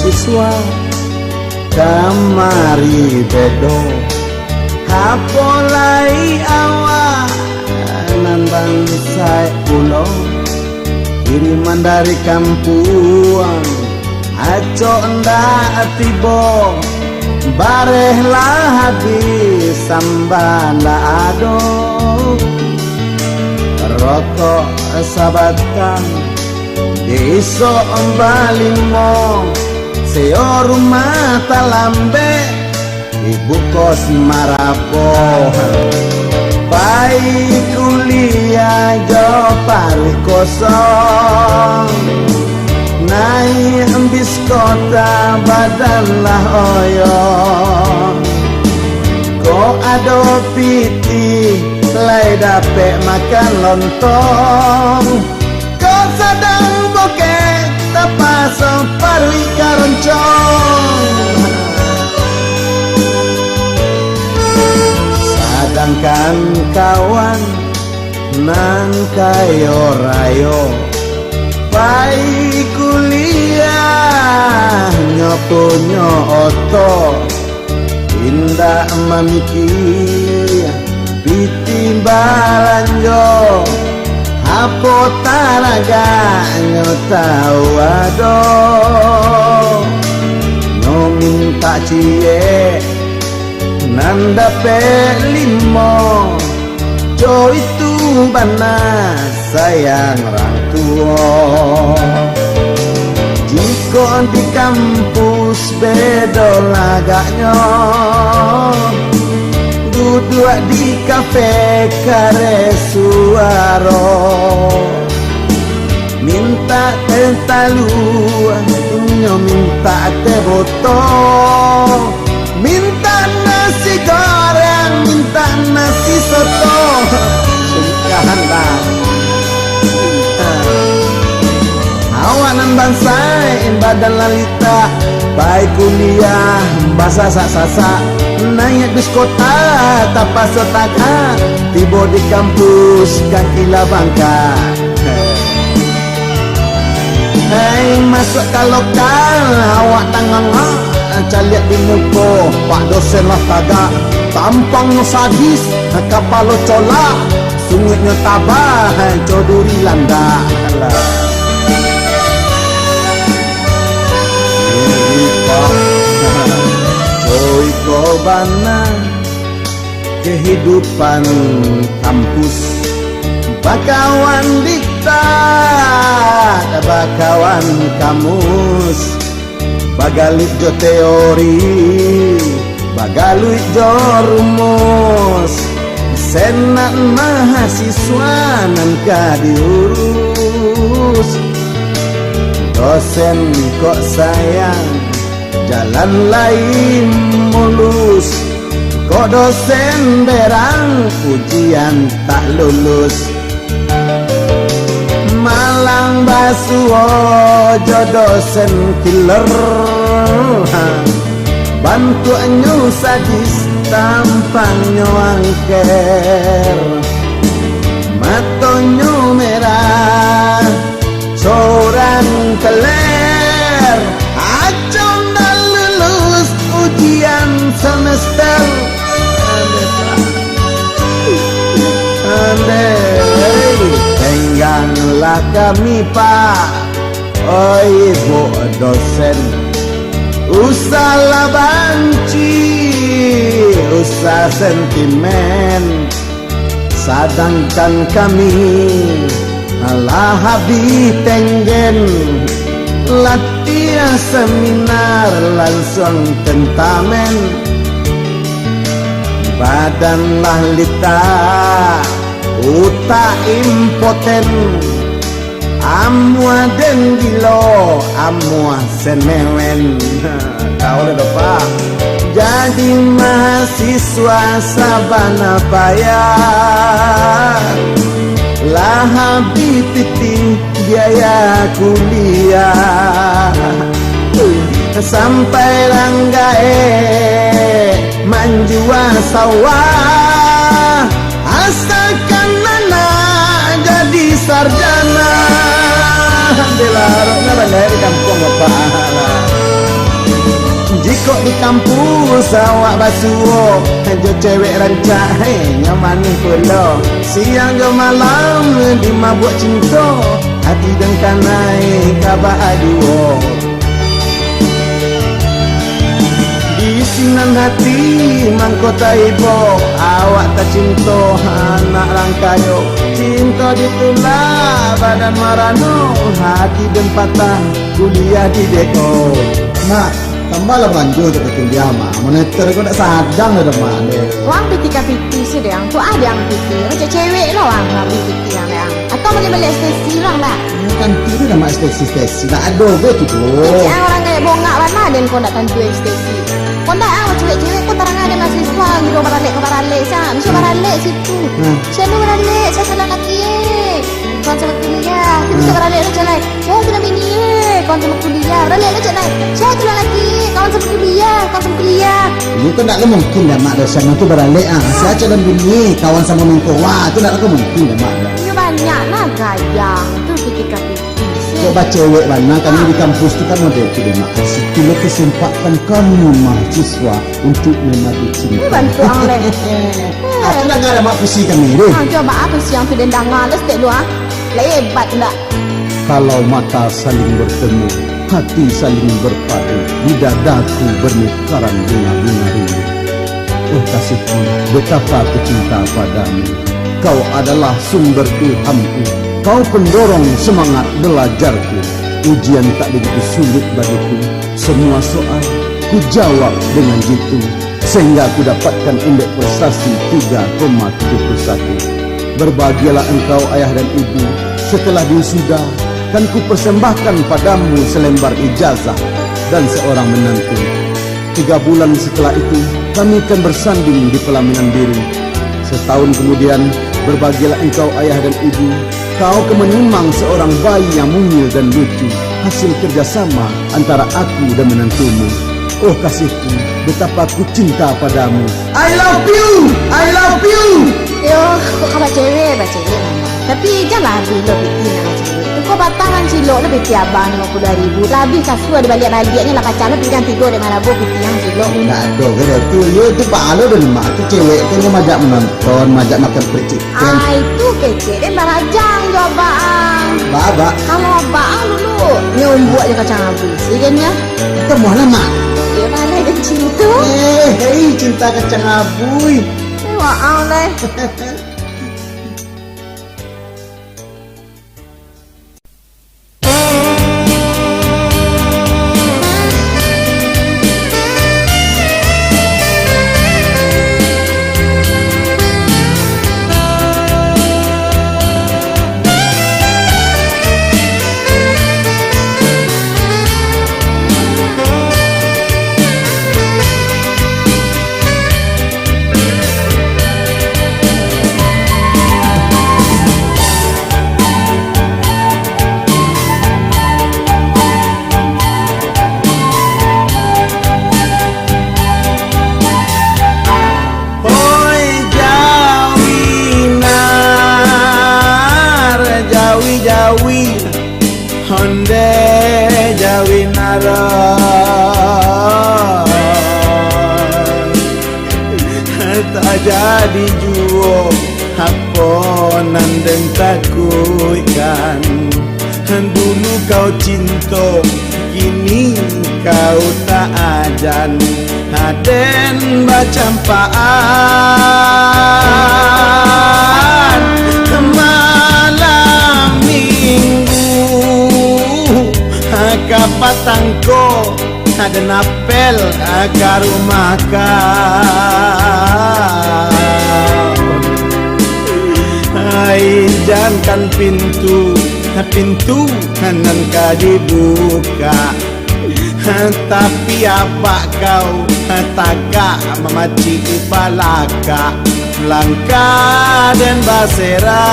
siswa kamari bedo hapolai awak nan bangsa ulo kiriman dari kampung aco ndak tibo barehlah habis sambala ado rokok sabatkan iso balimo seo rumah talambe ibu kos marapo baik kuliah jo pari kosong naik ambis kota badanlah oyo ko ado piti lai dapet makan lontong ko sedang bokeh tapasong parwi karoncong sedangkan kawan nan kayo rayo baik kuliah nyopunyo oto indah mamiki bitimbalan jo apo taraga nyotau ado no minta cie nanda pelimo jo itu bana sayang rantuo jiko di kampus bedo lagaknya duduk di kafe kare suaro minta teh talu nyo minta teh botol minta nasi goreng minta nasi soto sungkahan lah awanan bangsa badan lalita baik kuliah bahasa sasa naik bis kota tapas sotaka tiba di kampus kaki bangka hei masuk ke lokal awak tangan caliat di muka pak dosen lah tagak tampang no sadis kapal lo colak sungitnya tabah coduri landa kobana kehidupan kampus bakawan diktat bakawan kamus bagalit jo teori bagaluit jo rumus senat mahasiswa nan diurus dosen kok sayang jalan lain mulus kok dosen berang ujian tak lulus malang basuo jo dosen killer bantuannya sadis tampangnya angker matonyo merah seorang keler acong dan lulus ujian semester andai tengganglah kami pak oh ibu dosen usahlah banci usah sentimen sedangkan kami alah habis tenggen latihan seminar langsung tentamen badan lah lita utak impoten amua den gilo amua senewen kau udah pak jadi mahasiswa sabana payah lah habis titik biaya kuliah sampai langgae manjua sawah asalkan anak jadi sarjana dilarangnya dari kampung bapak Jika di kampus awak basuh, jo cewek rancak nyamanin pula. Siang jo malam di mabuk cinta, hati dan kanai kabar aduh. Di sinan hati mangkota ibu, awak tak cinta anak rangkayo. Cinta ditulak badan marano, hati dan patah kuliah di deko. Mak, tambahlah banjur untuk kuliah mak. Monitor kau tak sadang ada mak deh. Wang piti sih deh, tu ada yang piti. Macam cewek lah wang ngambil piti yang deh. Atau balik stesi orang lah. Kan tu dah mak stesi. Tak ada betul tu. Macam orang kayak bongak mana dan kau nak tentu stesi. Kau tak awak cewek-cewek kau terang ada mahasiswa gitu baralik sah. Mesti baralik situ. Saya lu baralik, saya salah lagi. Kau sama kuliah, kita bisa baralik lah jalan. Saya kena bini, kau sama kuliah. Baralik lah jalan. Saya kena lagi, kau sama kuliah. Ini tu tak mungkin dah mak dosa tu baralik ah. Saya calon bini, kawan sama minggu. Wah, tu tak mungkin dah mak. Ini banyak lah gayang tu ketika piti. Coba cewek mana kami di kampus tu kan model tu deh mak. Kasih kesempatan kamu mahasiswa untuk memadu cinta. Bantu ang leh. Aku nak ada mak pusi kami deh. Coba apa sih yang tu dendang ngalas dek lu ah? Lebat enggak? Kalau mata saling bertemu, hati saling berpadu, di dadaku bermekaran bunga-bunga rindu. Oh kasihku, betapa aku cinta padamu. Kau adalah sumber ilhamku, kau pendorong semangat belajarku. Ujian tak begitu sulit bagiku, semua soal ku jawab dengan jitu, sehingga aku dapatkan indeks prestasi 3,71. Berbahagialah engkau ayah dan ibu, setelah wisuda kan ku persembahkan padamu selembar ijazah dan seorang menantu. 3 bulan setelah itu kami akan bersanding di pelaminan biru. Setahun kemudian berbahagialah engkau ayah dan ibu, kau akan menimang seorang bayi yang mungil dan lucu, hasil kerjasama antara aku dan menantumu. Oh kasihku, betapa aku cinta padamu. I love you, I love you. Yo, kok kau baca cewek mama. Tapi janganlah bila piti nak cewek. Kau batangan silok lebih tiabang 52,000. Lebih kasut ada balik-baliknya lah pacar lebih kan tidur dengan mana piti yang silok. Tak ada ke tu. Yo tu pahala dah mak tu cewek tu dia majak menonton, majak makan percik. Itu kecil dia barajang jo bang. Baba. Kalau bang dulu nyombuat je kacang habis. Kan ya? Kita mana mak? Dia mana dia cinta? Hei cinta kacang abui. Wah, leh. Jadi juo haponan dan takutkan. Dulu kau cinta, kini kau tak ajan. Aden bacampaan malam minggu, kapatangko ada napel ke rumah kau. Hai jangan pintu kanan ka dibuka, tapi apa kau taka memaci palaka langkah dan basera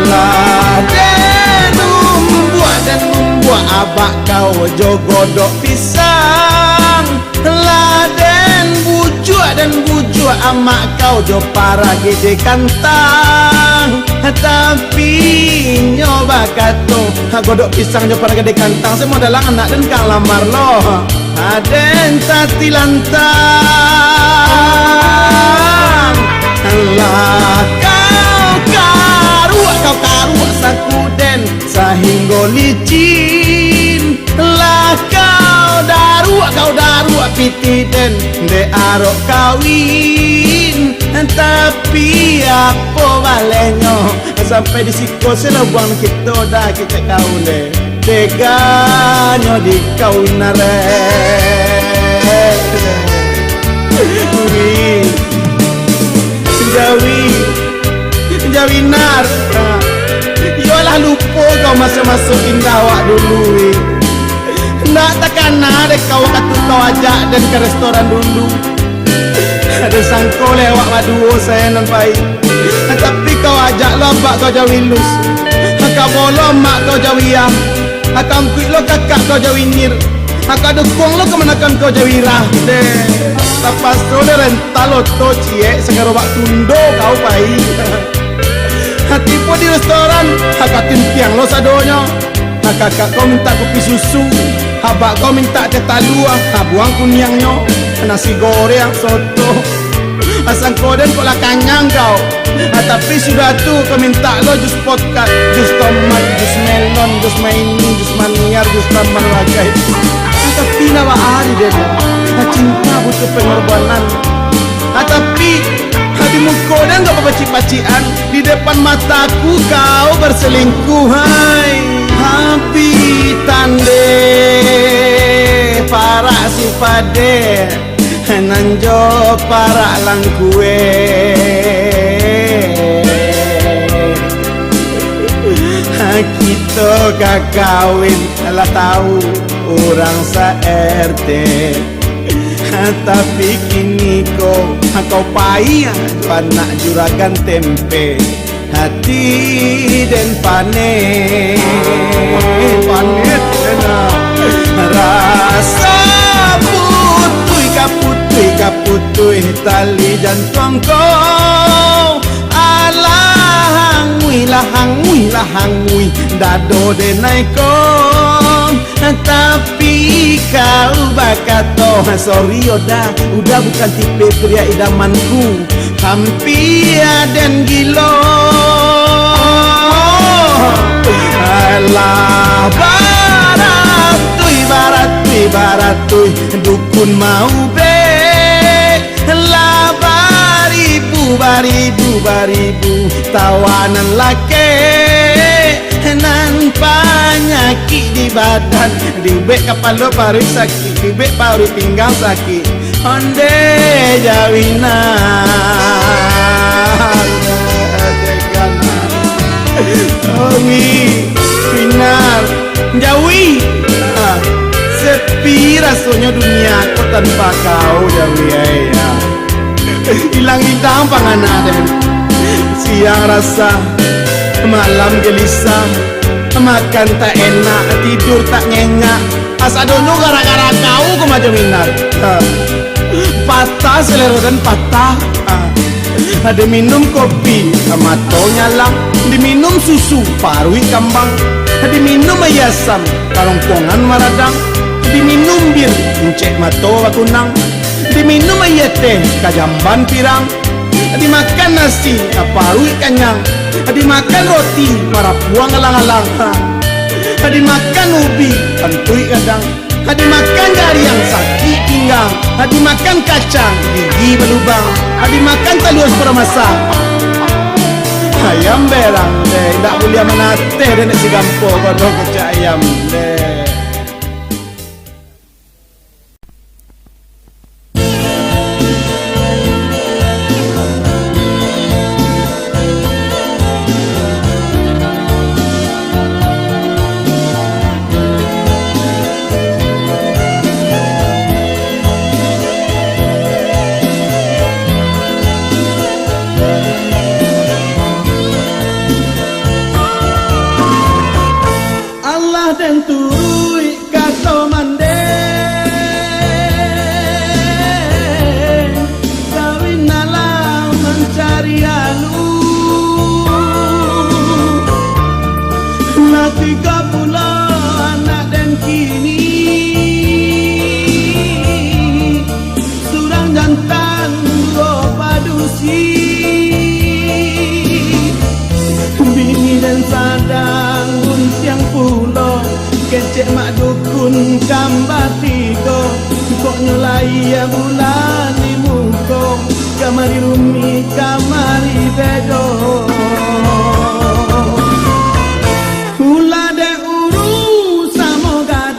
laden umbuak abak kau jogodok pisang laden bujuk amak kau jo para gede kantang, tapi nyoba kato godok pisang jo pada gede kantang saya mau dalang anak dan kang lamar lo aden tati lantang lah kau karuak sakuden sahingga licin lah kau daruak pitiden de arok kawin tapi apa balenyo sampai di siko selawang kita dah kita kau le teganyo di kau nare Jawinar yolah lupa kau masuk-masukin dawak dulu nak takkan ada kau katu kau ajak dan ke restoran dulu ada sangko lewat maduo saya nampai tapi kau ajak lobak kau jawilus kau bolom mak kau jawiyah akan kuik lo kakak kau jawinir akan dukung lo kemenakan kau jawirah deh lepas tu dia rental lo to cie segar obak tundo kau pai hati po di restoran kakak timpiang lo sadonyo kakak kau minta kopi susu habak kau minta teh talua buang kunyangnya nasi goreng soto asang koden kok lah kanyang kau tapi sudah tu kau minta lo jus podcast jus tomat jus melon jus maini jus maniar jus tamar wagai tapi nawa hari deh cinta butuh pengorbanan tapi hatimu koden kau pacik-pacian di depan mataku kau berselingkuh hai habi tande para supade nanjo para langkue kita gak kawin lah tahu orang sa-RT tapi kini kau payah panak juragan tempe hati dan panen rasa kaputui tali jantung kau alah hangui dado denai kau tapi kau bakato sorry udah bukan tipe pria idamanku hampir dan gilo alah baratui dukun mau be lah baribu tawanan lake nan penyakit di badan dibek kepala paru sakit dibek paru pinggang sakit onde jawinan Winar Jawi sepi rasanya dunia aku tanpa kau Jawi ya hilang panganan siang rasa malam gelisah makan tak enak tidur tak nyenyak asadono gara-gara kau macam Winar patah selera dan patah ada minum kopi mato nyalang diminum susu parui kambang diminum ayasam karongkongan maradang diminum bir encek mato wakunang diminum ayateh kajamban pirang dimakan nasi parui kanyang dimakan roti para puang alang-alang dimakan ubi kantui kadang dimakan jari yang sakit pinggang dimakan kacang gigi berlubang dimakan telur permasak ayam berang deh tak boleh menate dan si gampo kodok kecak ayam deh dan turun 30 anak dan kini surang jantan dua padusi, bini dan sadang guntiang pulau, kecek mak dukun kambar tiga, kok nyulai ya bulan di muka, kamari rumi kamari bedo. Hula de uru samo gadang,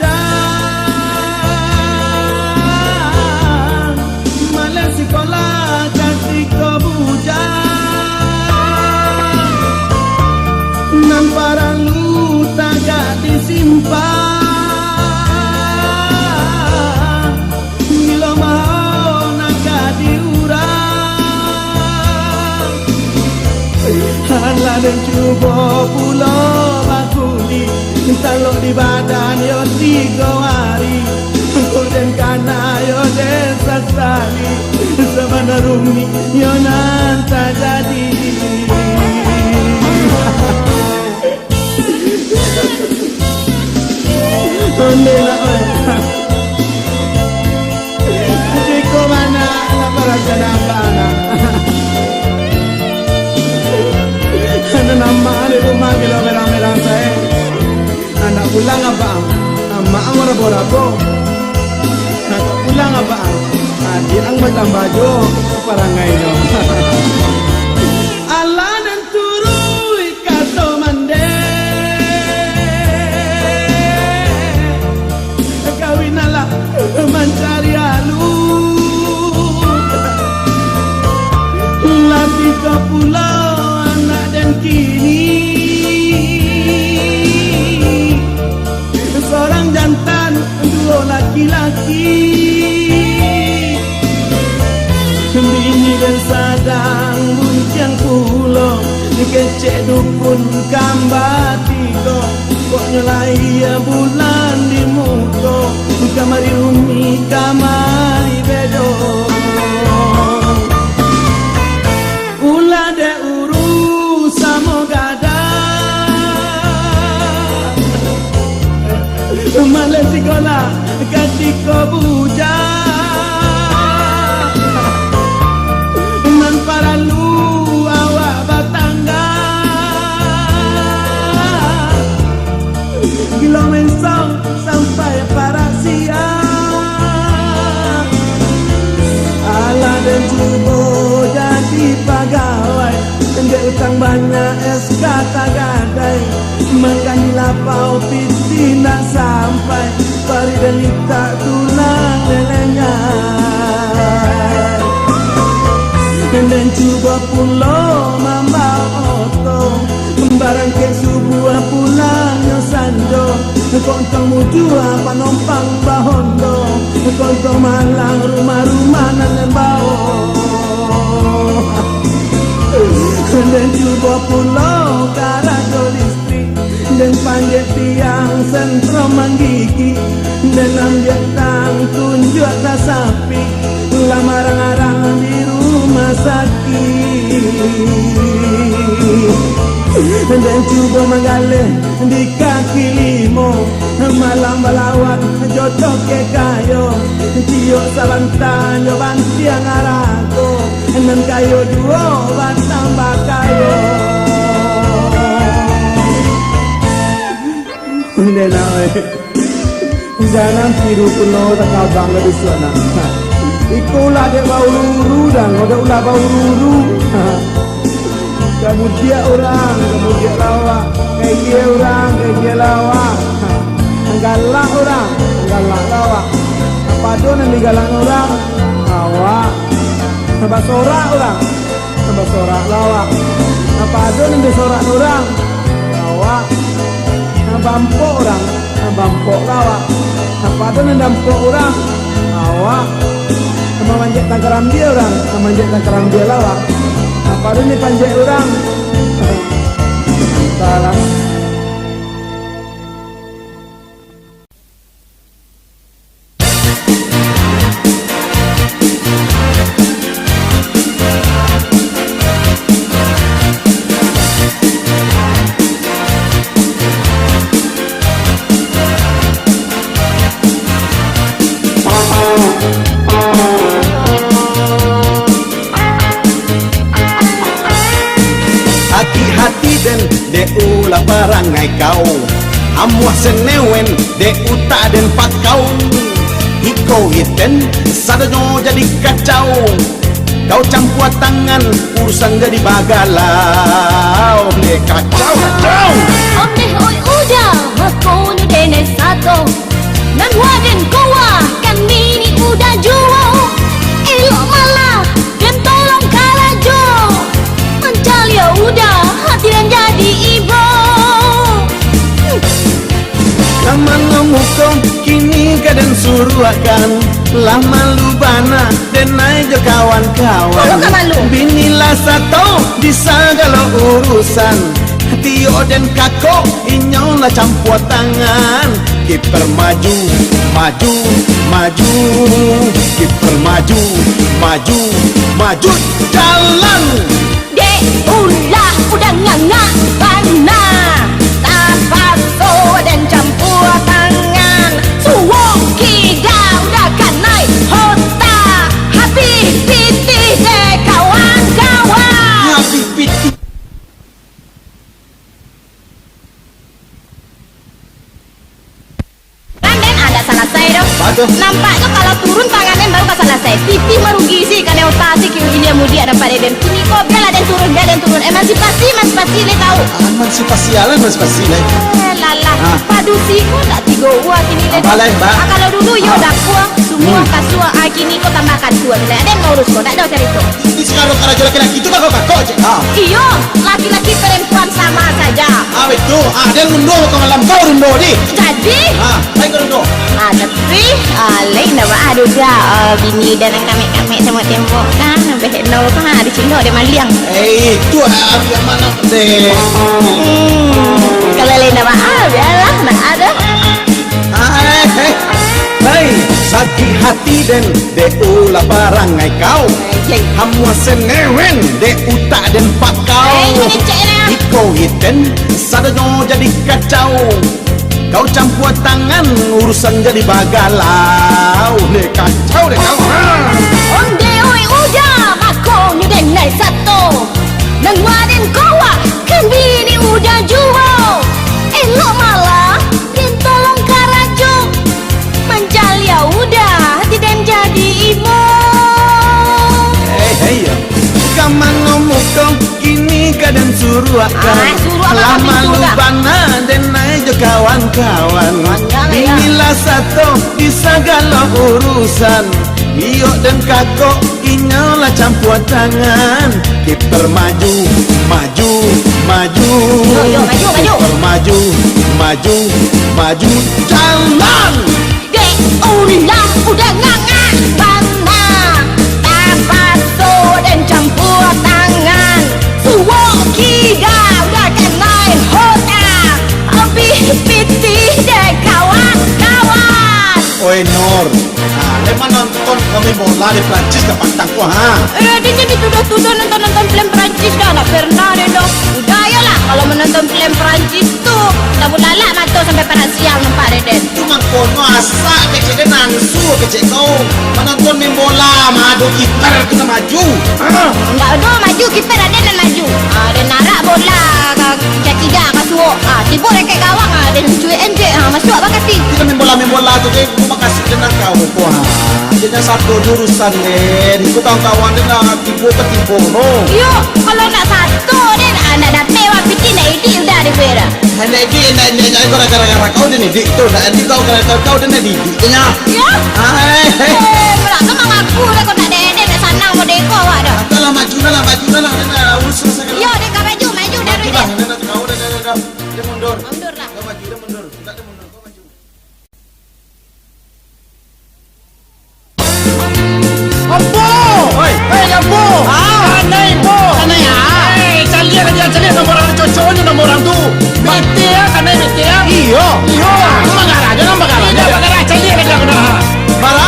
male sekolah kasih kebujang, nan para lu tagak disimpan, bila mau nak diurang, hala dan cuba pulau bakuli, talok di badan yo 3 hari, dan kana yo desa sali, sabana rumi yo nanta jadi. Ondela oi, jiko mana nak perasaan apa nak? Ada nama di rumah bila merah-merah saya. Anak pulang apa? Mak ang rabo-rabo. Nak pulang apa? Adik ang matambah jo parangai no. Allah dan turui kato mande. Kawinalah mencari alu. Latih ke pulau anak dan kini seorang jantan dua laki-laki, bini dan sadang buncang pulau, kecek dukun kambar tiga, kok nyelai ya bulan di muka, kamari rumi kamari bedo. Ula de uru samo gadang, male sekolah kasih kebujang, nan para lu awak batangga, gila mensong sampai para siang, ala dan cubo jadi pegawai, dia utang banyak SK tak gadai, makan lapau piti nak sampai, pari delita tulang lelengai, dan cuba pulau mamba oto, barang ke subuh pulangnya sanjo, kontong mujua panompang bahondo, kontong malang rumah-rumah nan bau. Dan cuba pulau karajo listrik, dan panjat tiang sentro manggigi, dan ambil tang tunjuk tak sapi, lamarang-arang di rumah sakit. Dan cuba menggalih di kaki limo, malam balawat jodoh ke kayo, ciok sabantan yo bantiang arago, nan kayo duo batambah kayo. Nena jangan tiru kuno tak bangga di sana. Ikulah dia bau luru dan udah bau luru. Kemudian orang, kemudian lawak, kayak dia orang, kayak dia lawak. Galak orang, galak lawak. Apa tu nanti galak orang? Awak. Tambah sorak orang, tambah sorak lawak. Apa tu nanti sorak orang? Awak. Bampok orang, bampok lawak. Apa tu nanti bampok orang? Awak. Sama manjat takaran dia orang, sama manjat takaran dia lawak. Apa ini panjat orang? Salah. de ulah barangai kau Amuah senewen de uta den pakau Iko hiten sadanyo jadi kacau Kau campur tangan urusan jadi bagalau Ne kacau kacau Om deh oi udah Aku ni dene satu Nan waden kowa Kami ni udah juo Elok malah Dan tolong karajo Mencal ya udah Hati dan jadi ibu Lama ngomukong kini kadang suruh akan Lama lubana dan aja kawan-kawan Malu kan malu? Binilah satu di segala urusan Tio dan kako inyolah campur tangan Kiper maju, maju, maju Kiper maju, maju, maju Jalan Dek ulah udah ngangak Bana Tapaso dan campur tangan Suwong kida udah kanai Hota Habis pitih deh kawan-kawan Habis piti Anden ada selesai dong Bagus. Nampaknya kalau turun tangannya baru pas selesai Pipi merugi sih karena otasi kiri India mudia dan pada dan Kini kok dia lah dan turun Emansipasi le tahu Emansipasi alam emansipasi lah Lala Ah. Padu sih kok tak tiga uang kini le Apa lah, Mbak? Kalau dulu yo dah kuah Semua kasua kini kau tambahkan dua Bila ada yang ngurus kau tak ada cerita Ini sekarang karajo laki-laki itu kakak-kakak je Iyo laki-laki perempuan sama saja Betul dia runduh ke malam kau runduh di Jadi Ayo kau runduh tapi lain nama ada dah bini dan kami sama tembok kan behno kan di sini ada maliang itu yang mana deh kalau lain nama biarlah nak ada Hei sakit hati den de ulah barangai kau Hamua senewen de utak den pakau ini cek dah Iko hiten sadanyo jadi kacau Kau campur tangan urusan jadi bagalau Ne kacau deh kau onde oi udah mako ni den nai satu nang waden kowa kan bini udah juo elok malah den tolong karajo mencal ya udah hati dan jadi imo Hei Kaman ngomong kau kini kadang suruh akan suruh apa Lama kami suruh tak? lubana dan aja kawan-kawan Jangan ya. Inilah satu di segala urusan Iyo dan kakok inyolah campur tangan Kiper maju, maju, maju Yo, maju, maju. Kiper maju, maju, maju Jalan Dek ulah udah ngangak Bana Tapaso dan campur tangan Suwo kida udah kenai hota Habis pitih deh kawan-kawan Oi Nur Lepas nonton kami bola di Prancis ke Pantang ku dia jadi tuduh-tuduh nonton film Perancis dah tak pernah deh dong Udah ya lah kalau menonton film Perancis tuh Tak bulalak mata sampai pada siang nampak deh deh Cuma kono asa kecek dia nangsu kecek kau menonton main bola madu kiper kita maju Enggak ada maju kiper ada dan maju. Ada narak bola tiga ke suo. Tiba dekat gawang ada cuy enjek masuk apa kati. kita main bola tu dia aku makasih dengan kau dia satu jurusan ni ikut kawan-kawan dia nak tipu ke tipu no Yo, kalau nak satu dan nak dapat wah piti nak idi udah ada bera. hendak ini gara-gara kau dia ni dik tu nak di kau gara-gara kau dia ni didiknya Ya. hai Melak kemang aku dah kau nak ada nak sanang mau deko awak dah. lah maju lah urus selesai Yo, dek maju dah maju lah kau dah dia mundur Mundur lah. kau maju dia mundur tak dia mundur kau maju Ambo! Oi. Hei, Ambo! Anay mo! Anay, Calian nomor orang cocoknya nomor orang tu. Mete ya, kanay mete ya. iyo Iyo. Magara, jangan magara. Jangan magara, calian aja kena. bara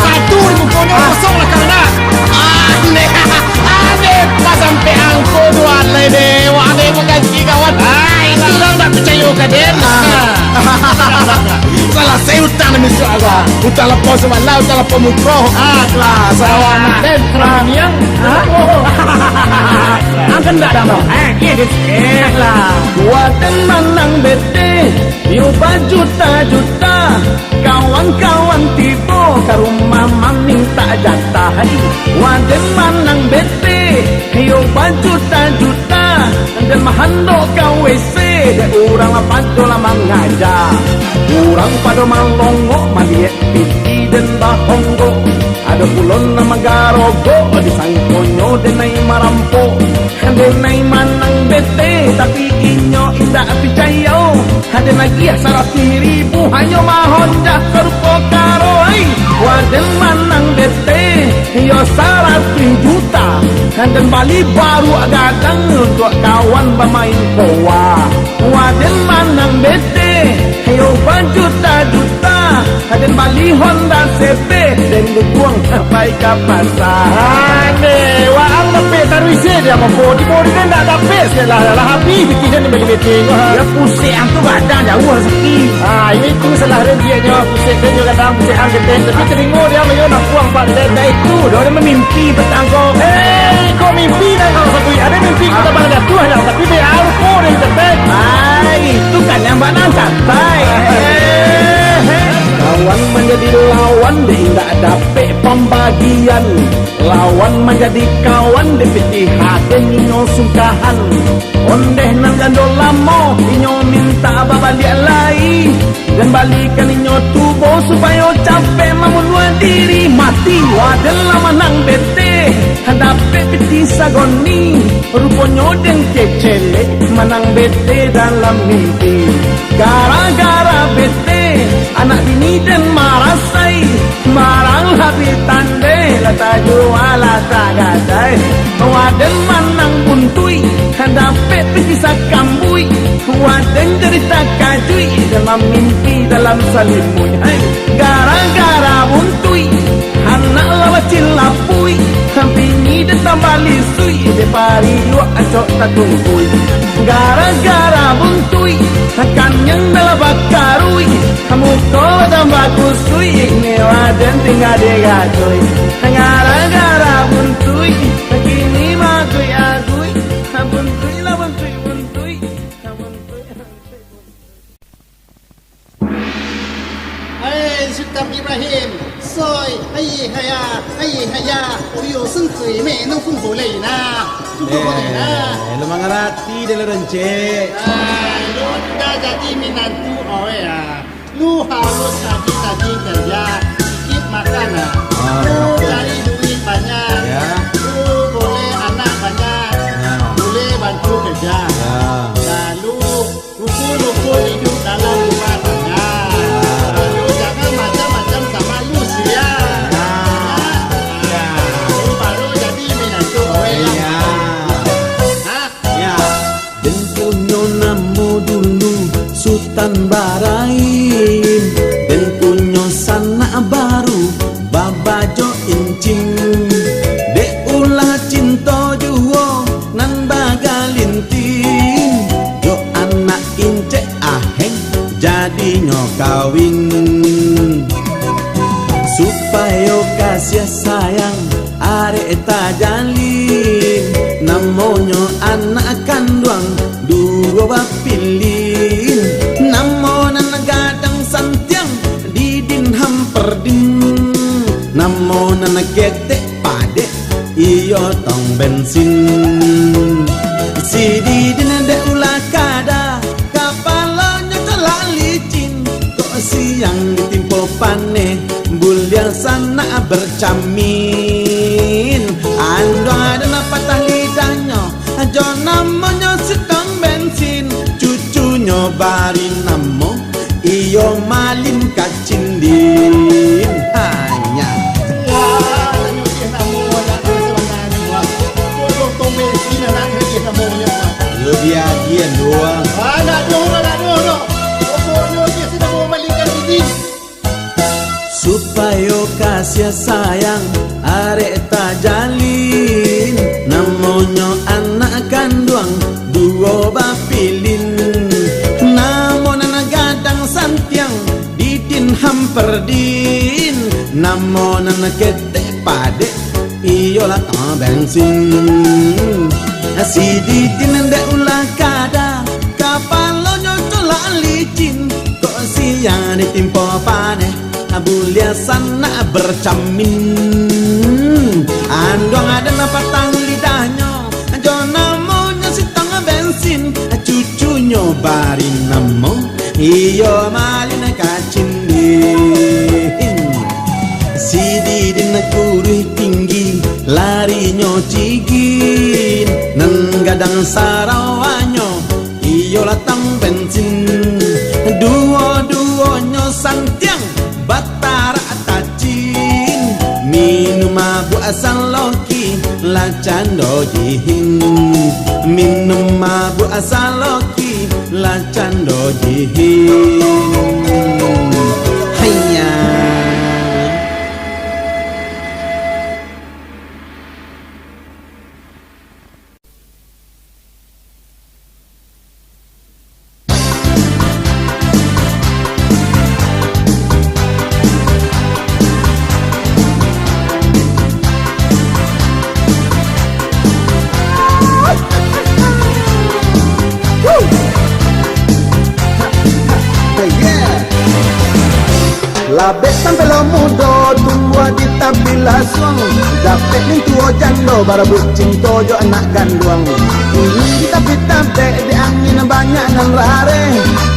Satu ribu kono kosong lah karena. Ane pas sampai angko dua lay dewa. Ane menggaji kawan. Ini orang tak percaya ke den. salah saya utang demi soal agak. Utak lepas semalam, utak lepas mukroh. Kelas awak nak Dan kerana yang akan tak ada. Lah. Waden manang bete Yuba juta-juta Kawan-kawan tiba Ke rumah maming tak jatah Waden manang bete Yuba juta-juta Dan mahandok ke WC Dan orang pada mengajar Orang pada malongok Maliek piti dan bahonggo Ada pulon nama garogo Di sangkonyo dan naik marampo Dan naik manang bete Tapi inyo tidak percaya Ada lagi 100,000 Hanya mahon dah kerupa karo Waden manang bete Yo 100 juta Dan Bali baru gadang Untuk kawan bermain kowa Waden manang bete Yo berjuta-juta Dan Bali Honda CP Dan dukuang sampai ke pasar Wang lepek tarwisi dia mampu. Di bawah dia tak dapat sekali lah. Habis bikinnya ni bagi meeting. Ya pusing aku badan jauh sakit Ini tu salah dia nya. Pusing dia nya kadang pusing angin. Tapi terima dia mayo nak buang pak dia itu. Dia memimpi petang kau Kau mimpi dah kau satu. Ada mimpi kau tak ada tuah dah. Tapi dia harus kau yang terbaik. Itu kan yang banang santai Kawan menjadi lawan Dia tidak dapat pembagian Lawan menjadi kawan Dia peti hati Nyo sungkahan Ondeh nang gandol lamo Nyo minta balik lagi Dan balikan nyo tubuh Supaya capek memunua diri Mati wadah lama nang bete Dapat peti sagoni Rupanya dan kecele Menang bete dalam mimpi Gara-gara bete Anak bini dan marasai Marang habis tandai Lata jual lata gadai Waden manang buntui Dapat peti sakambui Waden cerita kajui Dalam mimpi dalam selimut Gara-gara buntui Anak lawat cilapui Bini dia tambah lisui Dia pari luak acok tak tungkui Gara-gara buntui Akan yang dalam bakarui Kamu kau tambah kusui Ini waden tinggal dia gatui Gara-gara buntui Kini makui agui Buntui lah buntui buntui Hai Sultan Ibrahim Soi Hai haya Uyo seng kui me nang fung ho lei na Tu ko lei na Lu mengerti dia lu rencek Lu dah jadi menantu oe ya Lu harus rajin kerja Sikit makan lah Lu cari duit banyak Lu boleh anak banyak Boleh bantu kerja Lalu rukun-rukun hidup dalam rumah tangga Lalu jangan macam-macam sama lu sia Lu baru jadi menantu oe ya Dan punya nama dulu Sultan Baraim Dan punya sanak baru Baba Jo Incing Dek ulah cinta juo Nan bagalintin Jo anak incek aheng Jadinya kawin Supaya kasih sayang Arek tak jalin Namanya anak kandung Dua bapilin Namanya gadang santiang Didin hamperdin Namanya getek padek Iyo tong bensin Si didin ada ulah kada Kapalanya celak licin Kok siang ditimpo paneh Bulia sana bercamin Ando ada patah lidahnya Jo namanya setong bensin Cucunya bari namo Iyo malin kacindin Hanya Lebih agian doang Anak dua Pokoknya dia sudah mau malingkan ini Supaya kasih sayang arek tak jalin Namanya anak kandung dua bapilin Namun anak gadang santiang Didin hampir perdin namo nan kete pade iyo la ta bensin si di tinende ulah kada kapalo nyocola licin kok siang ditimpo pane abulia sana bercamin andong ada napatang lidahnya jona maunya si tanga bensin cucunya bari namo iyo malina kacindin si didin kurih tinggi larinya cigin nenggadang sarawanyo iyo latang bensin duo-duonyo santiang batara tacin minum abu asal loki lacan dojihin minum abu asal loki lacan dojihin hanya labek sampai lo mudo tua di tabilasong dapet ning tuo jando barabut cinto jo anak ganduang ini di tapi di angin banyak nan rare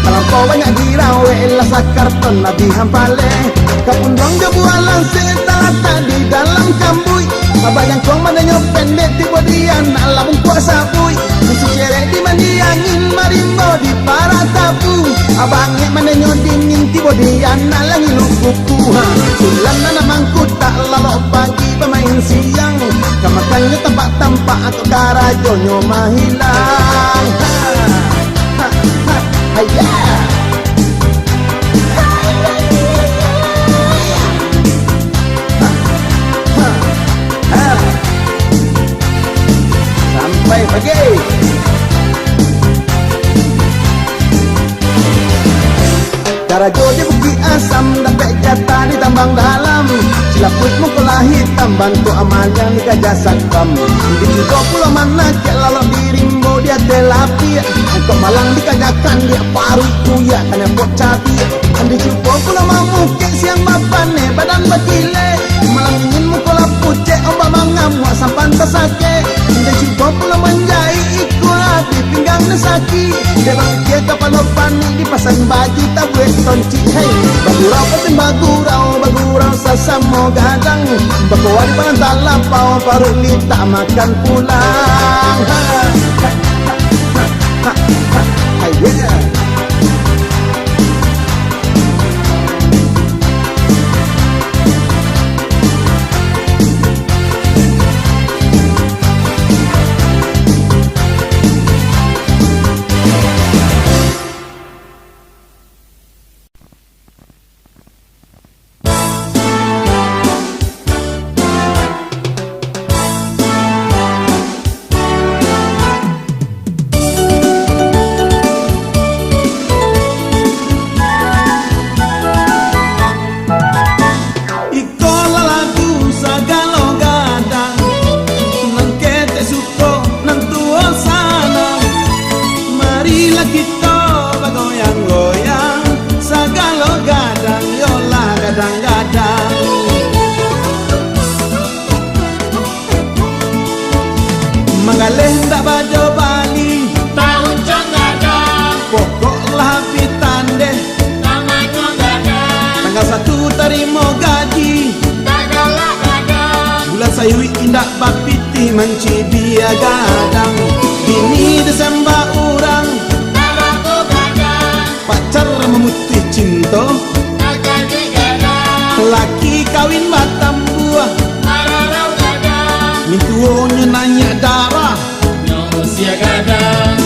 kalau banyak dirawe lah sakarton nabi hampale kapundong jo bualang setalata di dalam kambui abayang kong mananya pendek tiba dia nak labung kuasa bui musuh cerek di mandi angin marimbo di para tabu abangnya mananya dingin tiba dia nak langi lukuku sulam nana mangku tak lalok pagi pemain siang kamakannya tampak-tampak atau karajonyo mahilang Hayya sampai pagi Karajo di bukit asam dapat jatah di tambang dalam silaput mukulah hitam bantu amal yang di kajasat kam di juga pulau mana ke lalu dirimbo dia telapi untuk malang dikajakan dia paru kuya kan yang buat cati di juga pulau mamu ke siang mapan badan bakile malang ingin mukulah pucek ombak mangamuk sampan tersake di juga pulau menjai ikut di pinggang nesaki dia bakil kapal panik di pasang baju tabuet tonci hey bagurau patin bagurau sasamo gadang bakuwa di pantal lapau paru lita makan pulang yeah. Mangaleh tak bajo Bali Tahun gadang pokoklah pitan deh Namanya gadang tanggal 1 terima gaji Gagalah gadang bulan sayui indak bapiti manci dia gadang ini Desember orang Naraku gadang pacar memutih cinta Nagadi gadang laki kawin batam buah Nararau gadang mintuonya nanya darah Usia gadang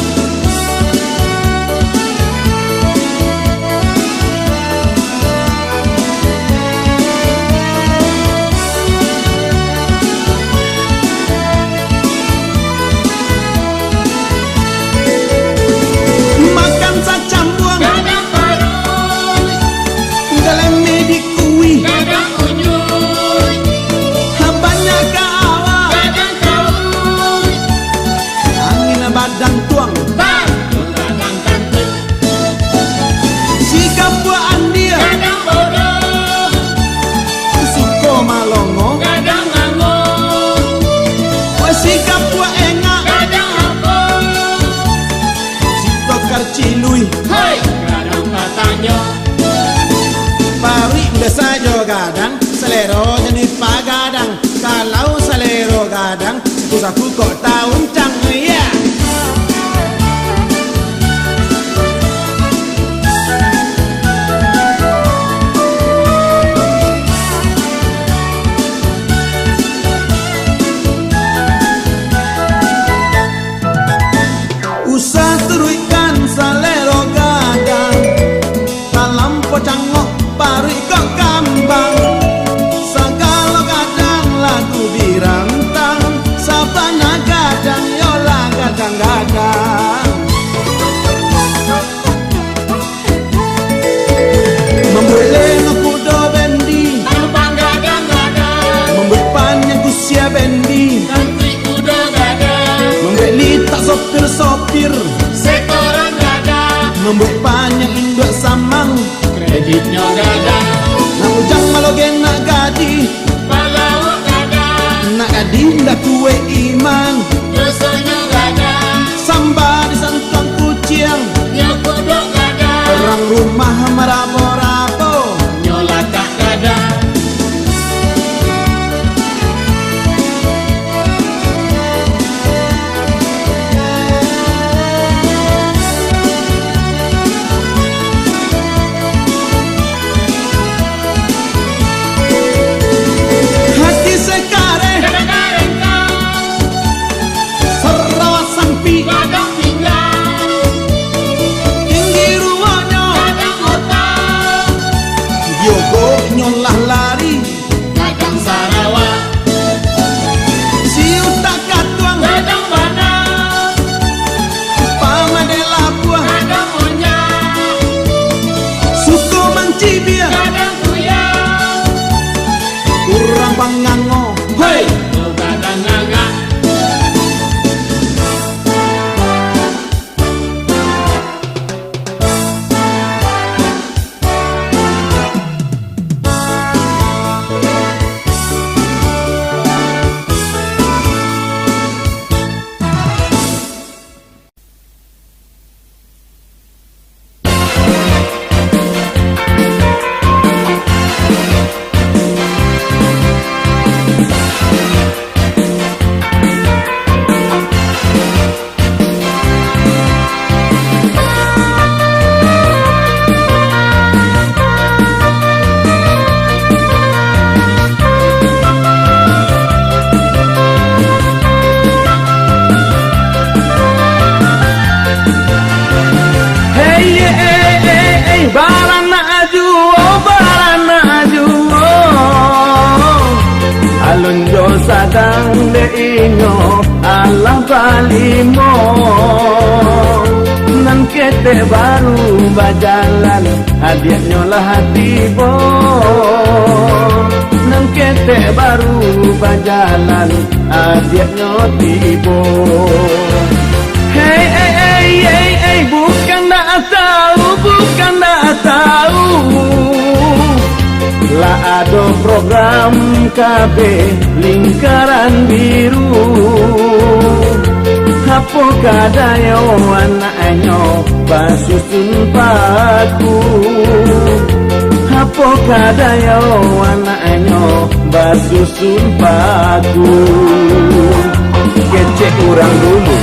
makan sacam buang Gadang baru dalam medik cilui. Hei, gadang matanya. Pari biasa jo gadang, selero jenis pagadang. Kalau selero gadang, usahaku kok tahu cang ya. Usah teruikan selero gadang, dalam pocangok pari kok kambang. Segala gadang lagu dirantang, sabana gadang yola gadang-gadang. Membeli kudo bendi, Tampang gadang-gadang. membeli panjang kusia bendi, Tantri kuda gadang. membeli tak sopir-sopir, Setoran gadang. membeli panjang induk samang. Kreditnya gadang. Nak ujang malogen nak gadi, Palau gadang. nak gadi ndak kue iman. Dosanya gadang. Samba di santang kucing, Nyokudok gadang. orang rumah merapo-rapo. Nyolakak gadang. Hati sekare, Gadang-gadang kau. serawa sampi, Gadang pinggang. tinggi ruangnya. Gadang otak. Yogo nyolah lari, Gadang Sarawak. si utak katuang, Gadang Banang. pamadela buah, Gadang Onyak. suku mancibia, Gadang Kuyang. kurang pangango. Hei, Oh, gadang ngangak. hey, barana aju, oh barana aju, oh. Alonjo sadang de inyo, alah balimo. Nan kete baru bajalan, hadiahnya lah hatibo. Nan kete baru bajalan, hadiahnya tibo. Hey, hey, hey, hey, hey, bukan tak tahu, bukan tak tahu. Lah ada program KB lingkaran biru. Apa kadayo anaknya basusun paku. Apa kadayo anaknya basusun paku. Kecek orang dulu,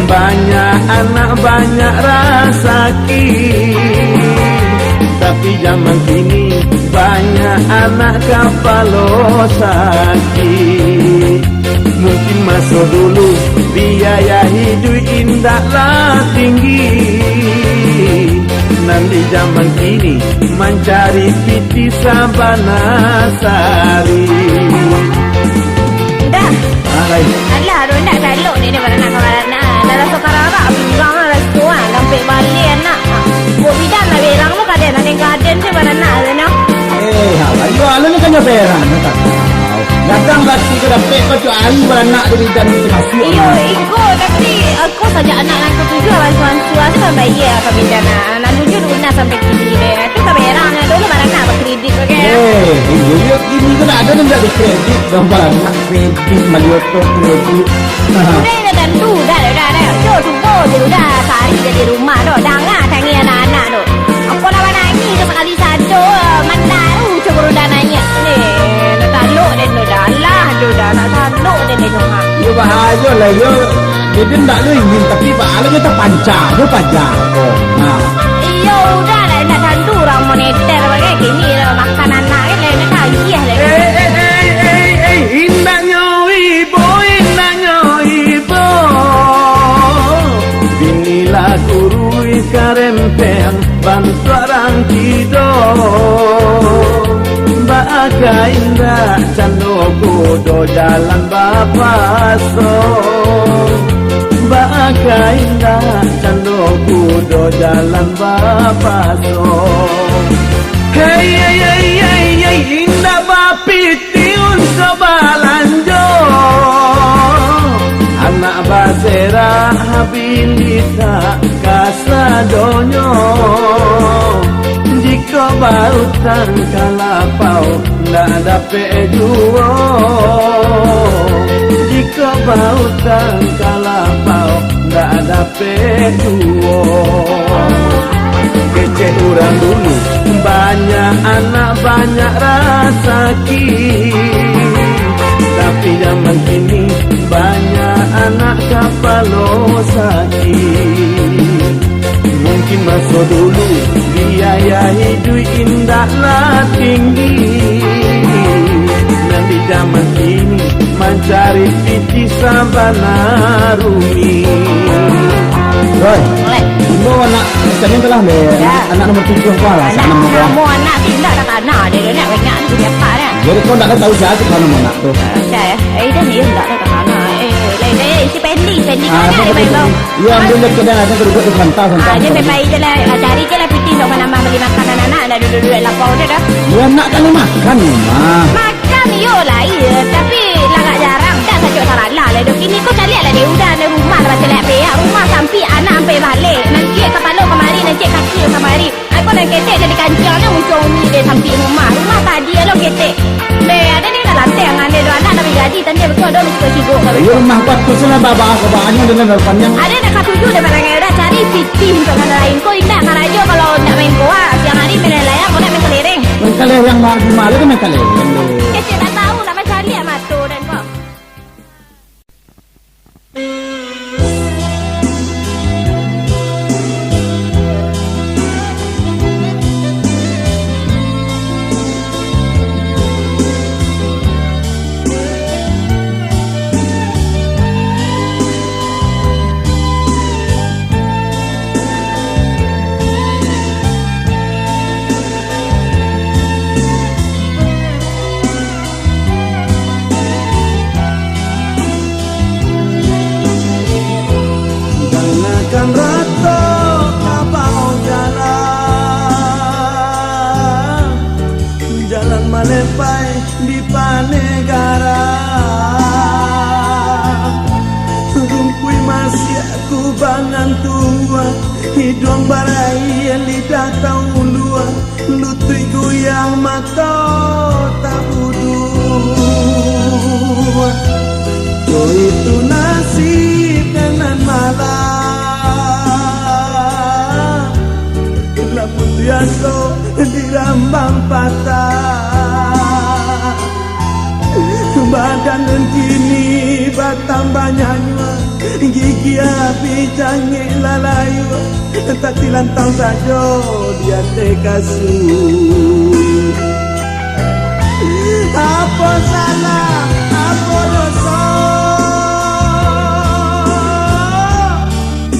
banyak anak banyak rasaki. Tapi zaman kini banyak anak kapalo sakit. Mungkin masa dulu biaya hidup indahlah tinggi. Nanti zaman kini mencari piti sabana sari. Dah. Alay. Alah, rondak taluk ni daripada nak kemarin nak. Dalam sekarang tak pinggang lah restoran. Lampai balik anak. Buat bidang lah berang lu kaden. Ada kaden tu pada nak tu nak. Ayo alam ni kan nyoberan tak tahu. Datang bati ke dapat kau tu ayu beranak dari dan masuk. Iyo, ikut. Tapi aku saja anak yang ketujuh abang suan-suan tu tak bayar ke bidang nak. Nak tujuh lunas sampai kini. Tu tak berang. Dulu pada nak kredit pakai. Iya, ini kan ada yang jadi kredit, gambar nak kredit, malioto kredit. Udah tentu, dah. Jo tunggu je dah. Sehari je di rumah tu. Jangan tangi anak-anak tu. Apa nak nangis tu sekali satu. Mana tu cukup dah nanya. Ni, nak taluk dia tu dah lah. Tu dah nak taluk dia tu. Ya bahaya lah ya. Dia tak lu ingin tapi bahaya dia terpancar, dia panjang kok. Nah. Iyo udah lah nak tentu orang moneter pakai kini makanan anak ni nak kaya lah. Indahnya ibu. Binilah guru karempeng bantuarang kido. Baga indah cando kudo jalan bapaso. Baga indah cando kudo jalan bapaso. Hey, indah bapitiun sebalanjo. Anak basera habilita kasadonyo. Jika bautan kalapau ndak dapat juo. Jika bautan kalapau ndak dapat juo. Kece orang dulu banyak anak banyak rasaki. Tapi zaman kini banyak anak kapalo sakit. Mungkin masa dulu biaya hidup indahlah tinggi. Nanti zaman kini mencari piti sabana rumi. Roy, bawa anak tadi telah le. Anak nomor 7 apa lah? Anak tidak ada anak dia nak banyak tu dia apa dia. Jadi kau nak tahu siapa kalau nama anak tu? Saya, dah ni tak ada anak. Si Pendi kan dia main bau. Ya, ambil kedai ada terus tu hantar. Dia pergi je lah, cari je lah piti nak mana beli makanan anak dah duduk lapau dia dah. Ya nak kan makan mah. Makan yo lah ya, tapi agak jarang dah saja salah lah. Kini kau cari lah dia udah ada rumah dah celak pea, rumah sampai anak sampai balik. Nanti kepala kemari, nanti kaki kemari. Aku nak ketek jadi kancingnya muncul ni dia sampai rumah. Rumah tadi lo ketek. Ada ni dah lantai yang ada dua anak tapi gaji tadi betul ada mesti sibuk. Ya rumah kuat tu sana baba kebaannya dengan depannya. Ada nak katuju dia barang udah cari piti untuk orang lain. Kau ingat karajo kalau nak main bola siang hari main layang, kau nak main kelereng. Main kelereng yang di malam tu main kelereng. Kecil tak tahu nak main cari amat tu dan kau. Malepai di Panegara, rumpui masih aku bangan tua, hidung barai yang lidah tahu lua, lutui goyang mata tak budu. Oh itu nasib kanan malam, lapun biasa dirambang patah. Badan kini batang banyaknya, gigi api canggih lalayu, tak tilantang saja dia tekasui. Apa salah, apa dosa?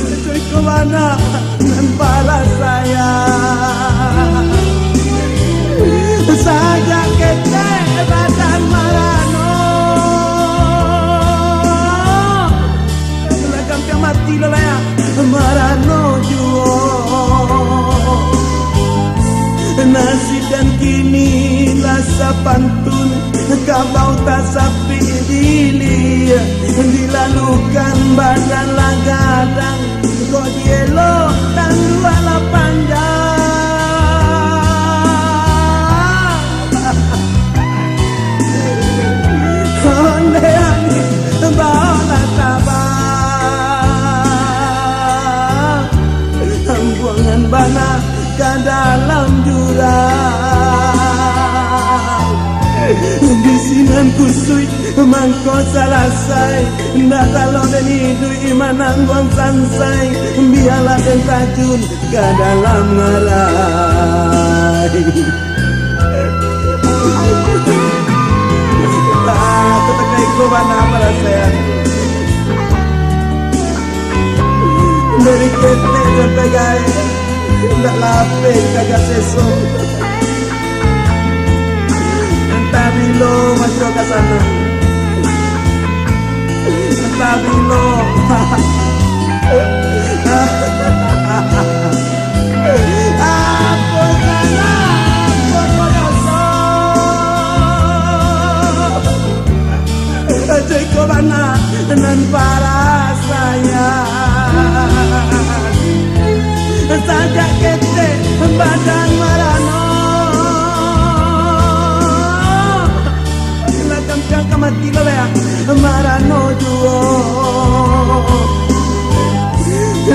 Cuy ke mana dan balas saya? Saja ketek badan marano, lagam ka mati lalaya marano juo. Nasib dan kini lasa pantun, kabau tak sapi dili, dilalukan badan lagadang, kok dielok dan dua la panjang. bana ke dalam jurang. Di sinan kusui mangko salasai, ndak kalau dan hidui manang buang sansai, biarlah dan tajun ke dalam ngarai. Tetekai ko bana para sayang, dari ketek sampai gaya, ndak lapik kagak sesong. Tabilo masuk ke sana, tabilo. Apa sana, apa kodoso. Jeko bana nan para sayang, saja kete badan marano. Mati lo ya marano juo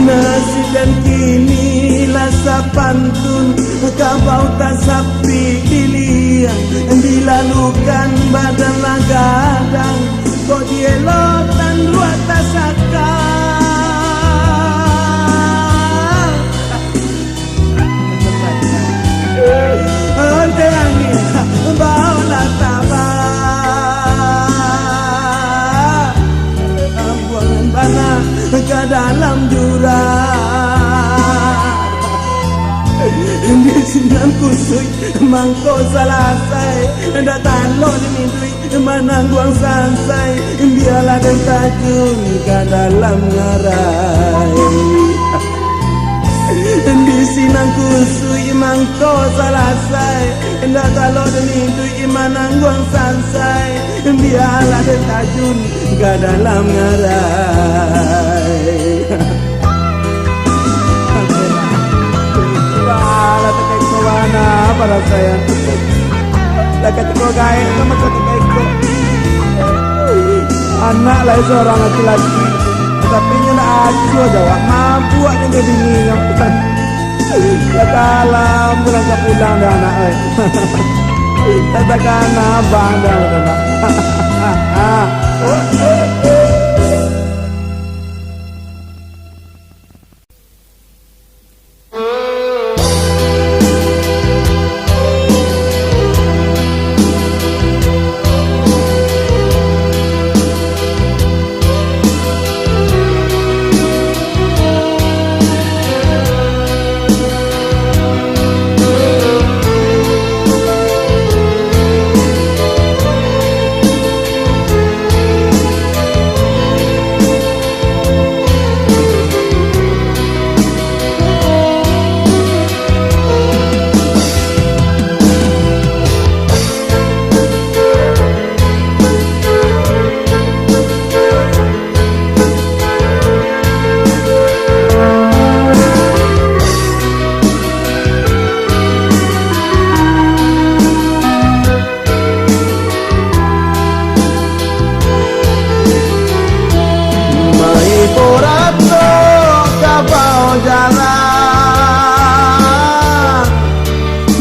nasi dan kini lasa pantun kabau tak sapi dilihat dilalukan badan lagadang kok dielotan luat tasakal Terangi bau lataba ke dalam jurang. Di sinan kusui mangko salasai, datang lo dimintui manang buang sansai, biarlah dan tajun ke dalam ngarai. Di sinan kusui mangko salasai, datang lo dimintui manang buang sansai, biarlah dan tajun ke dalam ngarai. Bala tekai kawana para saya. Dekat ko gaya sama tekai ko. Anak lah seorang laki-laki, tapi nya nak acu jawab mampu aja dia bingung. Katalah berangkat pulang dah anak oi. Katakan abang dah anak.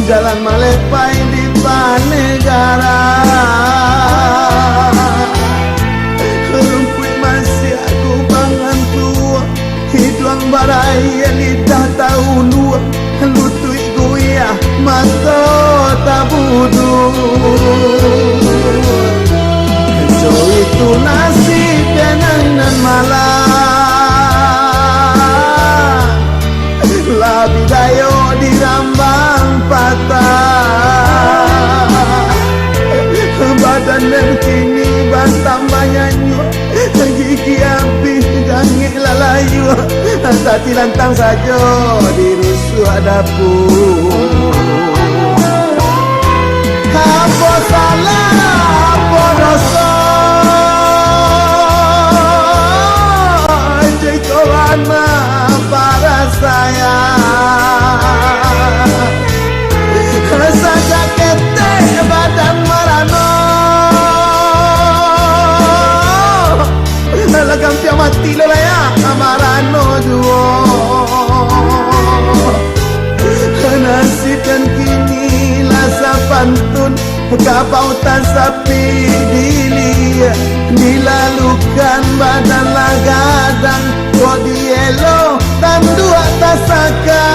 Jalan Malepai di Panegara, rumput masih aku bangan tua, hidung baraya lidah tahu dua, lutut goyah mata tak budu. So itu nasib dengan malam, labih dayo dirambang patah, badan dan kini bantam banyaknya, gigi api gangit lalayu, tati lantang saja di rusuk dapur. Apa salah, apa dosa, jika warna para sayang, saja ketek badan marano, lagam tiap mati lelah ya marano juo. Kapautan sapi dilalukan badan lagadang kok dielo dan dua tasaka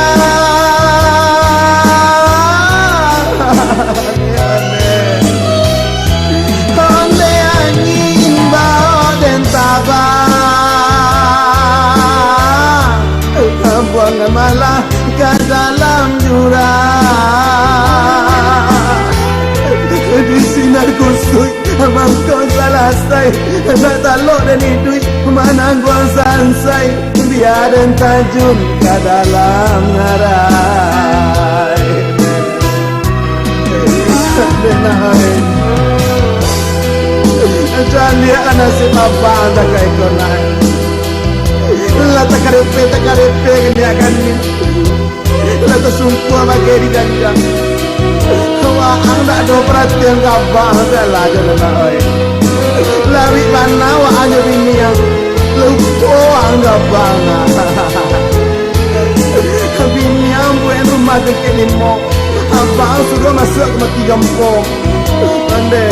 onde angin bau dan tabang buang malah ke dalam jurang di sinar kusui abang kau selesai nak talok dan hidui mana gua sansai biar dan tajun ke dalam ngarai denai jangan dia nasib abang tak kaya kau naik lah tak karepe dia akan lah tersungkuh bagai di janjang ang tak ada perhatian kabah salah jalan oi lawi mana wa anyo bini yang lupa ang kabah bini yang buat rumah dekat limo abang suruh masuk ke mati gampong ande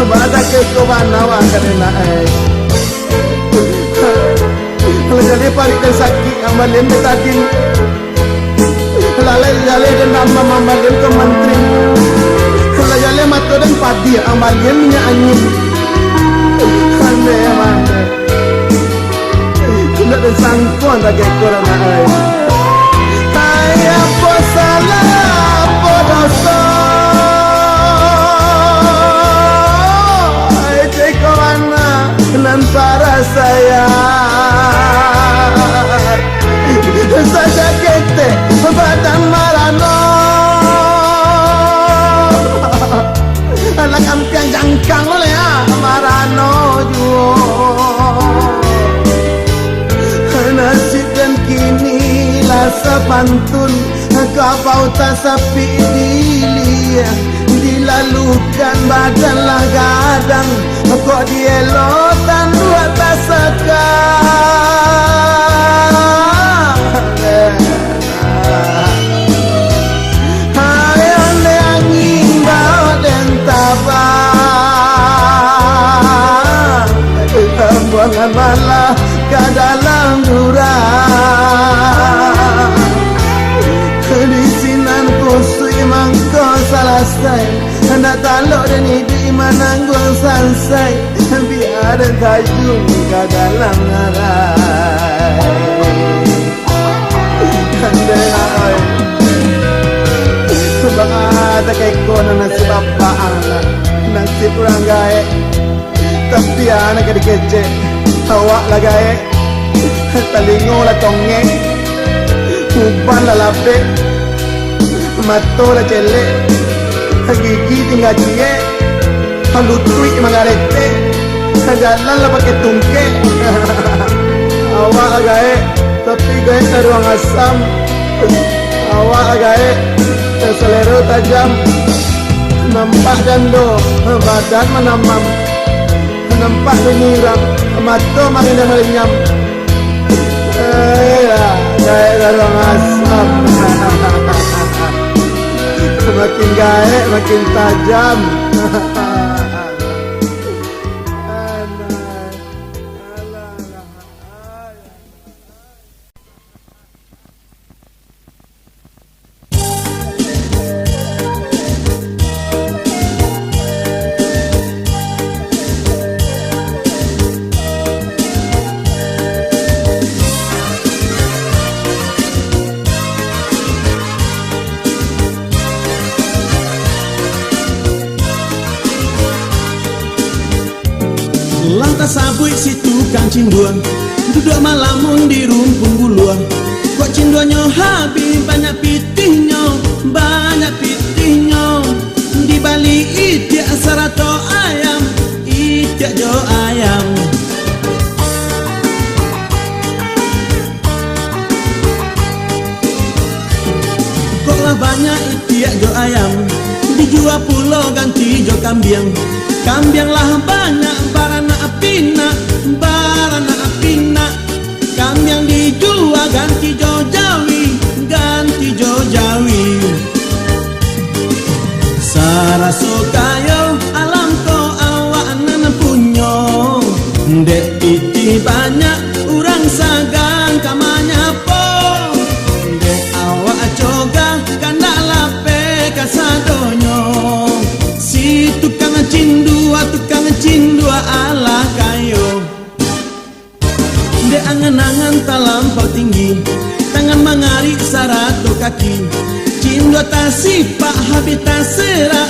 bada ke ko mana wa kadena kalau jadi paling sakit amal lembe tadi lalai dan nama mamalin ke menteri kalau jalai mata dan padi amalin nya angin ande mande kena dan sangkon bagi korang ai kaya apa salah apa dosa cek mana nan para saya saja kete badan marano anak ampiang jangkang oleh marano juo nasib dan kini lasa pantun kapautan sapi dilalukan badan lagadang kok dielotan dua tasaka buangan malah ke dalam jurang di sinan kusui mangko selesai nak talok dan hidup menanggung sansai biar tajung ke dalam ngarai kandai sebab ada kekona nasib apaan nasib orang gae tapi anak kece awak lah gae talingo lah tongeng uban lah lapek mato lah celek gigi tinggal cie halutui mangarete jalan lah pakai tungke awak lah gae tapi gae taruang asam awak lah gae selera tajam nampak jando badan menamam nampak menyirap mata makin dah melenyam gaek dalam asam makin gaek makin tajam Sabui si tukang cinduan duduk malamun di rumpun buluan kok cinduannya habis banyak pitihnya di bali itiak sarato ayam itiak jo ayam kok lah banyak itiak jo ayam dijual pulau ganti jo kambiang lah banyak barana apina kambing dijual ganti jo jawi mengari sarato kaki. Cindo tasipa habita sera.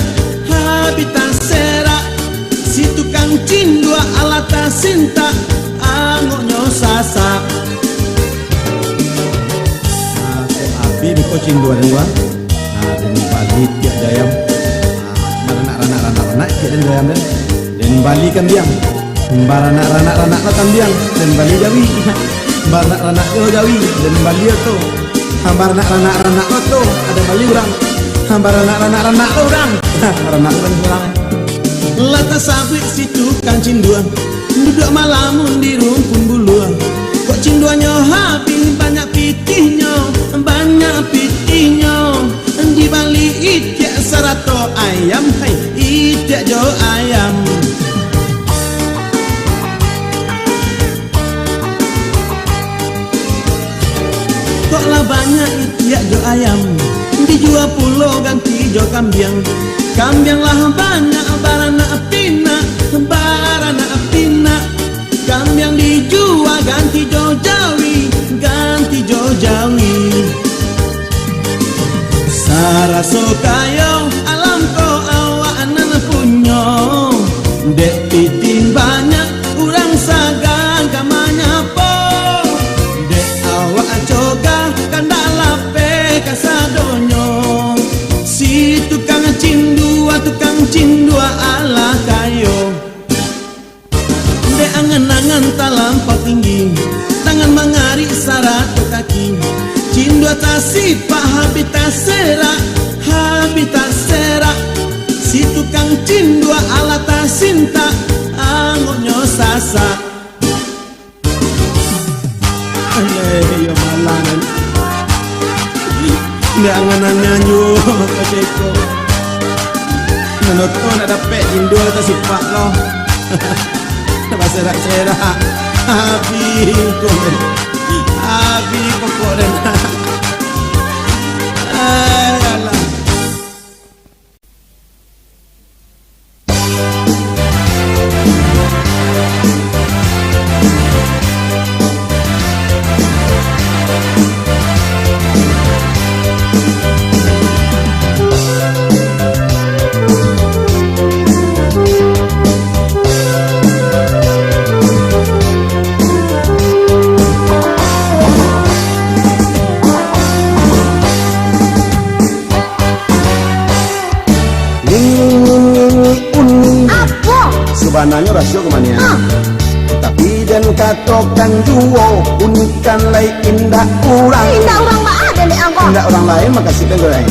Si tukang cindo alata sinta angonyo sasa. Api biko cindo dua. Dan balik tiap dayam. Ranak tiap dayam dan balikan diam. Baranak tambiang dan bali jawi. Baranak jawi dan bali to. Baranak to ada bali urang. Baranak orang. Baranak orang. Lata sabik si tukang cinduan duduk malamun di rumpun buluan. Kok cinduannya habis banyak pitihnya. Di bali itiak sarato ayam. Hai itiak jo ayam. Koklah banyak itiak jo ayam. Dijual pulau ganti jo kambiang. Kambiang lah banyak barana pina. Kambiang dijual ganti jo jawi. Saraso kayo alam ko awak nan punyo. Dek piting banyak urang sagan kamanya po. Dek awak coga kandalape kasadonyo. Si tukang cindua ala kayo. Dek angan-angan talampau tinggi. Tangan mengari sarato kaki. Cindua tasipa habita sera. Si tukang cindua alata sinta angonyo sasa. Ayo malangan. Jangan nyanyo keceko. Menurutku nak dapat cindua tasipa lo. Serak-serak. Abi pokok dan alah. Sebenarnya rasio kemana ya? Tapi dan katokan duo unikan lain indah orang. Indah orang mah ada nih angkot. Indah orang lain makasih dan goreng.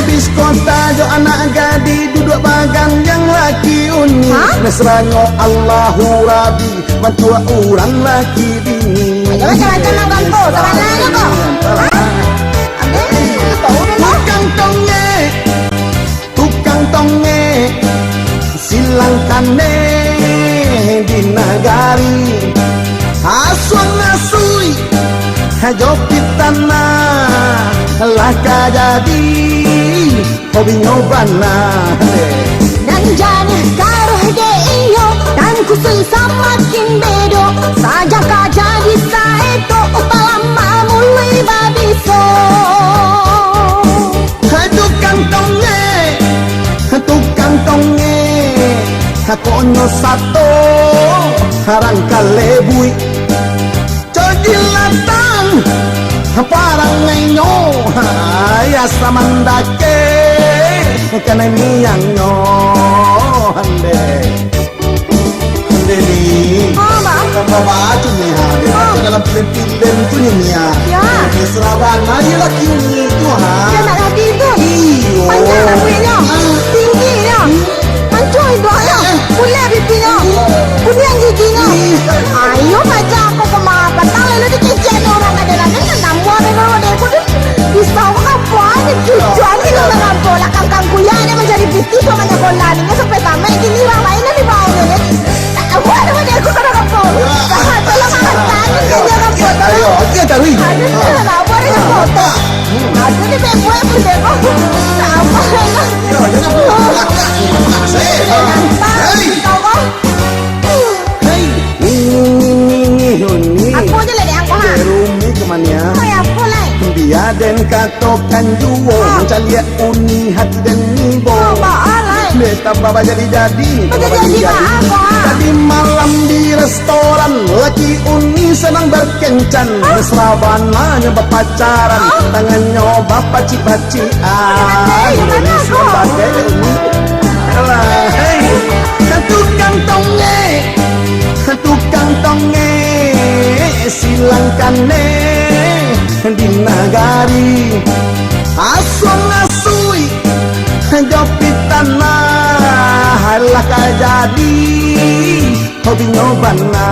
Bis kota jo anak gadi duduk bagang yang laki unik. Mesranyo Allahu Rabbi mantua orang laki bini. Ayo macam-macam angkot kok. Sebenarnya kok. Tukang tonge silangkane di nagari aswan asui hajopitana laka jadi hobi nyobana dan jangan karuh de iyo dan kusul samakin bedo saja jadi saeto upalama mulai babiso. Tukang tonge konyo sato harang kalebui codilatang parang ngayo ayas samandake kana miyang no hande ni baju ni ha dalam film tu ni ya Serawan mari laki ni tu ha dia nak laki tu panjang rambutnya tingginya mancung hidungnya punya pipinya punya giginya ayo macam aku kemana tahu lu dikicen orang ada lagi kan tambah dengan ada aku bisa apa ni tujuan ni orang bola kangkang kuyanya menjadi bisnis namanya bola ni sampai tamat ini orang lain ni bau ni aku ada aku kena kapal tolong angkat kerja kapal ayo kita cari ada apa ni kapal ada ni bebo pun bebo apa Ya den katokan juo mencaliak uni hati dan nibo. Alay. Beta baba jadi-jadi Jadi apa? Tadi malam di restoran laki uni senang berkencan mesrabana nyoba pacaran tangannya bapak cipacian ini sebagai uni alah hei tukang tonge silangkane di nagari asung-asui jopi tanah halah jadi hobi nyobana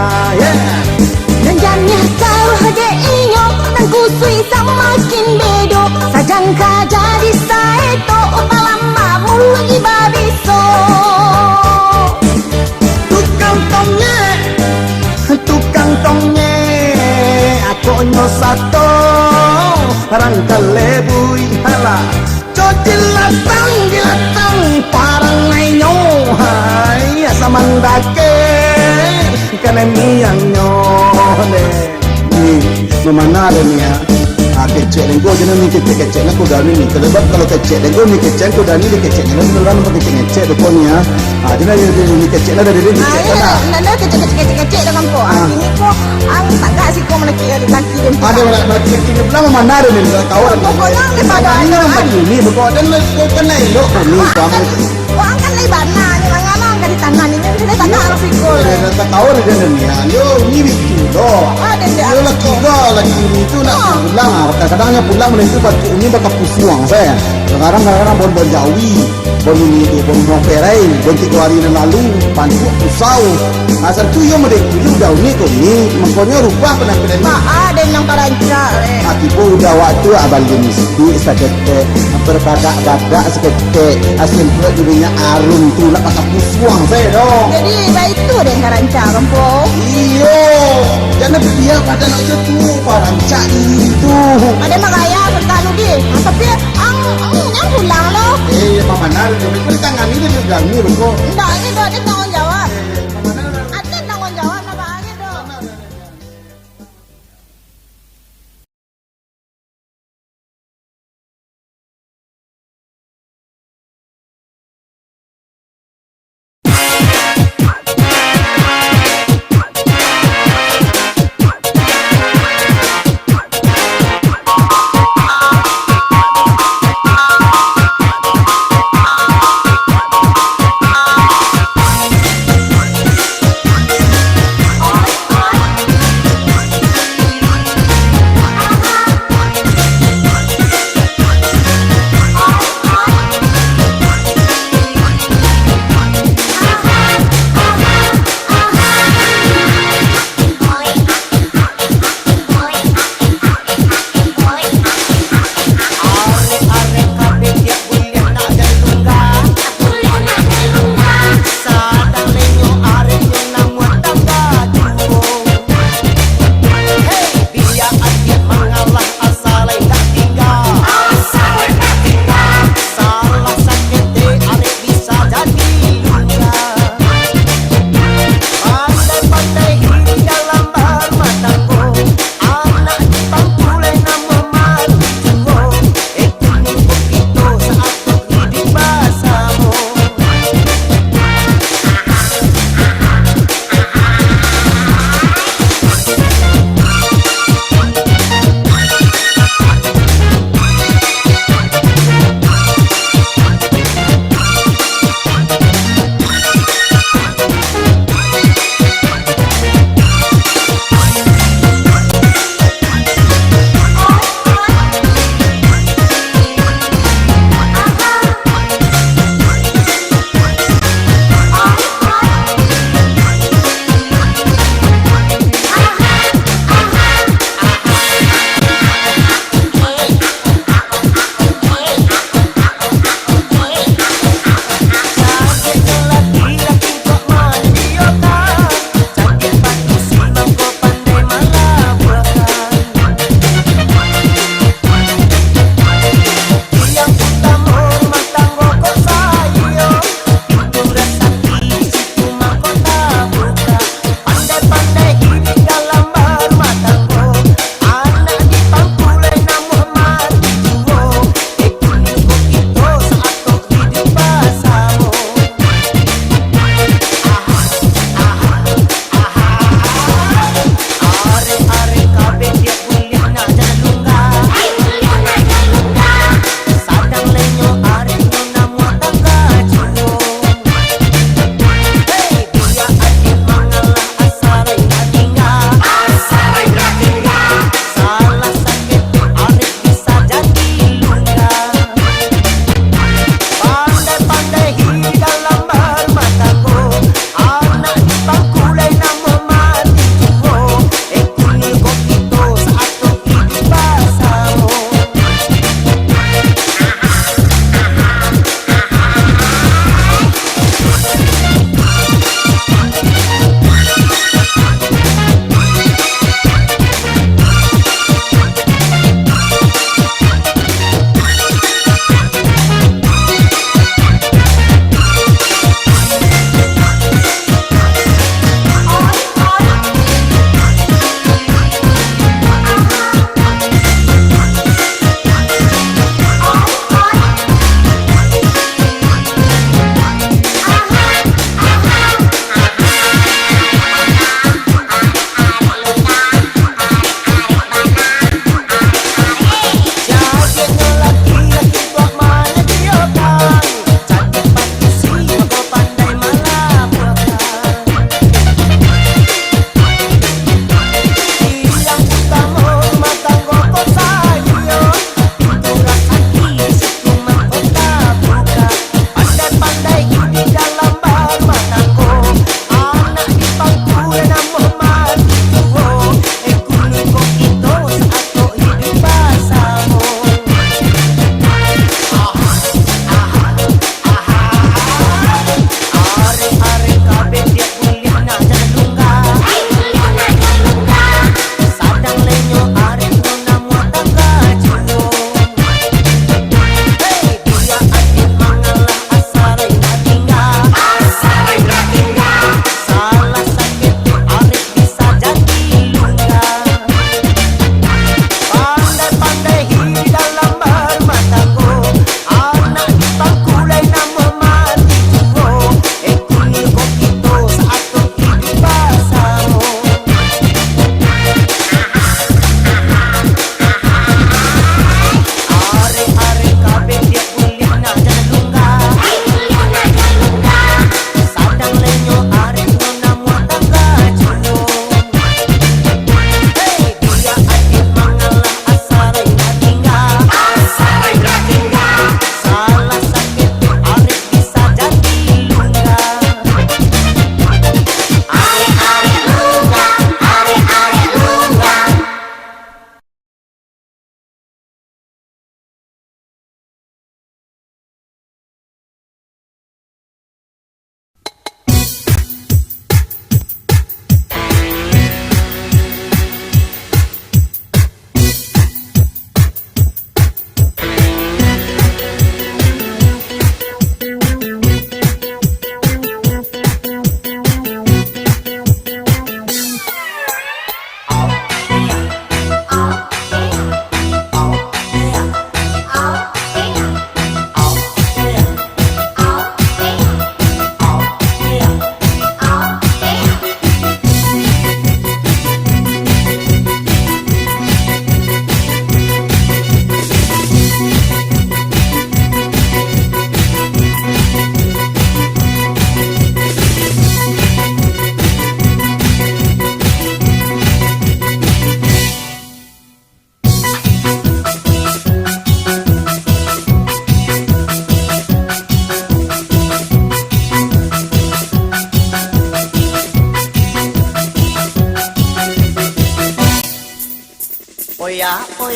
Jangannya kau hade inyo nang kusui samakin bedo sajangka jadi saeto palama mulu ibabiso tukang tonge aku nyosato rangka lebui hala dilatang parang ngayo hai asamandake kanemi yang nyone ni memana ada ni ya kecek lengko jangan ni kecek nak kuda ni terlebat kalau kecek lengko ni kecek kuda ni kecek jangan orang pakai kecek depan ya jangan ni kecek lah dari ni kecek lah nanda kecek dengan ko ini ko ang tak sih ko laki dan ada orang laki ni bilang mana ada ni kawan pokoknya ni pada ini orang ini bukan dan kau kena elok ni kamu ang kan lebar na ni ngana ang di tangan ini kita tak harus ikut ada kawan ada ni yo ni itu doh ada yo lagi itu nak pulang kadang-kadangnya pulang itu batu ini bakal pusuang saya sekarang bon jawi bon ini itu bon perai bon 3 hari yang lalu pancu pusau asal tu yo mede kuyu dah ni ko ni makanya rubah penampilan ni ada yang karanca aki pun udah waktu abal jenis di sakete berbadak-badak sakete asin pula dulunya arum tu nak pakai pusuang saya dong jadi baik itu ada yang karanca kampung iyo jangan dia pada nak itu paranca itu ada magaya bertalu di tapi ang yang pulang lo mama nari dia tangan ini dia bilang ni bro enggak ini do ada tanggung jawab ada tanggung jawab apa aja do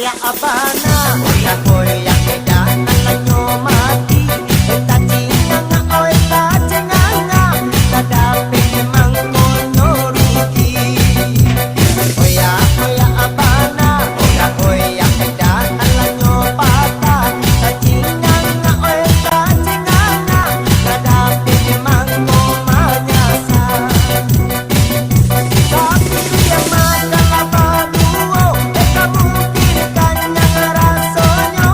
oya abana, oya eda alanyo mati, eta cinganga oya cenganga, kadape mangkono rugi. Oya abana, oya eda alanyo pata, eta cinganga oya cenganga, kadape mangko manyasa. Tapi yang makan labaduo, mungkin kanyang rasonyo,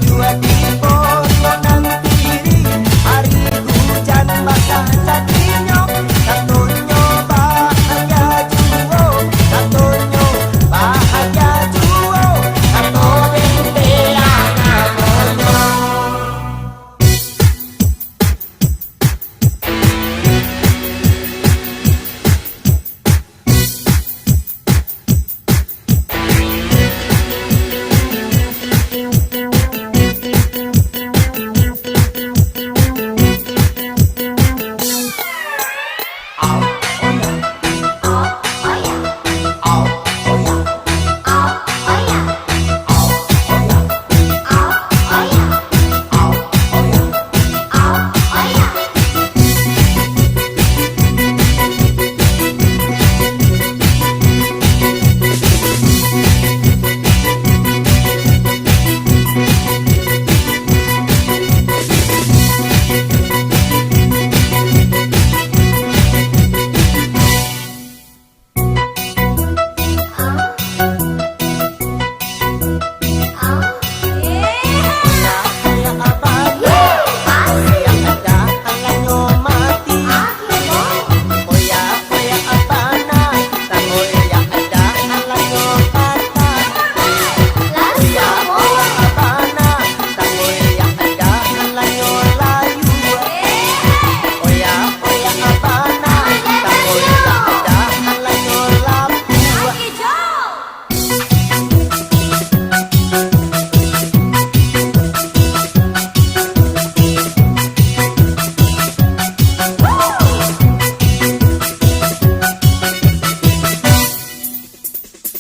dua di potongan kiri, hari hujan basah jadinya, katonyo bahagia juo, katonyo bahagia juo, kato bendeang amonyo.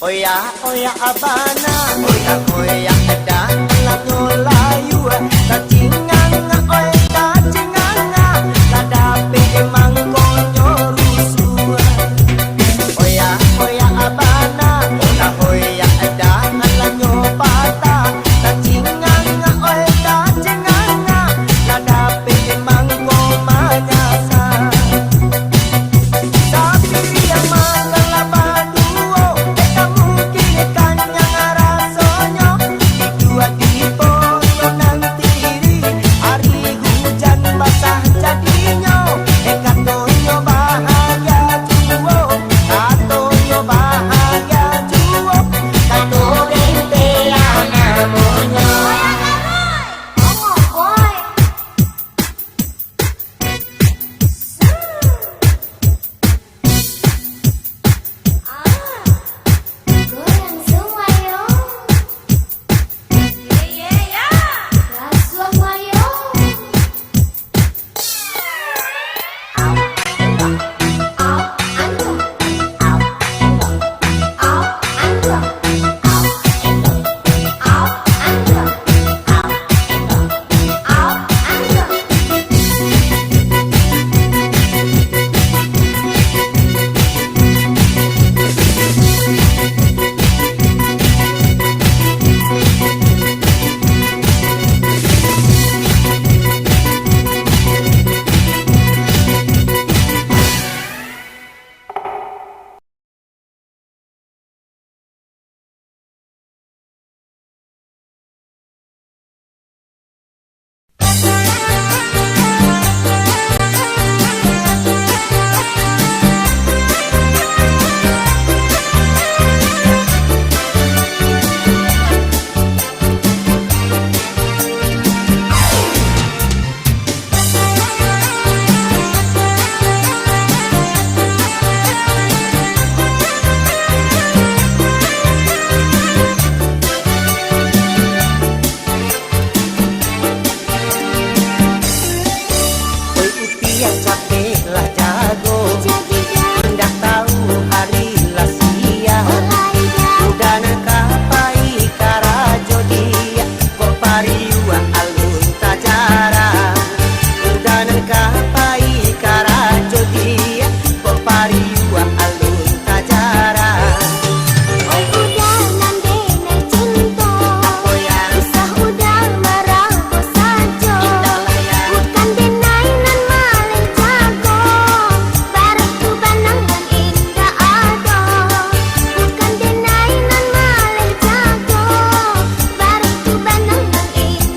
Oya abana, oya eda alanyo layu, kacinganga oya cinganga, kadape mangkonyo rusuh. Oya abana, oya eda alanyo pata, kacinganga oya cinganga, kadape mangko manyasa. Tapi yang makan labaduo, eta mungkin kanyang pariwa alun tajara udanan kapai karajo dia pariwa alun tajara Oi udah nande nai cinta apa yang Usah udah marah bosajo Bukan denai nan maleng jago Barang tu banang dan indah ado Bukan denai nan maleng jago Barang tu banang dan indah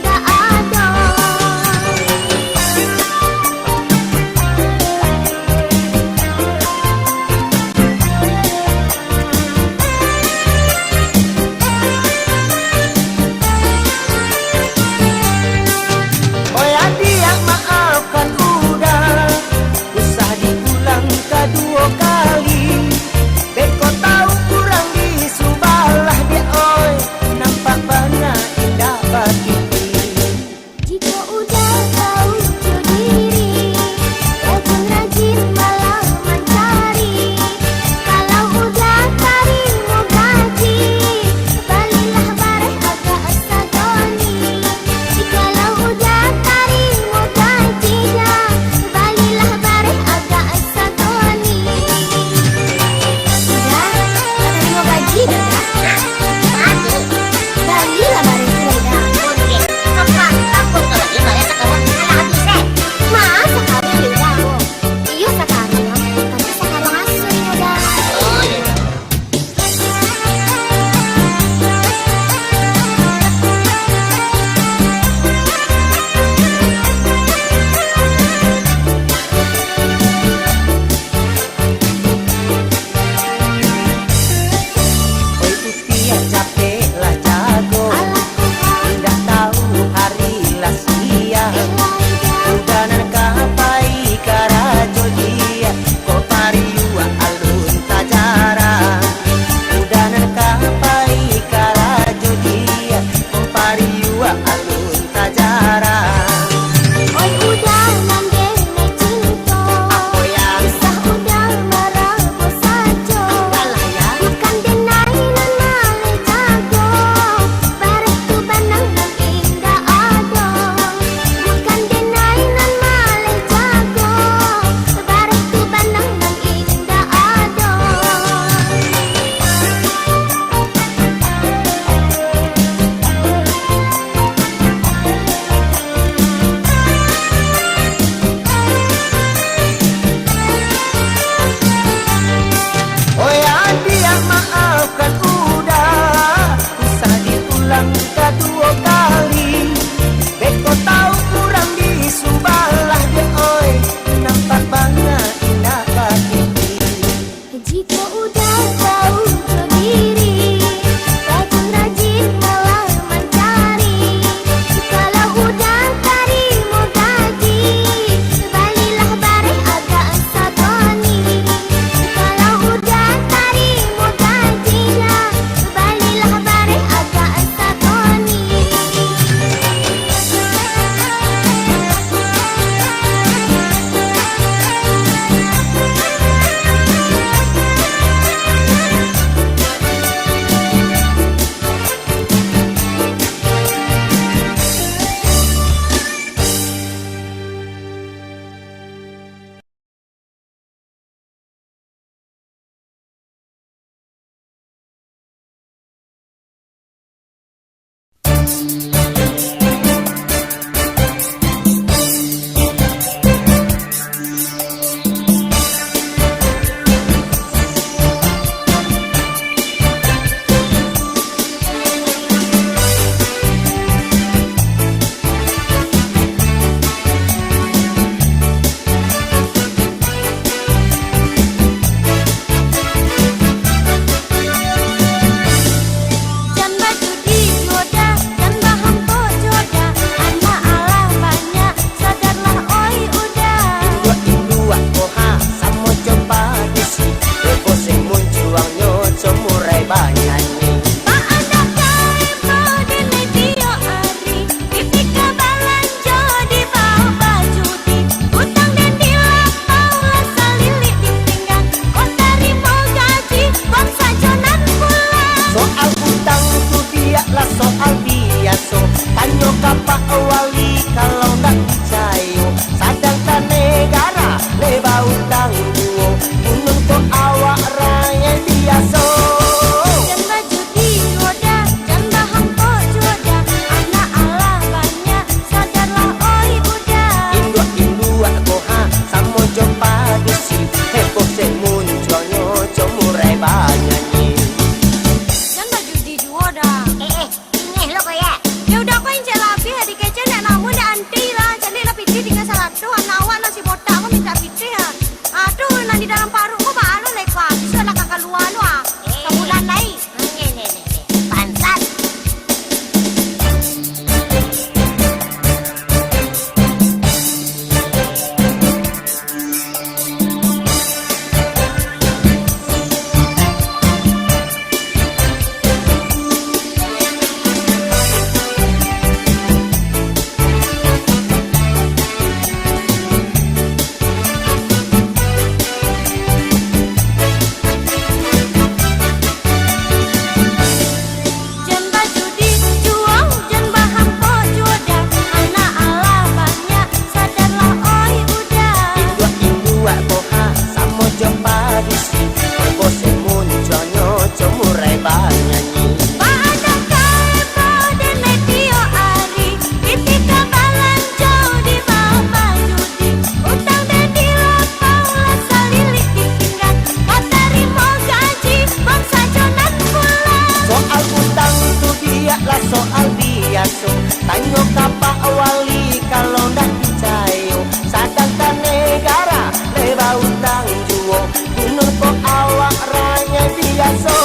Tanyo kapak wali kalau ndak percaya. Sadangkan negara leba utang juo. Gunung kok awak raya biasa.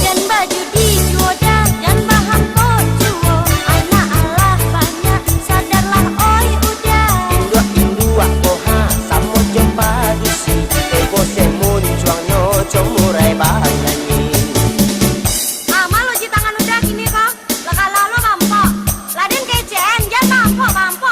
Dan baju dijual dan bahan jual. Anak Allah banyak, sadarlah oi udah. Indua koha samo jumpa dusi. Ego semun cuangno comurai bahanyanyi. Malu ji tangan udah gini kok. Lah kalau lo mampu, laden kecen, jangan mampu.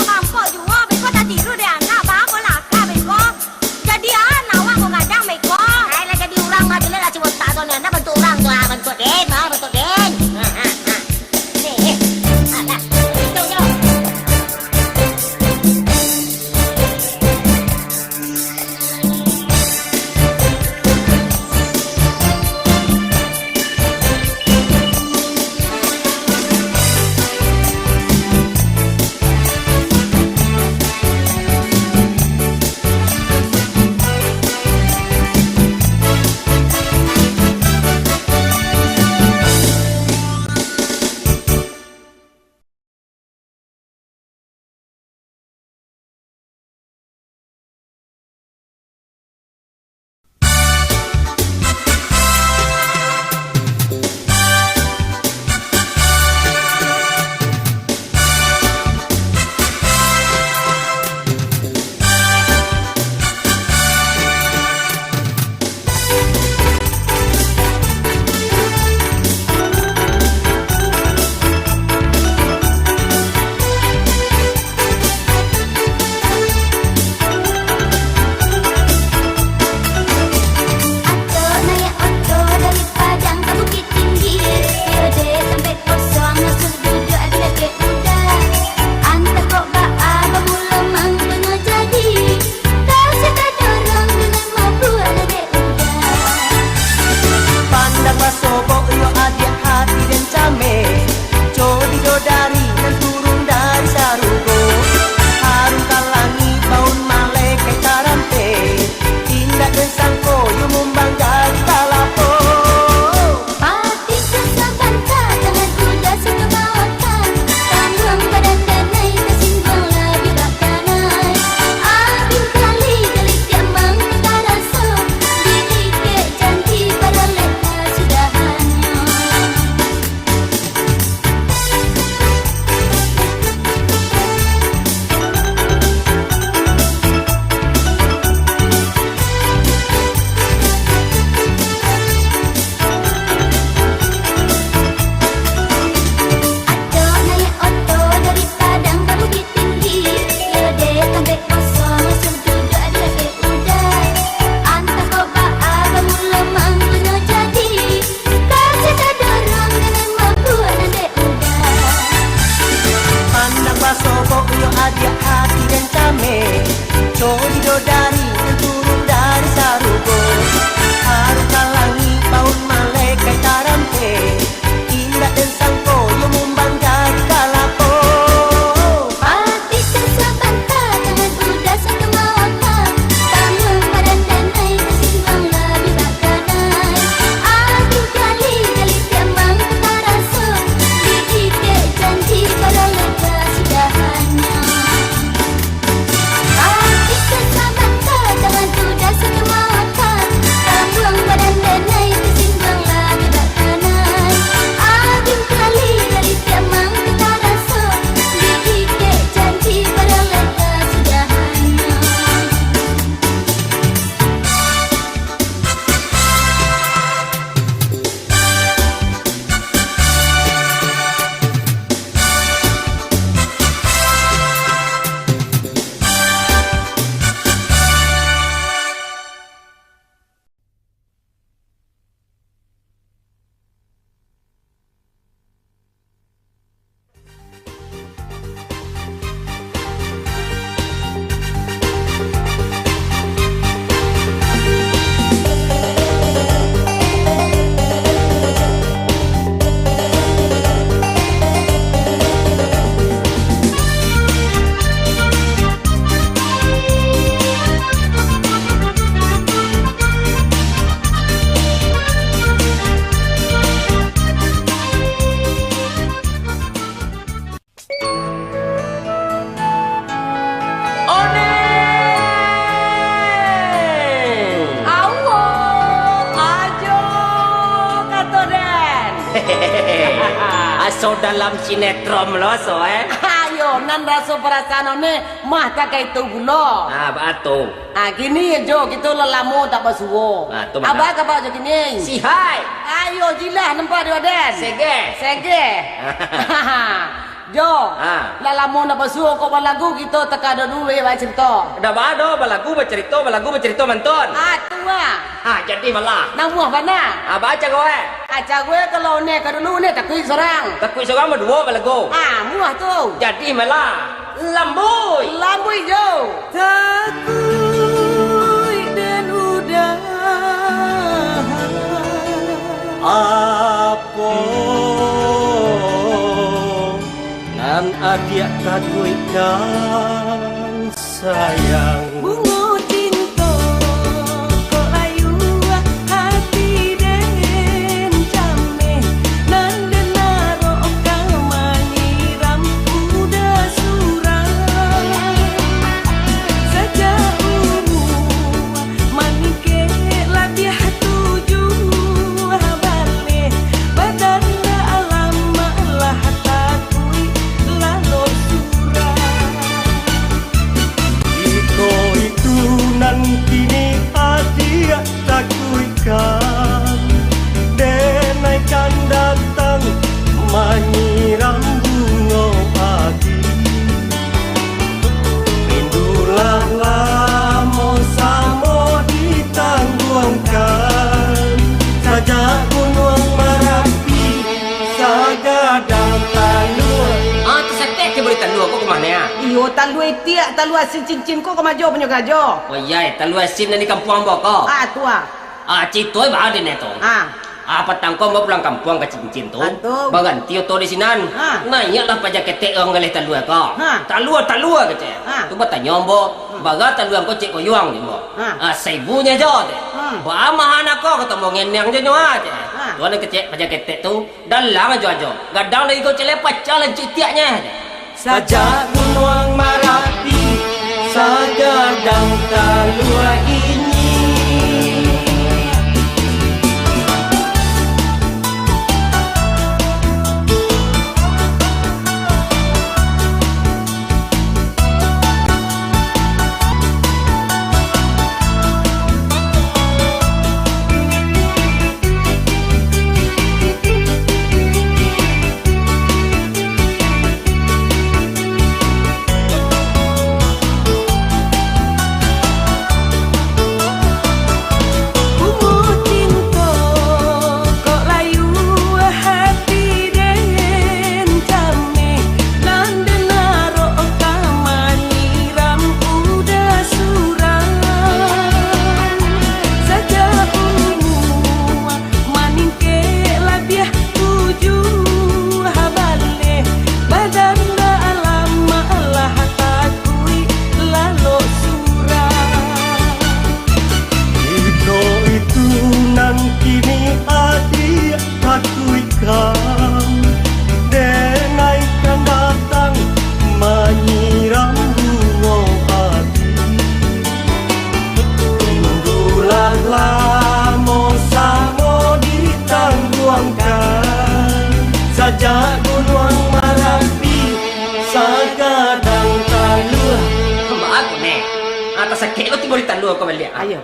Aso dalam sinetron lo so Ayo, nan rasa perasaan ni mah tak kayak itu gula. Batu. Gini Jo, kita lelamo tak bersuara. Tu mana? Abang kau baca gini. Si hai. Ayo jilah nampak dia Den. Sege. Sege. Jo, lelamo nak bersuara kau lagu kita tak ada duit baca cerita. Dah bado balagu bercerita mantun. Tu ah. Jadi malah. Nama mana? Baca kowe. Aja gue kalau ni ke dulu ni tak kuih seorang. Takui seorang berdua balagu. Muah tu. Jadi malah lambui. Lambui Jo. Takui dan udah apa nan adia takui kan sayang. Bunga cinta kok layu hati den jame nan denaro kamani ram udah surang sejauh manike labiah tujuh balik badan alam lah takui lalu surang. Itu nanti ni adia takuikan denaikan datang menyiram bunga hati rindulah lamo samo ditangguhkan saja gunung Merapi sagadang talua. Tersetek ke boleh talua kau ke mana ya? Iyo talui tiak talui asin cincin kau ke maju punya gajo. Oh iya, talua asin ni kampung ambok kau. Tu ah. Citoy ba din ito? Patang ko mo pulang kampung ke cincin tu. Baganti to di sinan. Nanya lah pajak ketek orang galih talua ko. Talua kece. Tu ba tanyombo, baga talua ko cek ko yuang ni mo. Saibunya jo te. Ba mahana ko ketemu ngeneng je nyo aje. Tu ana kece pajak ketek tu dalang ajo. Gadang lagi ko cele pacal citiaknya. Saja gunung Merapi, sagadang talua ini. Denaikan datang menyiram bunga hati rindulah lamo samo ditangguhkan saja gunung Merapi sagadang talua. Aku ni atas sakit lo timbul talua kau balik. Ayo.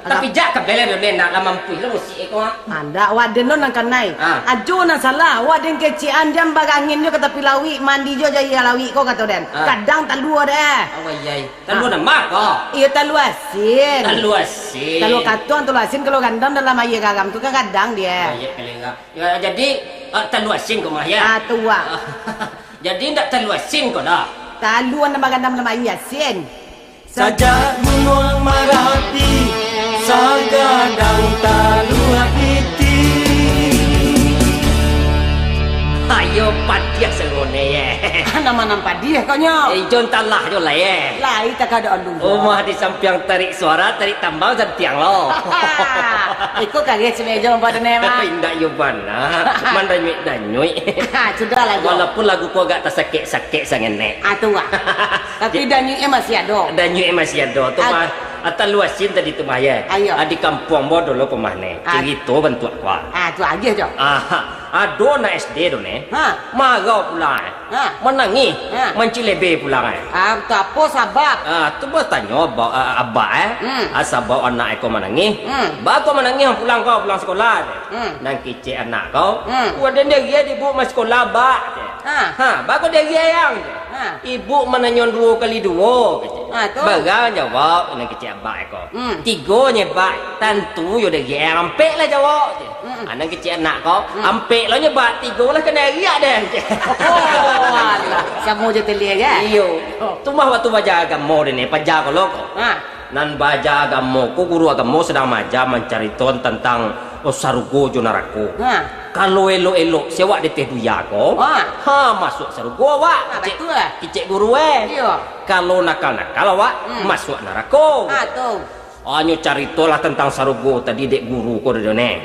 Tapi jak ke bela dia nak la mampu lo musik kau. Anda waden non nang kanai. Ajo na salah waden kecian jam bagangin jo kata pilawi mandi jo jaya lawi kau kata den. Kadang talua deh. Oh iya. Talua nak mak kau. Iya talua asin. Talua asin. Talua katuan talua asin kalau gandam dalam air gagam tu kan kadang dia. Iya kelenga. Ya jadi talua asin kau mah ya. Tua. Jadi ndak talua asin kau dah. Talua nama gandam dalam air asin. Saja gunung Merapi sagadang talua iti. Ayo patiah selone ye. Nama nampak dia kau nyo. Jon talah jo lah ye. Lai tak ada alu. Rumah di samping tarik suara, tarik tambang dan tiang lo. Ikut kaget semeja pada nema. Indah yo bana. Mana nyui dan nyui. Sudah lah. Walaupun lagu ku agak tersakit-sakit sangat nek. Tua. Tapi dan nyui masih ada. Dan nyui masih ada. Tu mah Atas luasin tadi tu maya. Ayo. Di kampung bodoh lo pemahne. Cerita bentuk kuat. Tu aja jo. Ado na SD do ne. Marau pula. Menangis. Mencilebe pula. Tu apa sebab? Tu bertanya abah asabab anak kau menangis. Ba kau menangis pulang sekolah. Nang kecil anak kau. Wadah dia ibu mas sekolah ba. Ba kau dia yang. Ibu menanyon 2 kali 2 Bagang jawab nang kecil abah kau. 3-nya ba tentu yo dia ampek lah jawab. Nang kecil anak kau ampek lah nyebak 3 lah kena riak dah. Oh alah, kamu je telia ya. Iyo. Tu mah waktu baca agama ni pajar ko loko. Nan baca agama ko guru agama sedang maja mencari ton tentang sarugo jo neraka. Kalau elok-elok sewa di teh duya ko. Masuk sarugo wak. Betul. Kicik guru Iya. Kalau nakal-nakal wak masuk neraka. Tu. Hanya cari tolah tentang sarugo tadi dek guru ko de ne.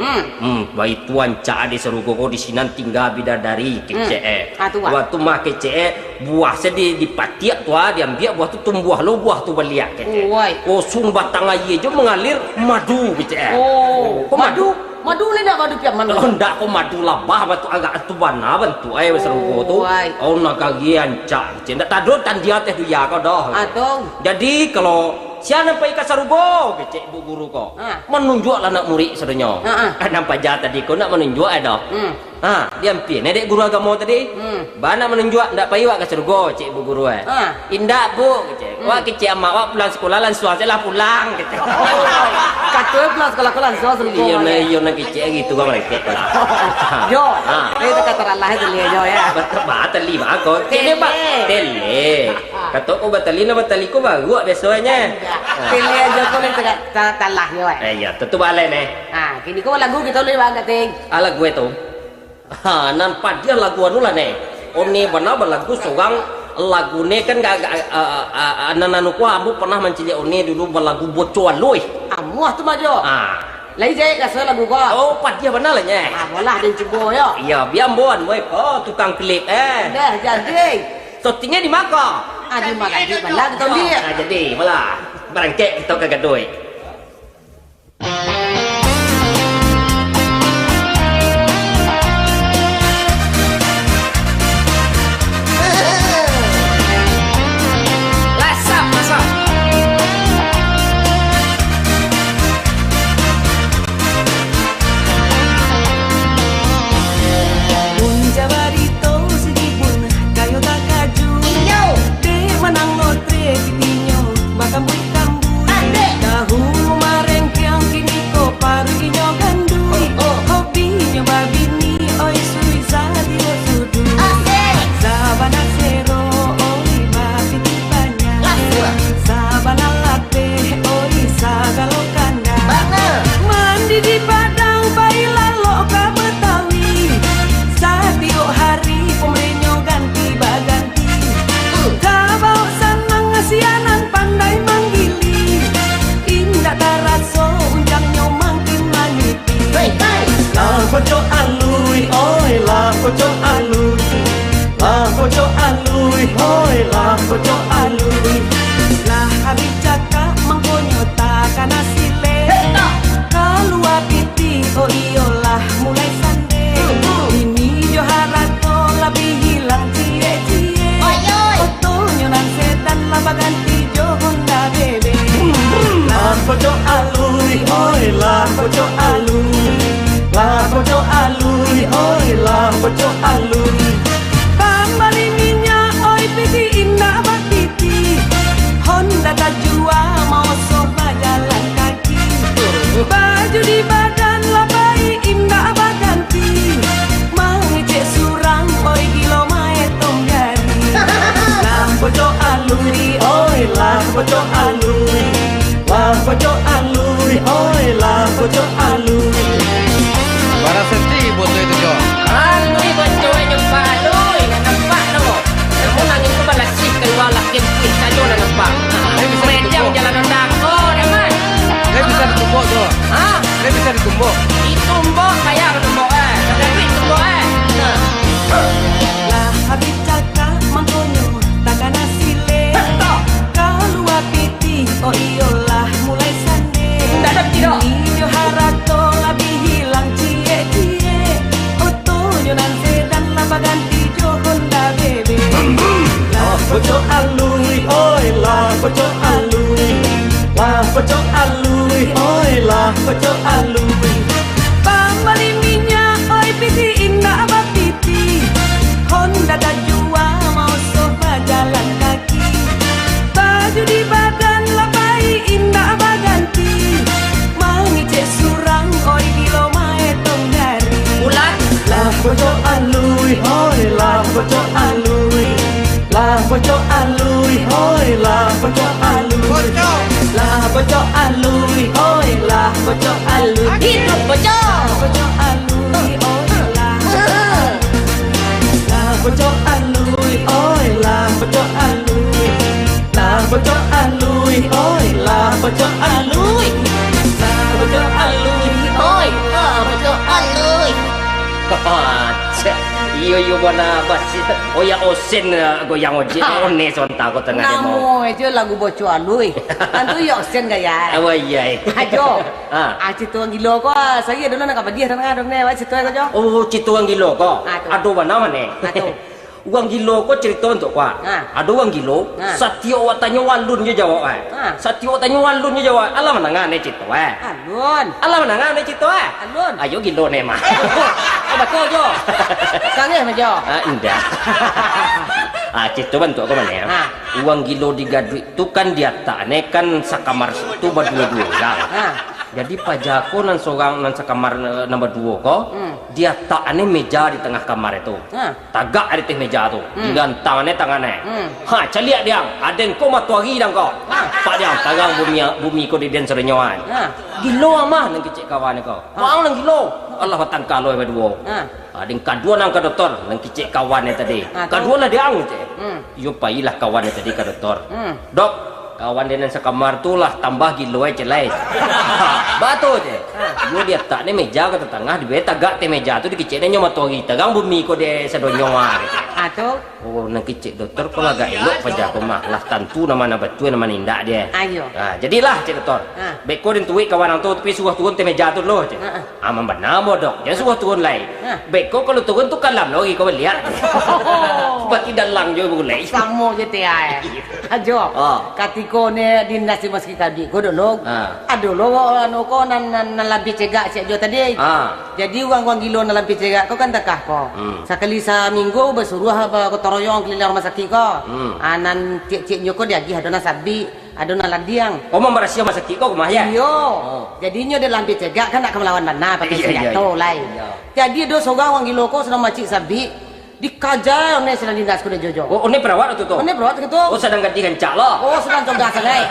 Baik tuan cak di sarugo ko di sinan tinggal bidadari kecek. Waktu mah kecek buah sedih dipatiak tua diambil buah tu tumbuh lo buah tu beliak kecek. Kosong batang aye jo mengalir madu kecek. Kok madu? Madu ni dak madu piam mana? Ndak ko madu labah batu agak tu bana bentu sarugo tu. Nak kagian cak kecek. Ndak tado tan dia teh duya ko dah. Jadi kalau siapa nampak ikat sarugo, kecek bu guru ko. Menunjuk lah anak murid sebenarnya. Nampak jahat tadi ko nak menunjuk ada. Dia ambil nedek guru agama tadi. Bana menunjuk ndak payu wak ke sarugo, cek bu guru indak bu, kecek. Wak kecek amak wak pulang sekolah langsung saya lah pulang, kecek. Kata pulang sekolah langsung sarugo. Iya nak kecek gitu kan mereka lah. Jo, itu kata Allah itu dia jo ya. Betul batali mak ko. Tele ba? Tele. Kata ko batali na batali ko baru biasanya. Tele aja ko ni talah yo. Iya, tentu balai ne. Kini ko lagu kita boleh banget ting. Lagu itu. Nampak dia lagu anu lah ne. Oni benar lagu seorang lagu ni kan anak-anak ku abu pernah mencari oni dulu berlagu bocoan lui. Amuah tu majo. Lai je ka lagu ko. Oh, pat dia benar lah nya. Bolah dia cuba yo. Iya, biambon we. Oh, tukang klip Dah jadi. Syutingnya di Maka. Di Maka di Malang tu dia. Jadi malah berangkat kita ke Gadoi. Koco alui, oi lah koco alui, lah koco alui, oi lah koco alui. Lah habis cakap mangkonyo takkan asile. Keluar piti, oh iyalah mulai sande. Ini Joharato lebih hilang cie-cie. Fotonyo nan setan lah baganti Jo Honda bebe. Lah koco alui, oi lah koco alui. Lah koco alui, oi lah koco alui. Pambali minyak, oi piti indah bakiti. Honda tajua mau sofa jalan kaki. Baju di badan labai indah baganti. Mengecek surang, oi gilo mae tonggari. Lah koco alui, oi lah koco alui. Lah koco alui, oi lah koco alui. Barang senti botol itu Jo. Alui botol nyempak lui, nampak tu. Namun angin tu balasik keluar laki pun saja nak nampak. Media jalan rendah. Oh, daman. Saya bisa ditumbuk tu. Saya bisa ditumbuk. Ditumbuk kayak ditumbuk Ada duit tumbuk Lah habis cakap mangkonyo takkan asile. Keluar piti lah bocok alui hoi lah bocok alui lah bocok alui hoi lah bocok alui Hidup bocok. bocok alui hoi lah bocok alui hoi lah bocok alui lah bocok alui hoi lah bocok alui lah bocok alui Oi, bocok alui. Iyo mana basi. Oh ya osen goyang ojek one sonta ko tengah demo. Namo aja lagu bocok alui. Antu yok sen gaya. Awak iya. Ajo. Citu ang gilo ko. Saya dulu nak apa dia tengah dong ne. Citu ko jo. Oh, cituang gilo ko. Aduh mana mana. Aduh. Uang gilo ko cerita untuk kwa. Aduh uang gilo. Satyo watanya walun je jawab. Satyo watanya walun je jawab. Alam menangan ne cito. Alun. Alam menangan ne cito. Alun. Ayo gilo ne mah. Oh betul jo. Sange ma jo. Indah. Cito bantu aku mana ya. Uang gilo digadui itu kan dia tak ne kan sakamar itu berdua-dua orang. Jadi pajaku nan seorang nan sakamar nomor 2 ko. Dia tak ane meja di tengah kamar itu. Tagak ada teh meja tu. Dengan tangannya. Caliak dia. Aden ko matuari dang ko. Pak dia tagang bumi ko di den serenyoan. Gilo amah nang kecik kawan ko. Mau nang gilo. Allah batang kalau berdua. Aden kadua nang ka doktor nang kecik kawan tadi. Kadua lah dia ang je. Yo pailah kawan tadi ka doktor. Dok, kawan dia nan sekamar tu lah tambah gilo aja lain. Batu je. Yo dia tak ni meja ke tengah di beta gak te meja tu dikecek nyo matuari tagang bumi ko de sedonyoa gitu. Ato. Oh nang kecek doktor ko agak elok paja ko mah lah tentu nama betul nama nindak dia. Ayo. Jadilah cek doktor. Beko den tuik kawan tu tapi suruh turun te meja tu loh cek. Amam benar dok. Jangan suruh turun lain. Beko kalau turun tu kalam lagi kau lihat. Bati dalang jo boleh. Samo je te ai. Ajo. Katiko ne dinas di meski kadi ko dulu. Aduh lo anu ko nan lampi cegak cek jo tadi. Jadi uang gilo nan lampi cegak ko kan takah ko. Sekali seminggu bersuruh apa ko toroyong keliling rumah sakit ko. Anan cek nyoko dia gi adona sabi, adona ladiang. Oh memberasi rumah sakit ko kumah ya. Iyo. Jadinya dia lampi cegak kan nak melawan mana pakai senjata lain. Jadi do soga uang gilo ko sedang macik sabi. Dikajar ne sedang dinas ko de jojo. Oh ne perawat tu tu. Ne perawat gitu. Oh sedang ganti gancak lah. Oh sedang coba selai.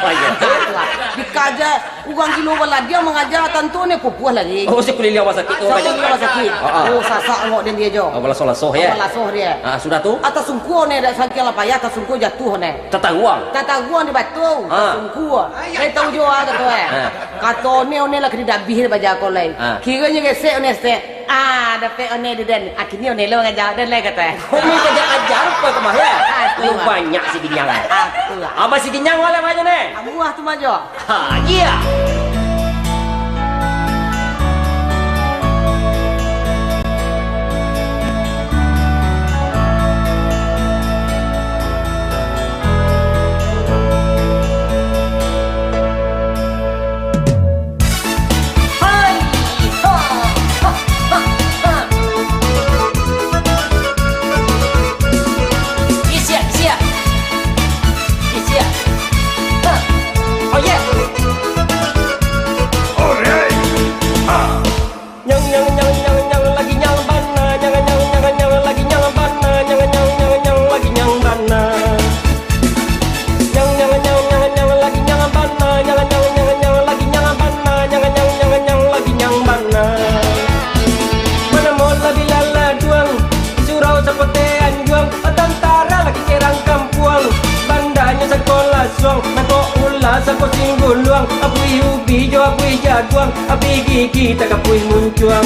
Dikajar uang gilo wala dia mengajar tentu ne pupuh lagi. Oh si keliling rumah sakit tu. Keliling rumah sakit. Oh sasak ngok den dia jo. Oh lasoh ya. Lasoh dia. Sudah tu? Atas sungkuh ne dak saking la payah atas sungkuh jatuh ne. Tataguang. Tataguang di batu. Sungkuh. Saya tahu jo ada tu Kato ne one la kena dabih baja ko lain. Kiranya gesek one sek. Dapat one di den. Akhirnya one lo ngajar den lai kata. Kami ajar apa kemah ya? Lu banyak si ginyang. Apa si ginyang wala banyak ne? Amuah tu majo. Iya. Sangko singguluang apui ubi jo apui jaguang api gigi tak apui muncuang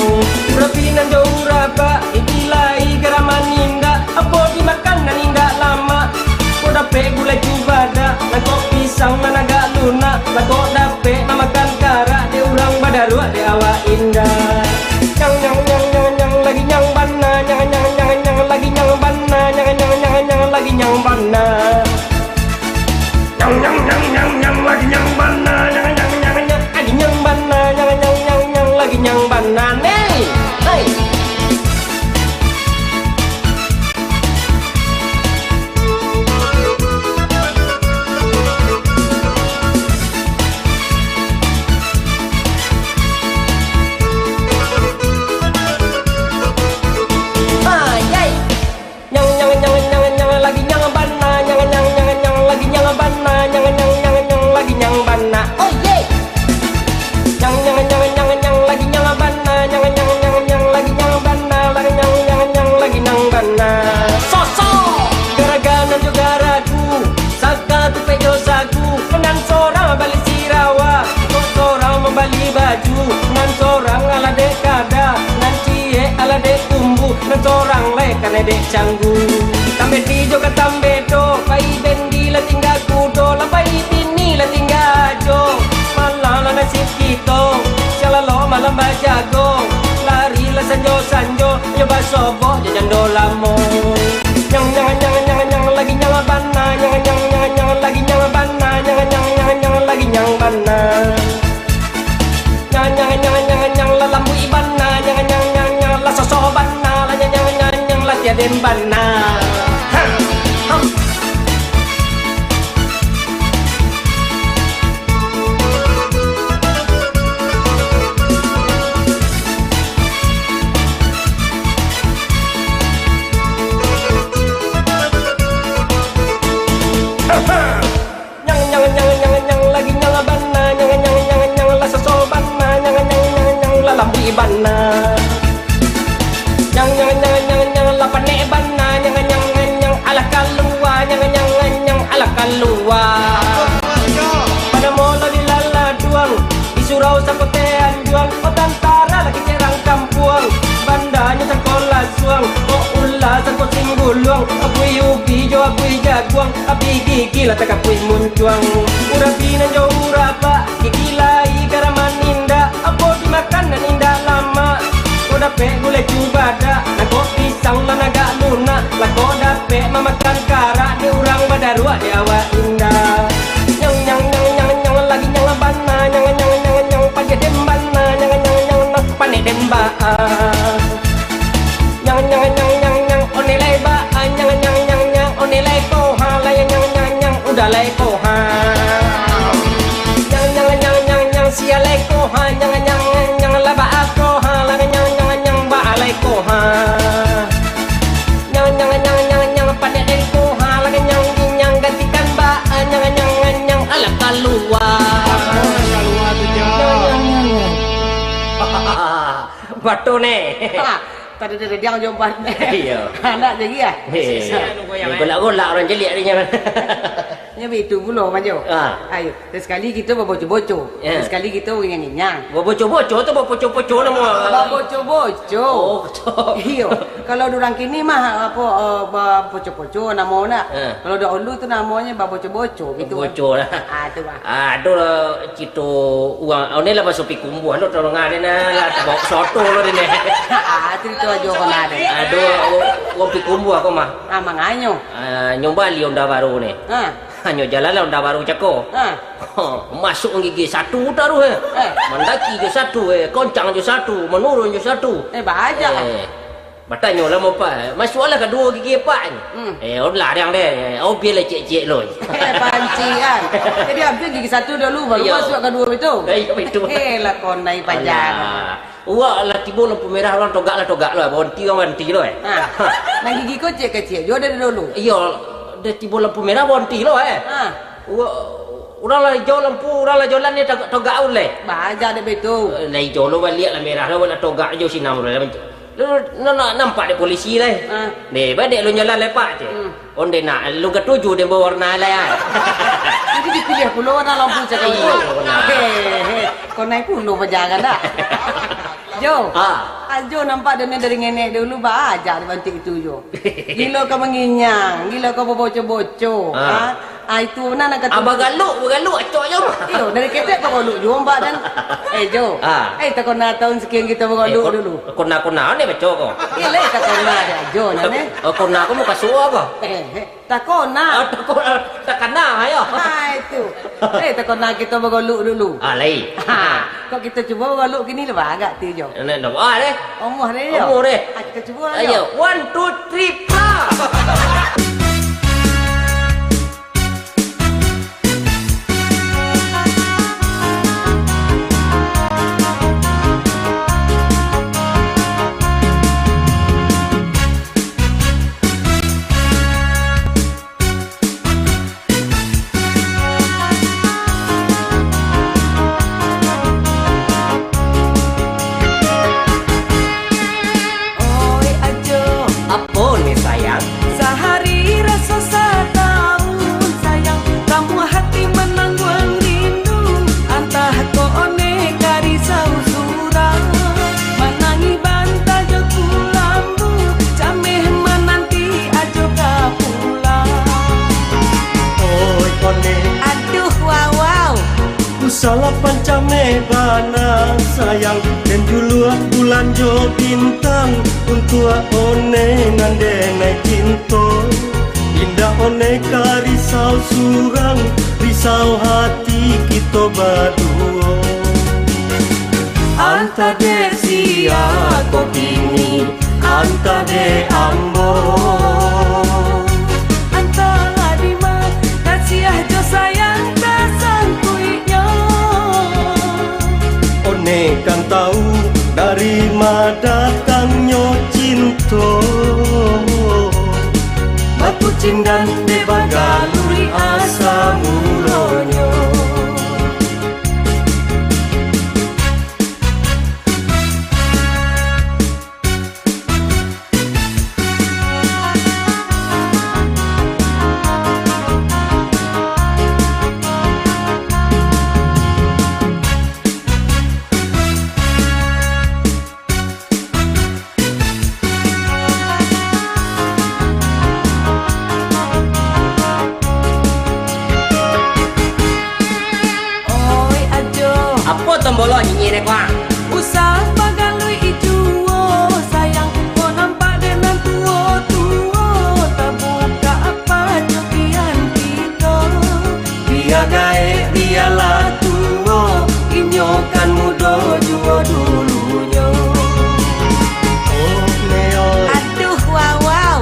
rapinan jo uraba ibilai geraman indah apo dimakan nan indah lama ko dape gulai cubada nako pisang managa luna nako dape namakan kara de urang badaru de awa indah nyang lagi nyang bana nyang lagi nyang bana nyang lagi nyang bana nyang lagi nyang bana lagi nyang bana lagi nyang bana nih hai seorang lekan dek canggu. Tambe tijo ke tambe do, pai bendi la tinggal kudo, la pai tini la tinggal jo. Malam la nasib kita, shalalo malam bajago, lari la sanjo, nyoba sobo jajan dolamo. Nyang lagi nyang bana, nyang lagi nyang bana, nyang lagi nyang bana. Nyang la lambu ibana, nyang la soso bana, la nyang la tiaden bana. Lambi bana, nyang la pane bana, nyang ala kalua, nyang ala kalua. Pada mola di lala duang, di surau sakotean juang, o tantara lagi cerang kampung, bandanya sekolah suang, o ulah sakot singguluang, apui ubi jo apui jaguang, api gigi la tak apui muncuang, urapinan jo urapa, gigi lai garaman indah, apo makanan indah lama. Kau dapat gulai cubada, nak kau pisang lah naga luna, lah kau dapat memakan kara di urang badarua di awak indah. Nyang lagi nyang bana, nyang panjat dembana, nyang panik demba. Nyang onelai ba, nyang onelai koha, lah nyang udah lai koha. Nyang sialai koha, nyang laba aku ha, lah nyang ba alai koha. Nyang pada den koha, lah nyang gantikan ba, nyang ala kalua. Kalua tu jo. Batu ne. Tadi dia jumpa. Iya. Anak jadi ya. Golak-golak orang jelik ni jangan. Nya itu pula maju. Ayo, sekali kita bobo-bobo. Sekali kita nginyang. Bobo-bobo tu bobo-bobo nama. Bobo-bobo. Iyo. Kalau orang kini mah apa boco-boco namanya. Kalau dahulu tu namanya bobo-boco gitu. Boco lah. Tu lah. Aduh cito uang. Ini lah masuk pikumbu. Aduh tolong ada lah. Bawa soto lo ni. Cerita aja kau ada. Aduh uang pikumbu aku mah. Manganyo. Nyoba li onda baru ni. Hanya jalan lah onda baru cako. Masuk gigi satu taruh mendaki je satu koncang je satu, menurun je satu. Baca. Batanya lah mau apa? Masuk lah kedua gigi apa ni? Orang larang deh. Oh biar lah cek-cek lo. Pancian. Jadi ambil gigi satu dulu baru masuk kedua itu. Iya itu. Lah kau naik panjang. Wah lah tiba lampu merah orang togak lah. Bonti orang bonti lo Nah gigi kau cek kecil. Jauh dari dulu. Iya. Dia tiba lampu merah bonti lo orang lah hijau lampu, orang lah jalan ni togak uleh. Baca deh betul. Lah hijau lo balik lah merah lo lah togak hijau sinam lo. Lo nampak deh polisi lah. Deh badek lo jalan lepak je. Onde nak lu ketujuh dia berwarna lah. Jadi dipilih pula warna lampu cakap. Kau naik puluh berjalan dah. Jo. Jo nampak dia dari nenek dulu baca di bantik itu Jo. Gila kau menginyang, gila kau boco-boco. Itu mana nak kata? Abang galuk acok je. Iyo dari ketek kau galuk Jo mbak dan. Jo. Tak kau nak tahun sekian kita bergaluk dulu. Kona ni baca kau. Iya leh tak kau nak ada Jo nane. Kona kau muka suar kau. Tak kau nak. Tak kena ayo. Itu. Tak kau nak kita bergaluk dulu. Lai. Kau kita cuba bergaluk gini lah agak tu Jo. Nak doa deh. Omah deh. Omah deh. Kita cuba lah. Ayo 1 2 3 plus. Sehari Salah pancame bana sayang dan dulu bulan jo bintang untuk one nande naik cinta indah one ka risau surang risau hati kita berdua anta de sia ko kini anta de ambo anta adima kasih jo sayang tak sangkuinya one kan tahu dari mana datangnya cinta batu cindan de bagaluri asa mulonyo Tombolo nyanyi deh kwa usah bagalui ijuo sayang kau nampak dengan tua tak buka apa jokian kita dia gae dialah tua inyokan mudo juo dulunya oh neo Aduh, wow.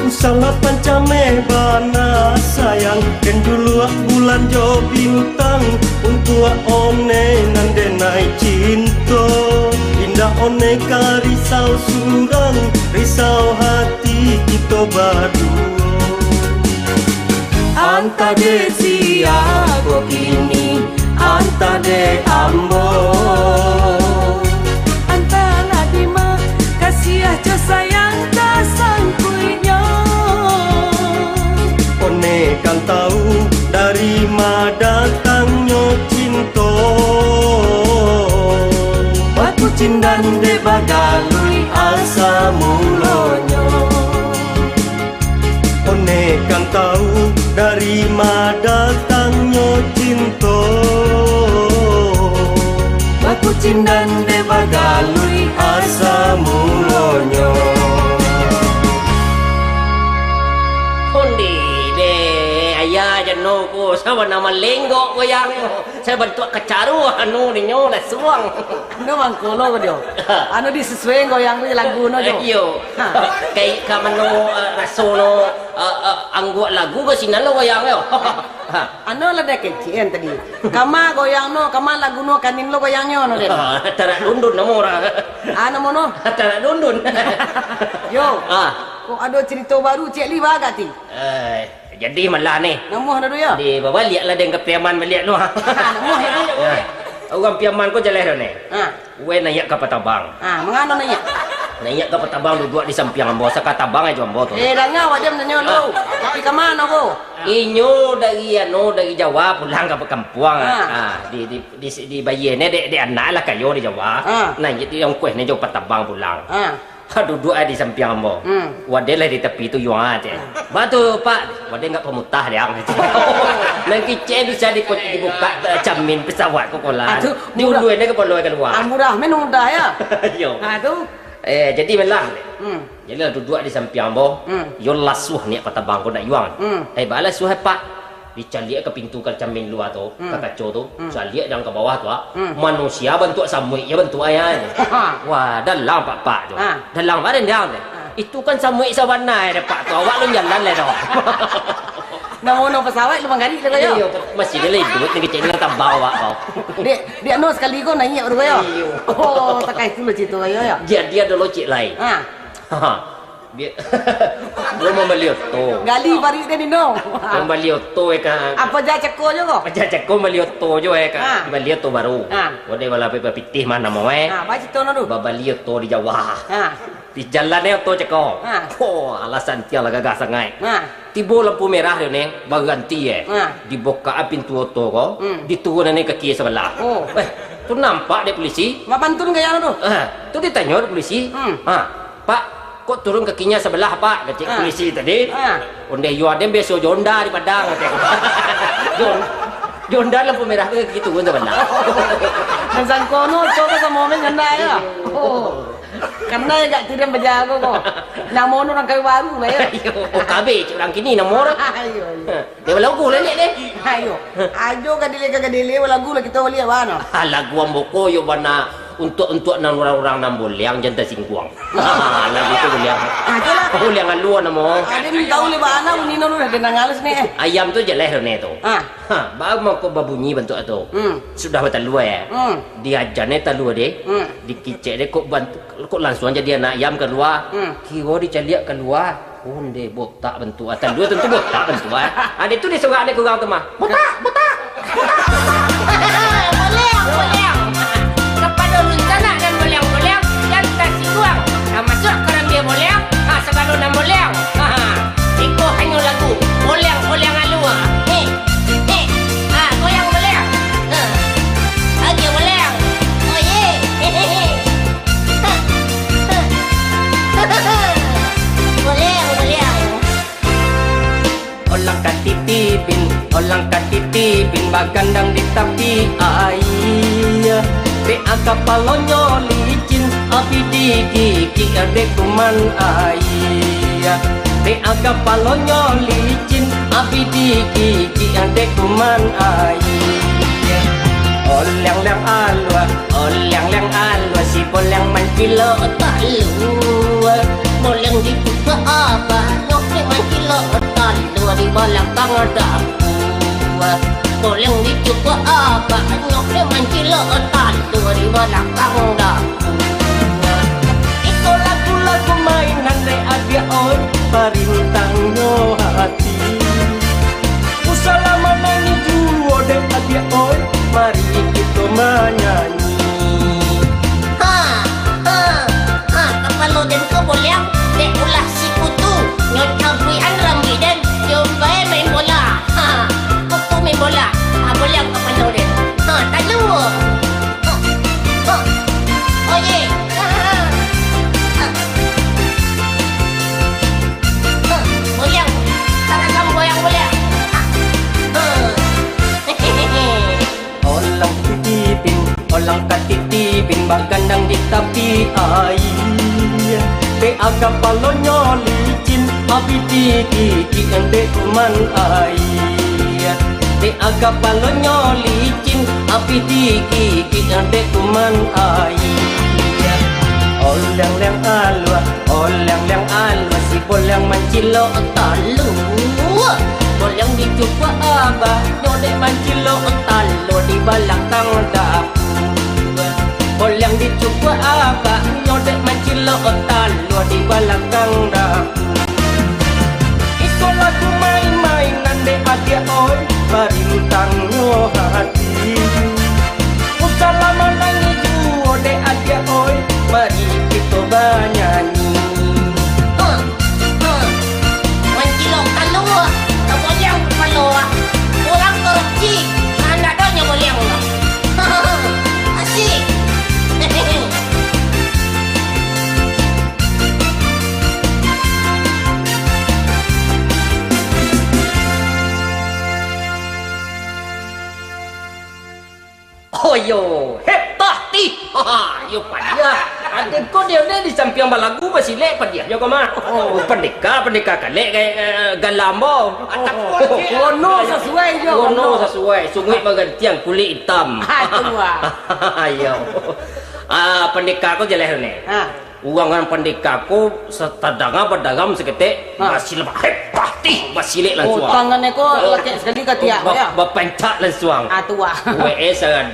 salah pancame bana sayang dan dulu bulan jo bintang untuk one nande naik cinta indah one ka risau surang risau hati kita berdua anta de sia ko kini anta de ambo anta ladima kasih jo sayang tak sangkuinya one kan tahu dari mana datangnya cinta batu cindan de bagalui asa mulonyo one kan tahu dari mana datangnya cinta batu cindan de bagalui asa mulonyo ayah jano ko sama nama lenggo ko yang saya bentuk kecaru anu ninyo lah suang Anu mangkulo ko dio. Anu di sesuai goyang ko lagu no jo. iyo kay kamano rasono anggo lagu ko sinalo ko yang yo Anu lah dek kecien tadi. Kama goyang no, kama lagu no kanin lo goyangnya no dek. tara dundun namo ra Anu mo no. tara dundun Yo. Kok ada cerita baru Cik Li baga ti. jadi malah ni Namuh na do ya. di babaliak lah dengan piaman balik lu Namuh ya. orang piaman ko jaleh ni we nayak ka patabang Mengano na ya? nayak ka patabang duduk di samping ambo sa katabang ay ambo to Dah ngawa jam nanyo lo. Tapi ke mana ko? inyo dari Jawa pulang ke kampuang di bayene de anak lah kayo di Jawa nah jadi yang kueh ni jo patabang pulang duduk di samping ambo wade lah di tepi tu yuang aja batu pak wade enggak pemutah dia lagi cek bisa dibuka jamin pesawat kok kolan dulu ini keperluan keluar Murah men mudah ya. yo Tu. jadi belang jadi lah duduk di samping ambo yo lasuh ni patabang ko nak yuang balas suh pak dicaliak ke pintu ke cermin luar tu ke kaca tu caliak yang ke bawah tu manusia bentuk samui ya bentuk ayah wah dalam pak tu dalam mana dia itu kan samui sabanai pak tu awak lu jalan le dah Namono pesawat lu manggari le kayo. iyo masih dia lebut ni kecil nak tambah awak kau Dia no sekali ko naik ru kayo. Oh, takai tu lo cerita kayo ya. dia dulu cik lain dia belum membeli oto Gali bari ni no. membeli oto kan Apa ja ceko jo ko? Pajak ko beli oto jo kan beli oto baru wade wala pe pitih mana mau Ba cerita no du. babali oto di Jawa di jalan ni oto ceko alasan dia lah gagah sangai tibo lampu merah dia ni berganti dibuka pintu oto ko diturun ni kaki sebelah tu nampak dia polisi Ma pantun kaya no du. tu ditanya dia polisi pak kok turun kakinya sebelah pak kecik polisi tadi onde yo ada beso jonda di padang Jonda lampu merah ke gitu pun sebenarnya. Nasan kono coba sa momen ganda ya. Oh. Karena ya gak tidak berjago kok. Namono orang kayu baru lah ya. Ayo, kabe orang kini nomor. Ayo. Dia lagu lah deh. Ayo. Ayo kadile lagu lah kita lihat mana. Lagu amboko yo bana untuk nang orang nang boleang janta singkuang. Lagu itu boleang. Itulah. Boleang luar namo. Ada ni tahu le bana uni nu dah nangalas ni. Ayam tu jeleh ne tu. Baru mau ko babunyi bentuk tu. Sudah betalua ya. Dia jane talua deh. Dikicek deh kok bantu kok langsung aja dia nak ayam keluar. Kiro dicaliak keluar. Onde botak bentuk atas dua tentu botak bentuk. Ada tu dia seorang ada kurang tu mah. Botak. Boleang. Kepada rencana dan boleang dan tak singkuang. Masuk kerana dia boleang. Sebelum nak boleang. Iko hanya lagu boleang alua. Goyang boleang. Okey boleang. Oh ye. Boleang. Olang katitipin bagandang di tepi air. Be akapalonyo licin api di gigi adek kuman air. Be akapalonyo licin api di gigi adek kuman air. Olang alwa si bolang mancilo talu. Bolang di buka apa nyoknya mancilo talu di belakang dapur. Bolang di buka apa nyoknya mancilo talu di belakang dapur. Iko lagu mainan de adia oi parintangno hati. Usalaman nani juo de adia oi mari kita menyanyi. Kapalo den ko boleang de ulah si kutu nyot kabuian rambi den jomba main bola. Kutu main bola. Boleang kapalo den. Talu. Oh ye. Boleang. Cara kamu goyang boleang. Olang katitipin bagandang di tepi air. Be agapalonyo licin api di gigi ende kuman air. Be agapalonyo licin api di gigi ende kuman air. Olang alwa si bolang mancilo talu. Bolang dicoba abah nyode mancilo talu di belakang dapur. Bolang dicoba abah nyode mancilo talu di belakang dapur. Iko lagu main-mainan de adia oi parintang no hati. Usalaman nangi juo de adia oi mari kita bernyanyi. Mancilo talu bolang paloa. Orang kerji anak donya bolang lah. Asik. Oh yo, heptah yo padia. Ada kau dia ni di samping balagu masih lek padia. Yo kau mah. Oh, pendekar kalek kayak galambo. Wono sesuai jo. Wono sesuai. Sungai magantiang kulit hitam. Itu ayo. Pendekar kau jelas ni. Uangan pendekar kau setadanga pedagang seketik masih lepas heptah masih lek langsung. Tangannya kau laki sekali ketiak ya. Bapencak langsung. Tua. WE sedang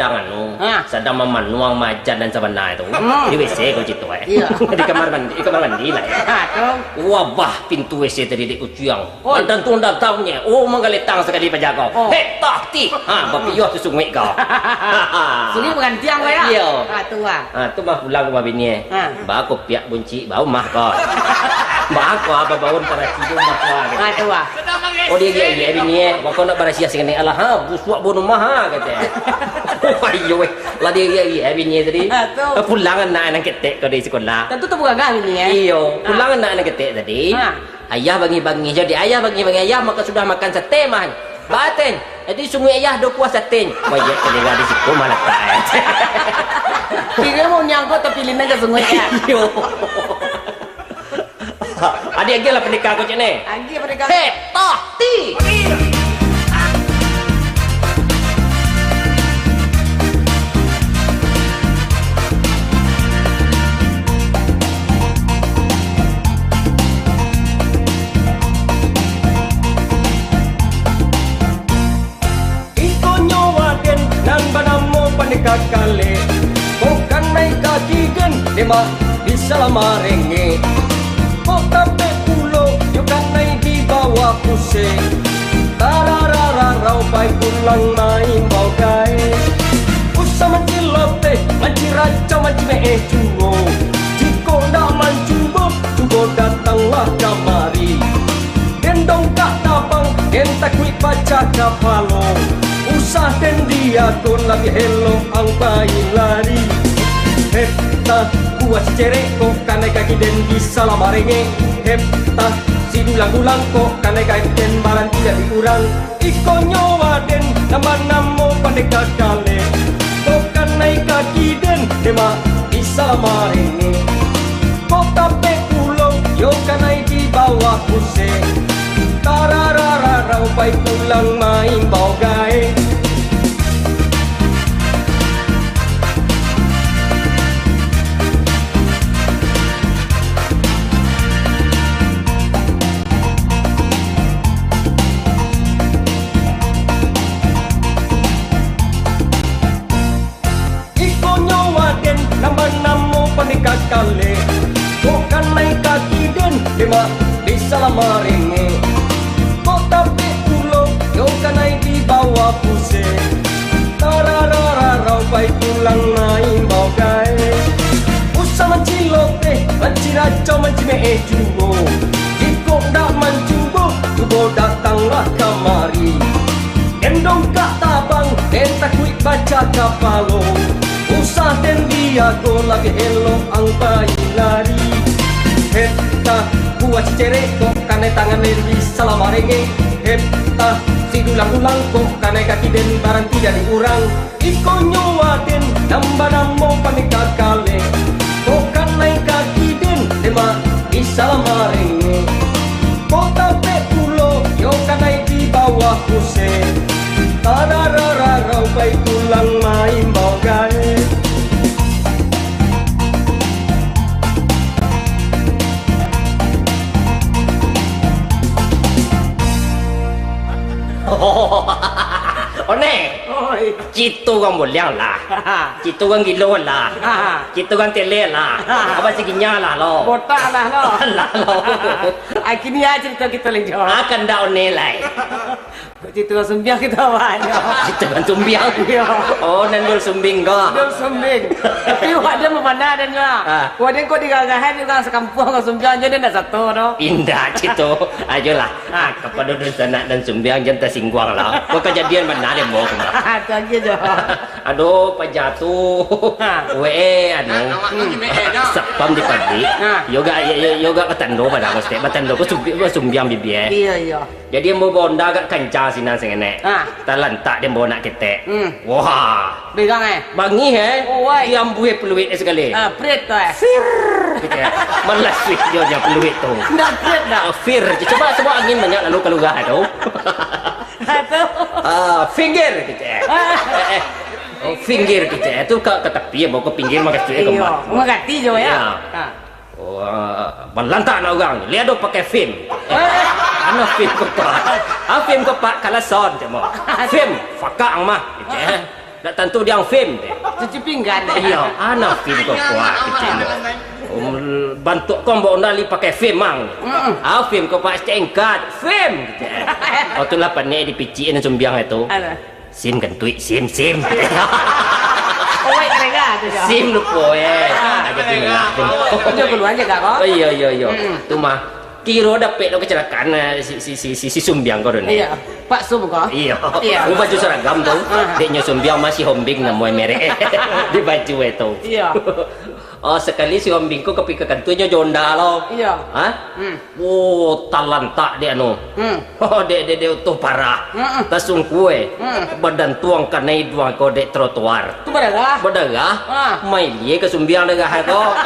sedang memanuang majan dan sebenar itu. Di WC kau citu di kamar mandi lah ya. Wabah pintu WC tadi di uciang. Dan tu datangnya. Oh menggaletang sekali penjaga. Tahti. Bapiyo tu sungai kau. Sini pengantiang kau ya. Iya. Tua. Tu mah pulang ke bini. Ba ko piak bunci bau mah kau. Ba ko apa baun para cidu mah kau. Tua. Oh dia bini. Ba ko nak barasia sekali Allah busuk bunuh mah kata. Ayo lah dia bini tadi. Pulang anak ketek kau di sekolah. Tentu tu bukan kami ni ya. Iyo, pulang anak ketek tadi. Ayah bagi-bagi. Jadi ayah bagi-bagi ayah maka sudah makan sate mah. Baten. Jadi sungai ayah do puas satin. Mayat telinga di situ malah tak. Kira mau nyangkut tapi lina ke sungai ya. Yo. Adik lagi lah pendekar kau cik ni. Lagi mereka. Hei, toh, ti. Kale bukan naik kaki gen lima di salamarenge kok tape pulau yo kan naik di bawah pusing tararararau pai pulang main bau gae usah mencilote menciraca mencime cuo jiko ndak mancubo cubo datanglah kamari gendong kak tabang gen takwi baca kapalo usah dan dia kon lagi hello ang bayi lari hepta kuat si cerek kok kanai kaki den di salamarenge hepta si dulang-dulang kok kanai kaki den balan tidak dikurang iko nyawa den nama-nama pandeka kale kok kanai kaki den dema di salamarenge kok tape pulau yo kanai di bawah pusing tararararau pai pulang main bau gae iko nyawa den nama-nama pandeka kale bukan naik kaki den dema di salamarenge tapi pulau yo kanai di bawah pusing tararararau pai pulang main bau gae usah mencilote menciraca mencime cubo jiko ndak mancubo cubo datanglah kamari gendong kak tabang den takwi baca kapalo usah den dia go lagi hello ang bayi lari heta buat si cerek kok kanai tangan di salamarenge hepta si dulang-dulang kok kanai kaki den barang tidak diurang iko nyawa den namba-namo pandeka kale kok kanai kaki den dema di salamarenge kok tape pulau yo kanai di bawah pusing tararararau pai pulang main bau gae One, Citu kan mulia lah, Citu kan gilo lah, Citu kan tele lah, apa sih ginya lah lo? Botak lah lo. Lah lo. Akhirnya cerita kita lagi. Akan dah one lai. Cerita sumbiang kita banyak. Citu kan sumbiang. Oh, nandul sumbing kau. Nandul sumbing. Tapi wadah mana dan lah. Wadah kau digagahan juga sekampung kau sumbiang jadi nak satu no. Indah Citu, ayolah. Kepada sana dan sumbiang jangan tersinggung lah. Kau kejadian mana dia mau kemana? Lagi je. Aduh, pajatu. Aduh. Sapam di pagi. Yoga batando pada aku step batando ko sumbiang bibie. Iya. Jadi mau bonda agak kencang sinan sengene. Talantak dia mau nak ketek. Wah. Begang Bangi Diam buih peluit sekali. Pret tu Malas sweet dia peluit tu. Nak pret dah. Fir. Coba angin banyak lalu keluar tu. Finger kita. Finger kita itu ke tepi mau ke pinggir mau ke kembar. Mau ganti je ya. Berlantak nak orang. Lihat tu pakai film. Ano film kepak. Film kepak kalau son je mau. Film fakak mah. Tak tentu dia film deh. Cuci pinggan. Iya, ano film kepak kita. Bantu kombo nali pakai film mang. Film kepak stengkat. Film kita. Oh tu lah pandai di pici ni sumbiang itu. Sim kan tuik sim. Oh, mereka tu je. Sim lupa agak tinggal. Dia keluar je kak kau. Oh iya. Tu mah kira dapat lo kecelakaan si sumbiang kau ni. Iya. Pak Sum kau. Iya. Baju seragam tu. Dia sumbiang masih hombing nama merek di baju itu. Iya. Oh, sekali si Om Bingko kepikakan tuanya jonda lo. Iya. Hah? Oh, talantak dia no. Oh, dia tuh parah. Tasung kue. Badan tuang kanai duang ko dek trotoar. Itu badagah. Badagah? Mai lie ke sumbiang degah ko.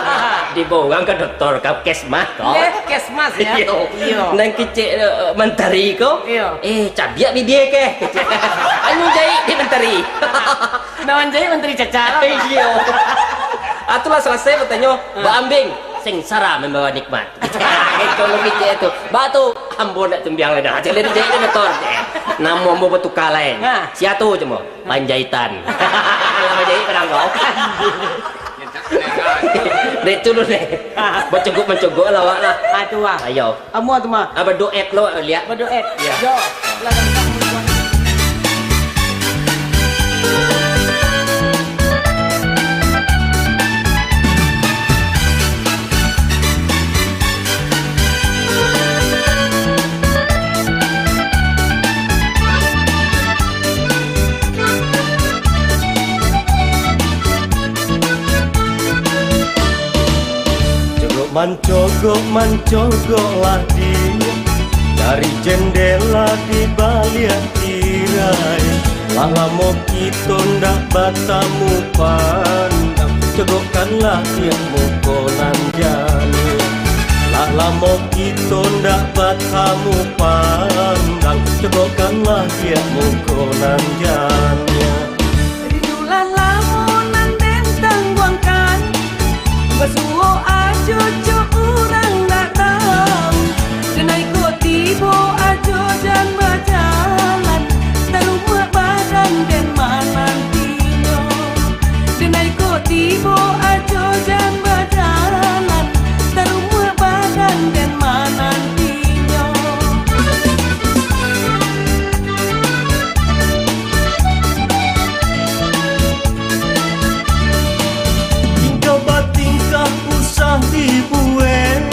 Dibawa ke dokter ke kesmas ko. Kesmas ya. Iya. Nang kicik mentari ko. Iya. Cabiak bidie ke. Anu jai di mentari. Nawan jai menteri cacar. Iya. Atulah selesai bertanya, Mbak Ambing, sengsara membawa nikmat. Kalau gitu itu, batu ambon nak tembiang leda. Jadi dia itu motor. Nama mau batu kaleng. Siatu cuma Panjaitan. Nama jadi pedang kau. Dek tu deh. Mencogok lawak lah. Atu ah. Ayo. Kamu atu mah. Apa doet lo lihat? Berdoet. Ya. Yo. Belakang kamu. Mencogok lagi dari jendela di balik tirai. Lama kita ndak batamu pandang, cogokkanlah tiapmu konan jani. Lama kita ndak batamu pandang, cogokkanlah tiapmu konan jani. Rindulah lamunan dentang buangkan, basuo ajo orang datang, denai ko tibo ajo dan berjalan, terumah badan dan manantinya. Denai ko tibo ajo dan berjalan, terumah badan dan manantinya. Tingkah usah dibuat,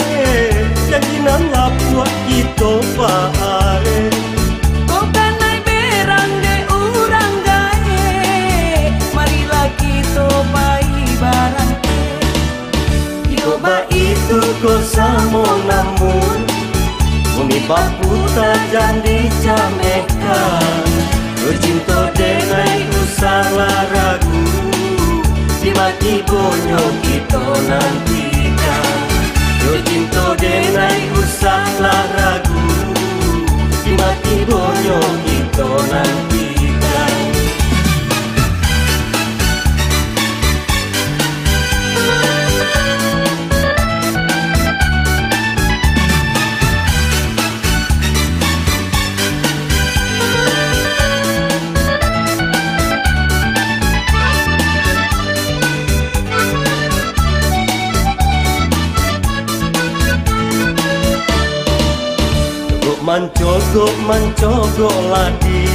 janjinan lapua kita pare. Kau kan naik berang de urang gae, marilah kita bayi barang. Coba itu kau samo namun, bumi bapu tajam dicamekan. Bercinta denai usah ragu, dimati bonyo kita nantikan. Bercinta denai usah ragu, dimati bonyo kita nantikan. Mencogok lagi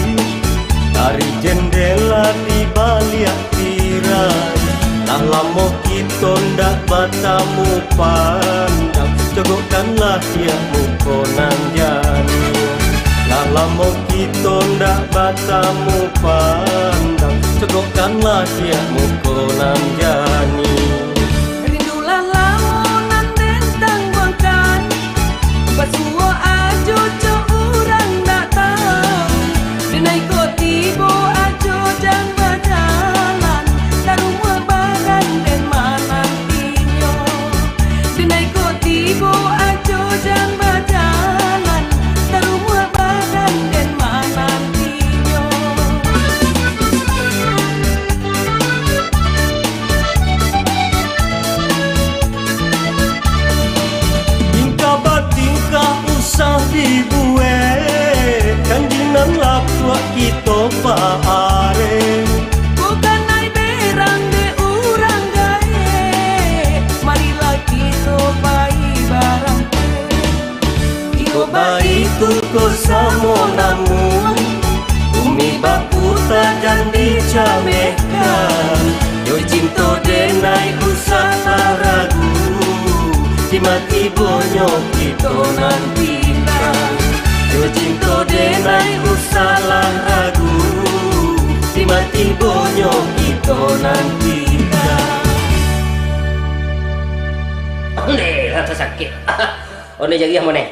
dari jendela di balik tirai. Lah lama kita ndak batamu pandang, cogokkanlah tiapmu konan jani. Lah lama kita ndak batamu pandang, cogokkanlah tiapmu konan jani. Rindulah lamunan dentang buangkan, basuo ajo orang datang, denai ko tibo ajo dan berjalan, terumah badan dan manantinya. Denai ko tibo ajo dan berjalan, terumah badan dan manantinya. Tingkah usah dibuat, janjinan lapua kita pare. Bukan naik berang de urang gae, marilah kita bayi barang. Coba itu kau samo namun, bumi baku tajam dicamekan. Yo cinta denai usah ragu, dimati bonyo kita nantikan. Yo cinta denai usah ragu, dimati bonyo kita nantikan. sakit. Oh ni jadi apa ni?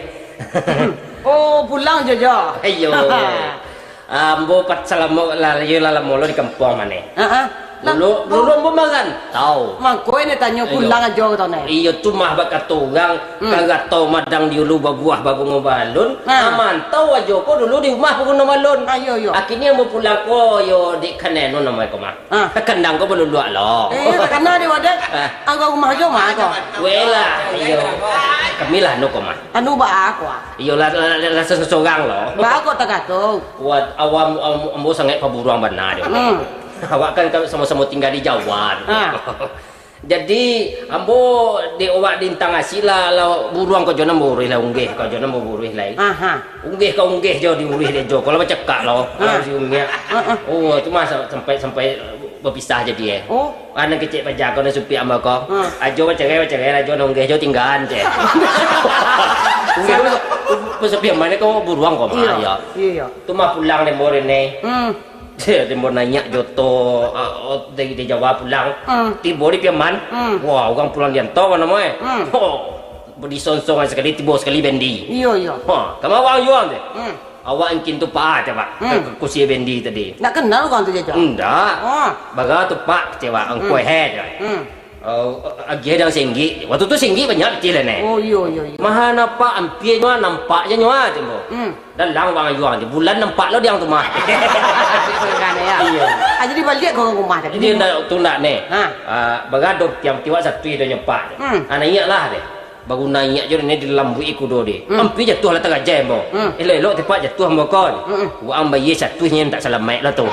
Oh pulang je jo. Ayo. Ambo pat salamo la yo la molo di kampung mana? Dulu ambo makan. Tahu. Mangko ini tanya pulang aja tau ne. Iyo tu mah bak katorang kagak tau madang di ulu babuah babu ngobalun. Mantau aja ko dulu di rumah babu ngobalun. Ayo yo. Akhirnya ambo pulang ko yo di kaneno nama ko mah. Kandang ko belulu lo. Karena dia wadah. Angkau rumah aja mah ko. Wela iyo. Kamilah no ko mah. Anu ba ako. Iyo la seseorang lo. Ba ako tagato. Buat awam ambo sangat paburuang benar dia. Awak kan sama-sama tinggal di Jawa. Jadi ambo di awak dintang asila la buruang ko jona murih la unggih ko jona murih lai. Unggih ka unggih jo diurih de jo. Kalau cekak lo. Si unggih. Oh, itu mah sampai berpisah jadi Oh. Anak kecil pajak ko na supi amba ko. Ajo cerai ajo unggih jo tinggalan je. Unggih ko supi mana ko buruang ko mah ya. Iya. Tu mah pulang de more ne. Dia mau nanya joto dari Jawa pulang, tiba di Piaman, wah orang pulang dia tahu mana mau, beri sonsongan sekali tiba sekali bendi. Iya. Kamu awak jual deh, awak ingin tu pak coba, kursi bendi tadi. Nak kenal kan tu jaja? Enggak, baga tu pak coba, angkoi head. Agi ada singgi, waktu tu singgi banyak kecil ni. Oh iya. Maha nampak ampie nyoa nampaknya nyoa tu. Dan lang wang yuang di bulan nampak lo dia tu mah. Iya. Jadi balik ke rumah tadi. Dia nak tu nak ni. Bagadok tiang tiwak satu dia nyepak. Anak iya lah deh. Baru naik je ni di dalam bui kudo dia. Ampie jatuh lah tengah jam mo. Elok tepat jatuh mo kon. Wa ambai satunya tak selamat lah tu.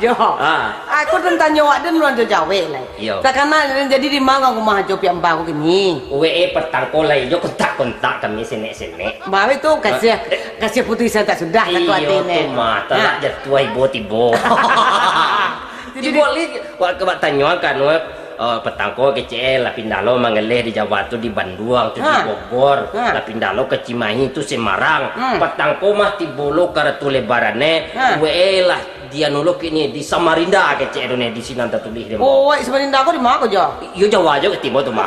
Jo. Aku tentang nyawa dan luar Jawa lah. Tak karena jadi di mana rumah Jo piam baru gini. We petang kolai jo kontak kami sini. Bawa itu kasih putusan tak sudah satu hati ni. Iyo tu mah tak jatuh tibo. Jadi boleh wak kebat tanya kan petang ko kecil lah pindah lo mangeleh di Jawa tu di Bandung tu di Bogor lah pindah lo ke Cimahi tu Semarang petang ko mah tibolo karatu lebarane we lah dia nuluk ini di Samarinda kecil ni di sini nanti tulis dia. Oh, Samarinda aku di mana kau jo? Yo Jawa aja ke timur tu mah.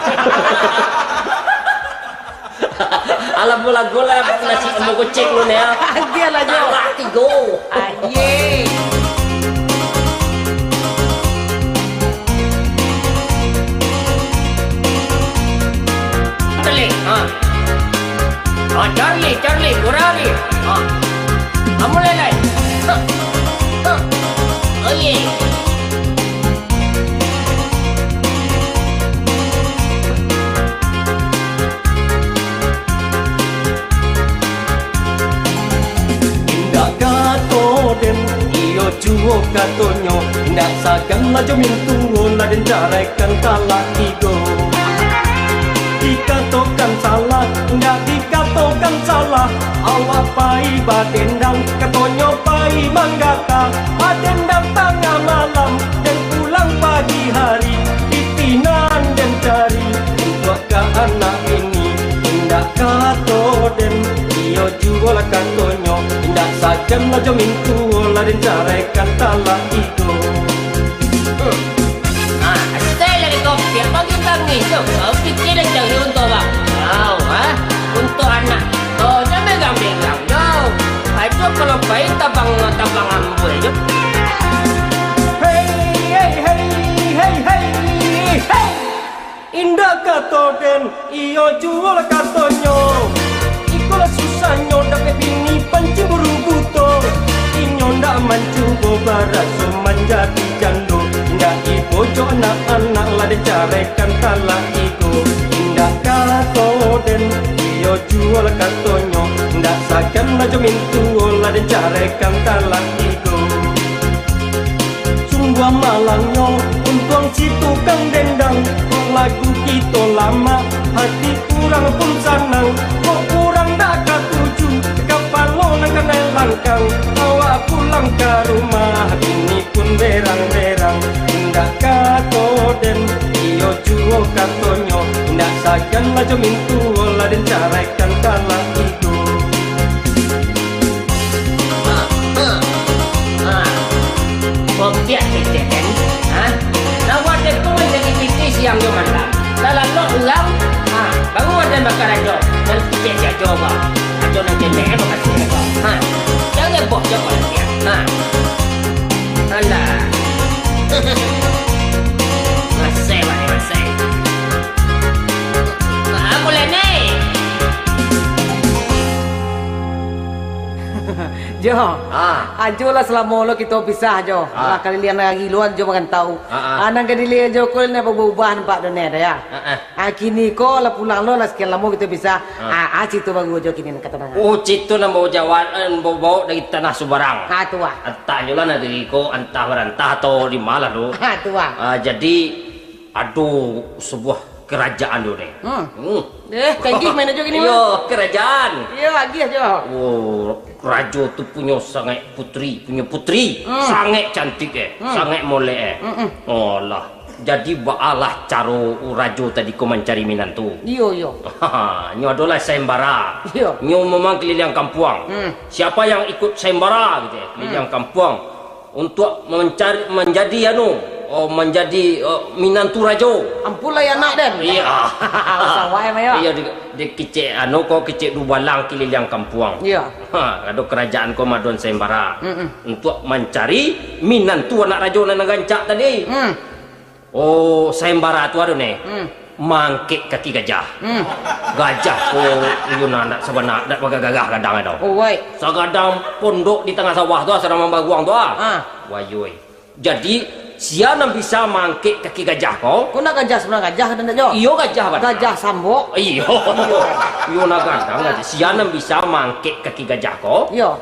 Alam bola nasi mau ko cek lo ni. Dia lah jo. Tigo. Ye. Charlie, Burari. Kamu lelai. Oh ye. Indah kato den iyo juo katonyo ndak sagan lajo mintu la den carekan talak igo. Dikatakan salah, nggak dikatakan salah. Awak pai badendang, katonyo pai manggata. Badendang tengah malam dan pulang pagi hari. Ditinan dan cari untuk ke anak ini. Indah kato den, iyo jual katonyo. Indah saja lajo mintu la den carekan talak itu. Yang bagi tangi tu, pikir dan jangan untuk bang. Untuk anak, jangan megang-megang jauh. Ayo kalau baik tabang ambil je. Hey. Indah kato den, iyo jual katonyo. Ikolah susahnya dapat bini pancing burung buto. Inyo ndak mancubo barat so menjadi jando. Indah ibu jo anak-anak lah dicarekan talak iku. Indah kato den, iyo jual katonyo. Ndak sakan lah jo mintu lah dicarekan talak iku. Sungguh malangnya untung si tukang dendang. Lagu kita lama, hati kurang pun senang. Kok kurang dak katuju, kapalo nang kena langkang. Awak pulang ke rumah, bini pun berang-berang. Indah kato den, iyo juo katonyo. Indah sagan lajo mintu lah den carekan talak itu. Pembiak kecil kan? Nawak dia tu menjadi titis yang dia malam. Dalam lo ulang aja pengertian. Nah, anda. Masih, masih. Aku lene. Jo, ajo lah selama lo kita pisah Jo. Lah kali lian lagi luan Jo makan tahu. Anak kali lian Jo kau ni berubah nampak dunia dah ya. Kini ko lah pulang lo lah sekian lama kita pisah. Citu baru Jo kini kata orang. Oh, citu nak bawa jawan bawa dari tanah Subarang. Tu ah. Entah juga lah dari ko entah berantah atau di mana lo. Tu ah. Jadi aduh sebuah kerajaan dulu ni. Kanggih main Jo kini. Yo, kerajaan. Yo, lagi Jo. Oh, raja tu punya sangat putri, sangat cantik sangat molek Oh lah. Jadi baalah cara raja tadi ko mencari minantu. Yo. Nyo adalah sayembara. Yo. Nyo memang keliling kampung. Siapa yang ikut sayembara gitu keliling kampung untuk mencari menjadi menjadi minantu raja. Ampulah ya nak dan. Iya. Sawai maya. Iya di kecik ko kecik dubalang keliling kampung. Iya. Ada kerajaan ko madon sayembara untuk mencari minantu anak raja nan gancak tadi. Oh, sayembara tu ada ni. Mangkik kaki gajah. Gajah ko yun anak sebenar dak bagagagah kadang ada. Oh, wai. Sagadang pondok di tengah sawah tu sedang membaguang tu Wayoi. Jadi siapa bisa mangkik kaki gajah ko? Kau nak gajah sebenarnya gajah kan tak Jo? Iyo gajah apa? Gajah sambok. Iyo nak gajah. Siapa bisa mangkik kaki gajah ko? Iyo.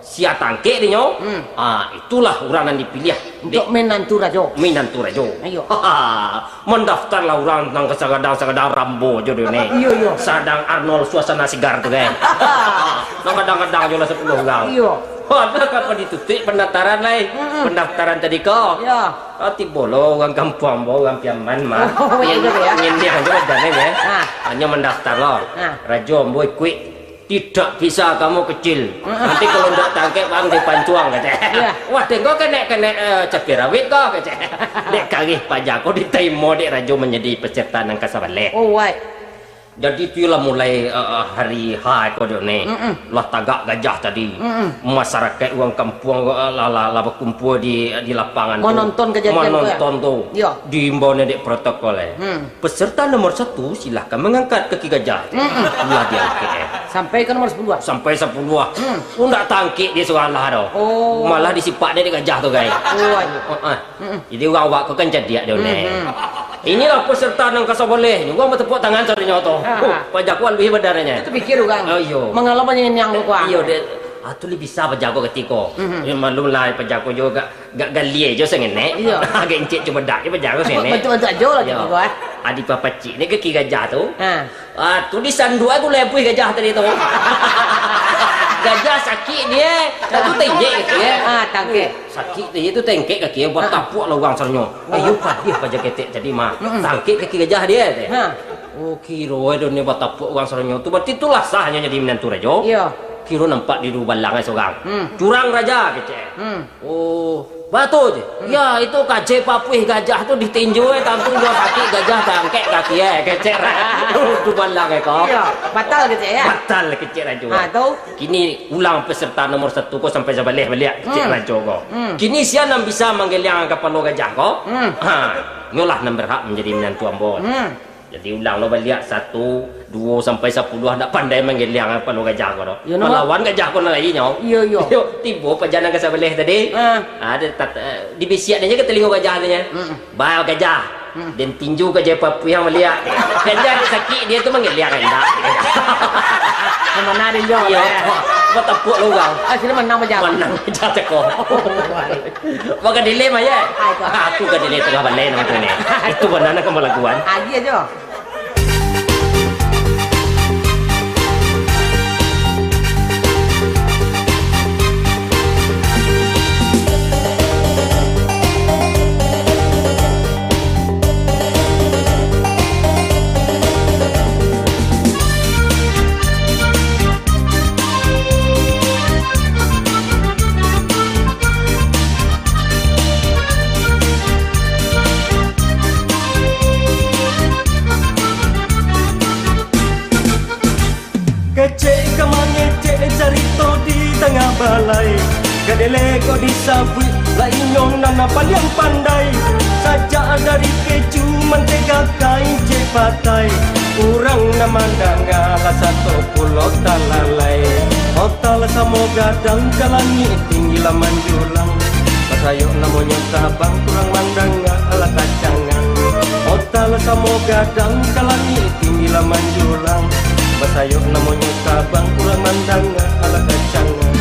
Siapa tangkik dia nyo? Itulah orang yang dipilih untuk menantu raja. Menantu raja. Ayo. Mendaftarlah orang tentang segadang Rambo jo dia ni. Iyo. Sadang Arnold suasana sigar tu kan. Kadang-kadang jo lah 10 orang. Iyo. Ada kapan ditutup pendaftaran lain? Pendaftaran tadi kau? Ya. Tiba lo orang kampung, orang piaman mah. Ini hanya berjalan ya. Hanya mendaftar lo. Raja boy quick. Tidak bisa kamu kecil. Nanti kalau tidak tangkap bang dipancuang kata. Wah tengok kena capir rawit kau kata. Dek kagih pajak kau diterima dek raja menjadi peserta nang Kasabale. Oh wai. Jadi itulah mulai hari H kau ni. Lah tagak gajah tadi. Masyarakat orang kampung lah berkumpul di lapangan. Menonton kejadian tu. Menonton tu. Ya. Diimbau ni dek protokol Peserta nomor 1 silakan mengangkat kaki gajah. Lah dia sampai ke nomor 10. Sampai 10. Enggak tangkik dia seorang lah dah. Oh. Malah disipak dia gajah tu guys. Jadi orang awak kau kan jadi dia ni. Inilah peserta nang Kasabale. Gua mau tepuk tangan saudara tu. Pajak ku lebih bedarnya. Itu pikir orang. Oh iya. Mengalaman yang lu kuah. Iya dek. Tu lebih bisa pajak ku ketika. Ya malum lah pajak ku juga gak galie je sengene. Iya. Agak encik cuma dak je pajak ku sengene. Betul-betul aja lah gitu gua. Adi papa cik ni kaki gajah tu. Tulisan 2 aku lepui gajah tadi tu. Gajah sakit dia. Tu tengkek kaki ya. Tangkek. Sakit dia tu tengkek kaki buat tapuk lah orang sarnyo. Ayo dia pajak ketek tadi mah. Tangkek kaki gajah dia teh. Oh kira dia ni buat tapuk orang sarnyo tu berarti itulah sahnya jadi menantu raja. Iya. Kira nampak di balang seorang. Curang raja kecek. Oh, batu je. Ya, itu kaje papuih gajah tu ditinju tampung 2 kaki gajah tangkek kaki kecek. Tu balang kau. Iya, batal kecek ya. Batal kecek raja. Tu. Kini ulang peserta nomor 1 kau sampai balik kecek raja kau. Kini siapa yang bisa menggelang kepala gajah kau? Nyolah yang berhak menjadi menantu ambon. Jadi ulang lo balik 1, 2 sampai 10 ada pandai menggelang apa lo gajah kau dah. Melawan gajah kau lagi nyaw. Iya. Tiba perjalanan ke Sabeleh tadi. Ada di bisiak dia ke telinga gajah dia. Bawa gajah. Dan tinju gajah papu yang melihat. Gajah dia sakit dia tu menggelang hendak. Mana dia jauh. Iya. Kau tepuk lo kau. Sini menang gajah. Menang gajah teko. Maka delay mah ya. Aku ke delay tengah balai nama tu ni. Itu benar nak kemalaguan. Lagi aja. Kedele ko disabui lah inyong nana paling pandai. Sajak dari keju mentega kain cepatai. Kurang namandang ala satu pulau talalai. Hotel samo gadang jalani tinggi laman julang. Pasayok namanya tabang kurang mandang ala kacangan. Hotel samo gadang jalani tinggi laman julang. Pasayok namanya tabang kurang mandang ala kacangan.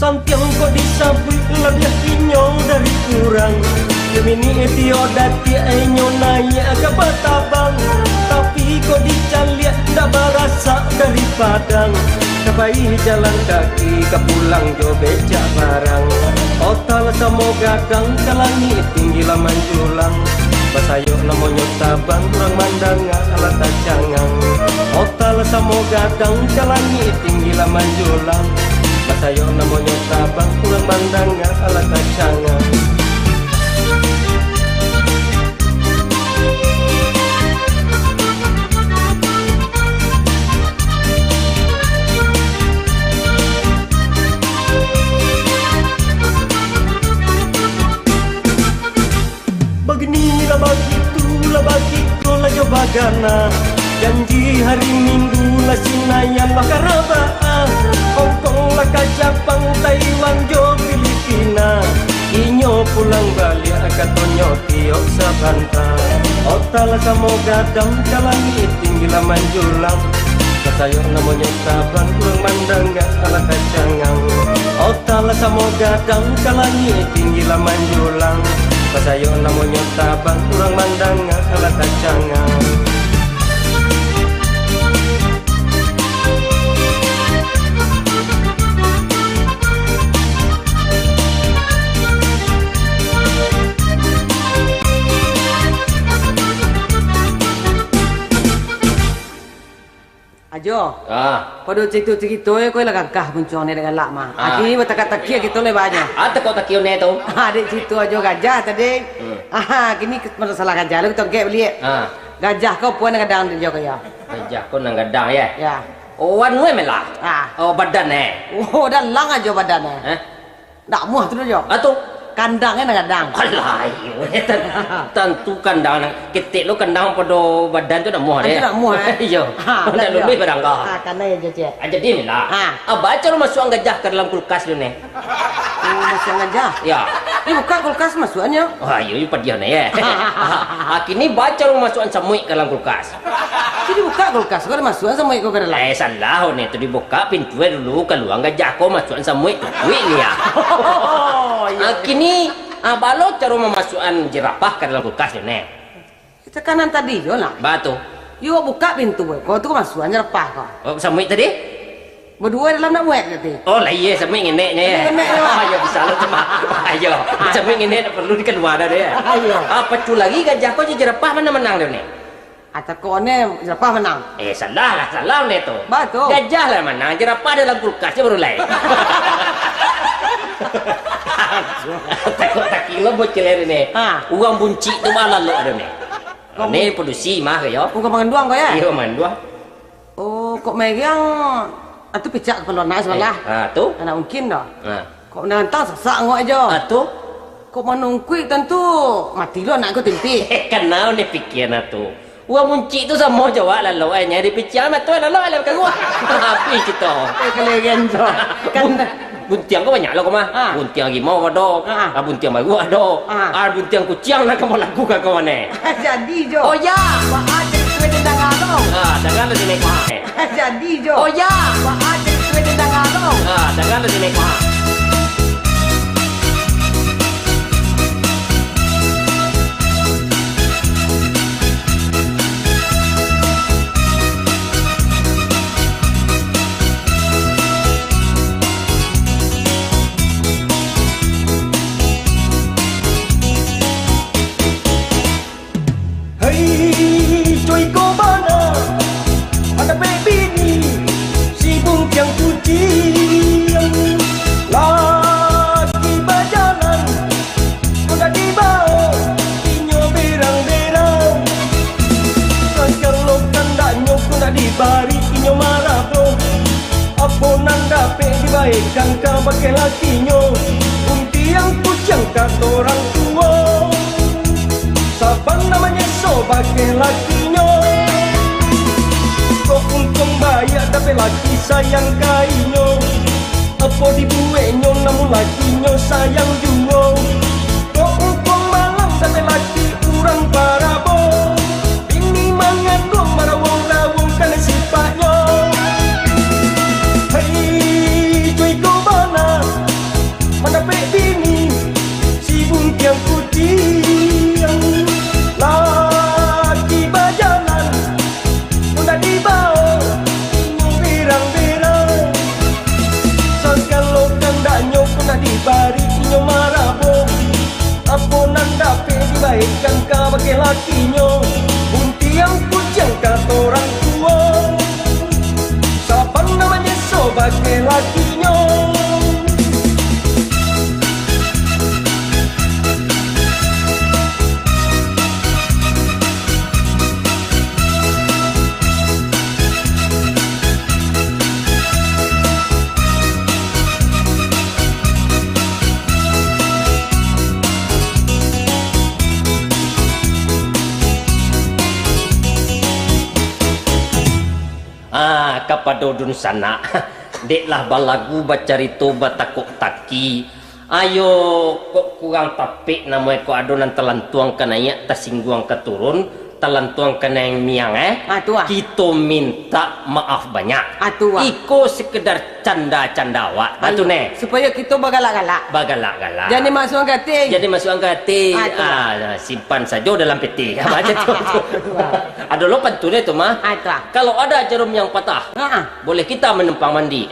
Sampiang ko disabui lebih inyong dari kurang. Gemini etio dati inyo naya ke batabang. Tapi ko dicaliak dak barasa dari padang. Kebayi jalan kaki ke pulang jo becak barang. Otal samo gadang kalani tinggi laman julang. Basayok namanya tabang kurang mandang ala tacangang. Otal samo gadang kalani tinggi laman julang. Pasayok namanya tabang kurang mandang ala kacangan. Beginilah begitulah bagiku lah jobagana. Janji hari Minggu lah sinayan lah karabaan. Hongkong lah ke Jepang, Taiwan jo Filipina. Inyo pulang balik katonyo tiok sabanta. Otal samo gadang kalani tinggi laman julang. Pasayok namanya tabang kurang mandang ala kacangang. Otal samo gadang kalani tinggi laman julang. Pasayok namanya tabang kurang mandang ala kacangang. Ajo. Pada cerita-cerita kau lah gagah muncul ni dengan lak mah. Akhirnya bertakak-takia kita le banyak. Teko takio ne tu. Adik cerita ajo gajah tadi. Kini masalah gajah lu tongkek beli. Gajah kau puan kadang dia kaya. Gajah kau nang gadang ya. Ya. Oh wan we melah. Oh badan Oh dah lang aja badan Dak muah tu aja. Atu kandangnya nang kadang. Alah, tentu kandang ketik lu kandang pada badan tu dah muah deh. Dak muah. Iya. Dah lebih barang kau. Karena ya je. Jadi melah. Baca lu masuk gajah ke dalam kulkas lu ni. Masuk gajah? Ya. Ini buka kulkas masuknya. Iya, padiah ni ya. Kini baca lu masukan semut ke dalam kulkas. Jadi buka kulkas, kau masukan semut kau ke dalam. Salah ni tu dibuka pintu dulu keluar gajah kau masukan semut. Wih ni ya. Kini balok cara memasukkan jerapah ke dalam kulkas ni. Tekanan tadi yo lah. Batu. Yo buka pintu kau tu masukkan jerapah kau. Oh, semut tadi? Berdua dalam nak muat tadi. Oh lah iya, semut ngeneknya ya. Ayo bisa lu cuma. Ayo, semut ngenek perlu dikeluar dah dia. Ayo. Apa tu lagi gajah kau jerapah mana menang dia ni? Atau kau ni jerapah menang. Salah ni tu. Betul. Gajah lah menang, jerapah dalam kulkasnya baru lain. Tak kilo bocil ni. Uang bunci tu malah lo ada ni. Ni produksi mah ya. Kau mengenduang kau ya? Iya mengenduang. Oh, kok megang atau pecah kepala nak sebelah. Tu. Anak mungkin dah. Kok nantang sesak ngok aja. Tu. Kok menungkui tentu mati lo anak kau timpi. Kenal ni fikirnya tu. Uang bunci tu sama jawab lalu nyari pecah mah tu lalu alam kagua. Api kita. Kelegen tu. Kan buntiang kau banyak lah kau mah. Buntiang gimau ada. Buntiang baru ada. Buntiang kucing nak kamu lagu kau mana? Jadi jo. Oh ya. Wah ada kue tendang along. Jangan lu sini kau. Jadi jo. Oh ya. Wah ada kue tendang along. Jangan lu sini kau. Cuy ko mana ada baby ni si bung yang kucing pakai lakinya. Untiang pucang kata orang tua, siapa namanya so pakai lakinya. Kok untung bayar tapi laki sayang kainyo. Apa dibuenyo namun lakinya sayang juga. Kok untung malam tapi laki urang parabo. Ini mangandung marawong rawong karena sifatnya. Hei cuy ko mana mendapat bini si buntiang kucing. Laki bajalan udah dibawa berang-berang. Segala kandanya pernah dibari inyo marabo. Apa nanda pe dibaikkan ka bagi lakinya. Buntiang kucing kata orang tua, siapa namanya so bagi lakinya. Kapadodun sana deklah balagu bacarito batakok taki. Ayo kok kurang tapik namanya kok adonan telantuang kanaya tasingguang keturun talantuang kena yang miang kita minta maaf banyak. Iko sekedar canda-candawa batu ne supaya kita bagalak-galak. Jadi masuk angkati. Simpan saja dalam peti. Baca tu. Ada lopan tu tu mah. Kalau ada jarum yang patah, boleh kita menumpang mandi.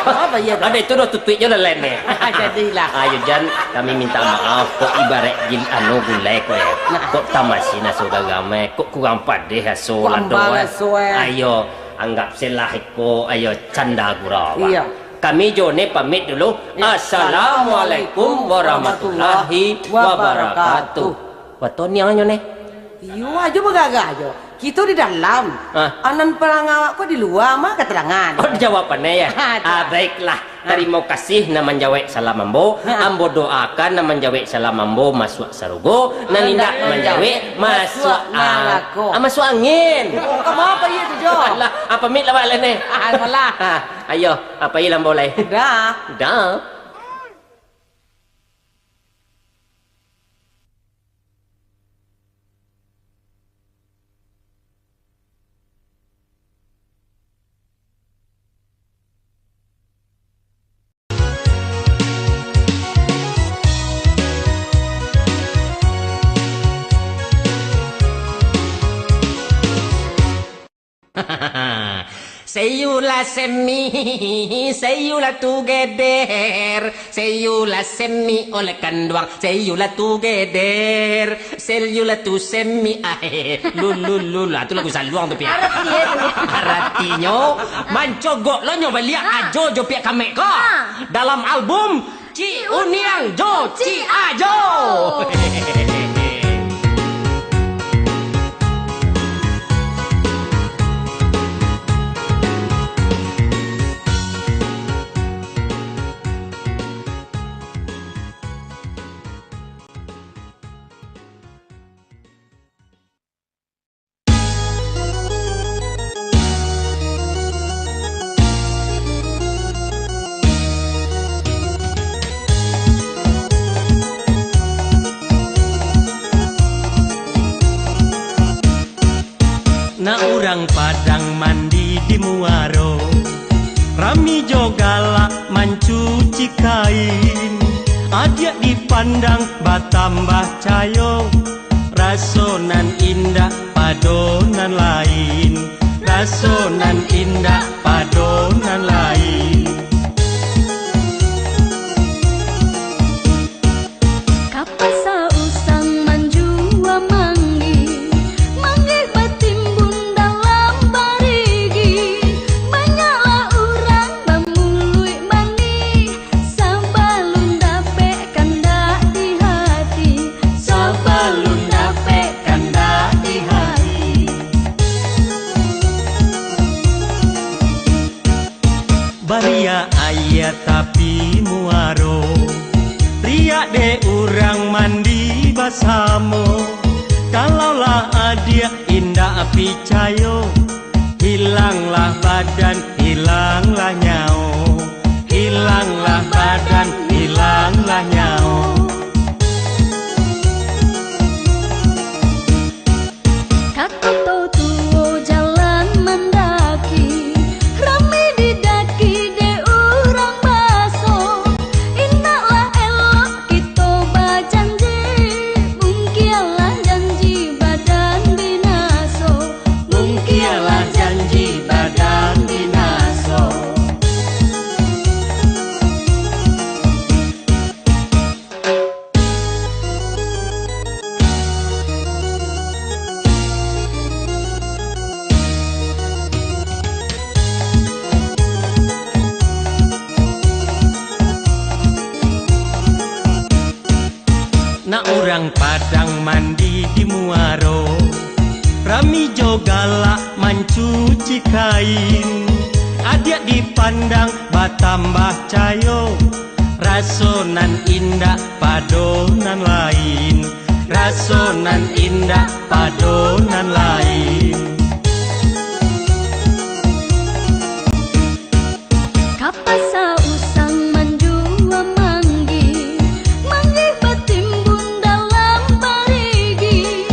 Apa ya? Ada itu dah tutup je lain ni. Jadilah. Ayo Jan, kami minta maaf kok ibarat jin anu gulai kok ya. Kok tamasi naso gagame, kok kurang padeh aso lando. Ayo anggap selah ko ayo canda gurau. Iya. Kami jone pamit dulu. Assalamualaikum warahmatullahi wabarakatuh. Waton yang nyone. Iyo aja bagagah aja. Kita di dalam. Anan pelangawak kok di luar mah keterangan. Oh jawabannya ya. Baiklah. Terima kasih na menjawab salam ambo. Ambo doakan na menjawab salam ambo masuk sarugo. Nanindak menjawab masuk masuk angin. Kamu apa ya tu Jo? Alah, apa mit lah balik ni? Malah. Ayo, apa ilam boleh? Dah. Say you la semi, say you la together, say you la semi oleh kanduang, say you la together, say you la tu semi lululula tu lagu saluang tu pia. Artinya mancogok lo nyoba lihat ajo jo pia kame ko dalam album Ci Uniang Jo Ci Ajo. Na urang Padang mandi di Muaro, rami jogala mencuci kain, adia dipandang batambah cayo, rasonan indah padonan lain, rasonan indah padonan lain. Kapasa usang manjua manggi, manggi batimbun dalam barigi, banyaklah urang bamului mani, sabalun dape kanda di hati, sabalun dape kanda di hati. Bari Muaro. Riak de urang mandi basamo. Kalaulah adia indah picayo, hilanglah badan, hilanglah nyao. Hilanglah badan, hilanglah nyao. Kakak tuo jalan mendaki, rame didaki de urang baso. Indahlah elok kita bajanji, mungkialah janji badan binaso. Mungkialah janji badan binaso. Nak urang Padang mandi di Muaro, rami jogala mencuci kain. Adia dipandang batambah cayo, rasonan indah padonan lain. Rasonan indah padonan lain. Kapasa usang manjua manggi, manggi betimbun dalam parigi.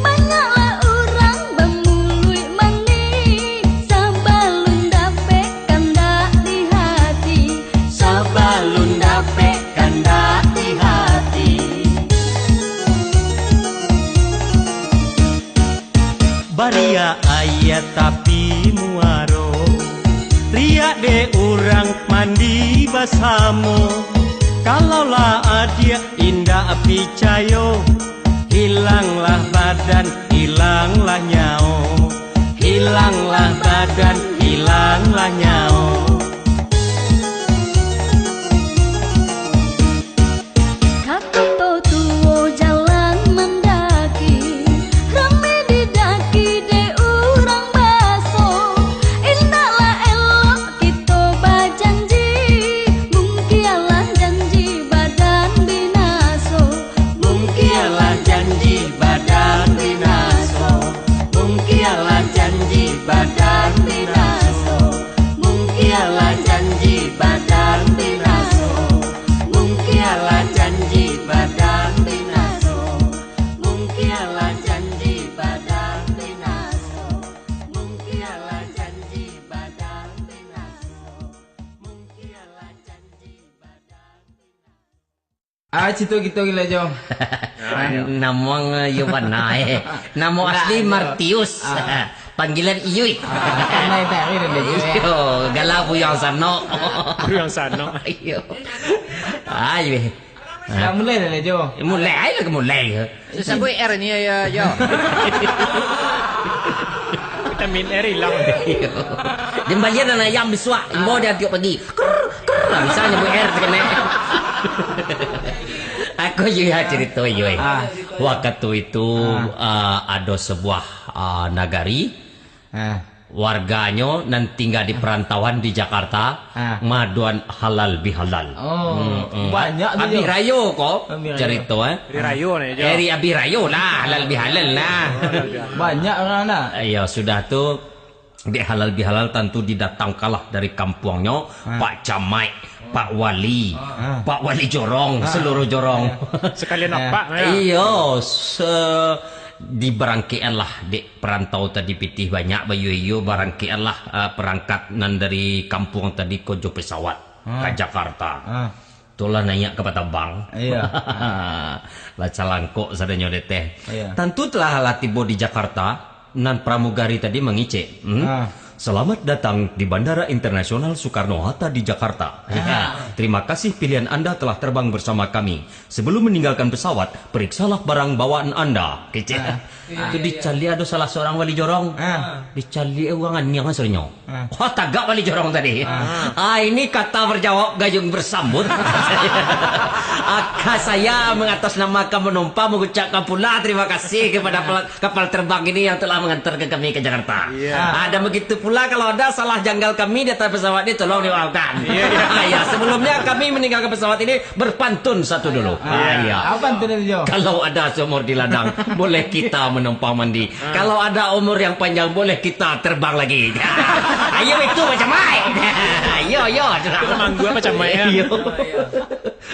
Banyaklah orang bemului mandi, sabalun dapet kandak di hati. Sabalun dapet kandak di hati. Baria ayat tapi Muaro, riak de urang mandi basamo. Kalaulah adia indah picayo, hilanglah badan, hilanglah nyao. Hilanglah badan, hilanglah nyao. Kakak tuo jalan mendaki, rame didaki de urang baso. Indahlah elok kita bajanji, mungkialah janji badan binaso. Mungkialah janji badan binaso. Mungkialah janji badan binaso. Mungkialah janji badan binaso. Mungkialah janji badan binaso. Mungkialah janji badan binaso. Mungkialah janji badan binaso. Mungkialah janji badan Ah, situ gitu gila Jo. Namang Yovanai. Nama asli Martius. Panggilan Iyuy. Kanay tayo rin Iyo, galau yang sano. Yang sano. Iyo. Ay, Nah, mulai na Jo. mulai lagi mulai. Sasaboy R niya Jo. Vitamin R hilang. Dembalian na ayam biswa. Mau dia tiap pagi. Lah misalnya Bu R kena. Aku juga cerita Yoy. Waktu itu ada sebuah nagari. Warganya nan tinggal di perantauan di Jakarta, maduan halal bihalal. Banyak tu Abi Jo. Rayo kok cerita Abi Rayo nih Jo. Eri Abi Rayo lah, halal bihalal lah. Banyak orang nak. Ya sudah tuh di halal bihalal tentu didatangkanlah dari kampungnya Pak Camai, Pak Wali, Pak Wali Jorong, seluruh Jorong. Sekalian apa? Iya, diberangkian lah di perantau tadi pitih banyak bayu iyo berangkian lah perangkat nan dari kampung tadi kojo pesawat ke Jakarta. Itulah nanya ke Batabang. Iya. Lah calangkok sadanya deteh. Iya. Tentu telah lah tiba di Jakarta nan pramugari tadi mengicek. Selamat datang di Bandara Internasional Soekarno-Hatta di Jakarta. Terima kasih pilihan Anda telah terbang bersama kami. Sebelum meninggalkan pesawat, periksalah barang bawaan Anda. Kecil. Itu dicali ada salah seorang wali jorong. Dicali uangan yang hasilnya. Wah, tagak wali jorong tadi. Ini kata berjawab gayung bersambut. Saya mengatasnamakan penumpang mengucapkan pula terima kasih kepada kapal terbang ini yang telah mengantar kami ke Jakarta. Ada begitu pula kalau ada salah janggal kami di atas pesawat ini tolong dimaafkan. Ya, sebelumnya kami meninggalkan pesawat ini berpantun satu dulu. Apa pantun itu, Jo? Kalau ada seumur di ladang, boleh kita menumpang mandi. Kalau ada umur yang panjang, boleh kita terbang lagi. Ayo itu macam mai. Ayo. Memang gua macam mai. Ayo.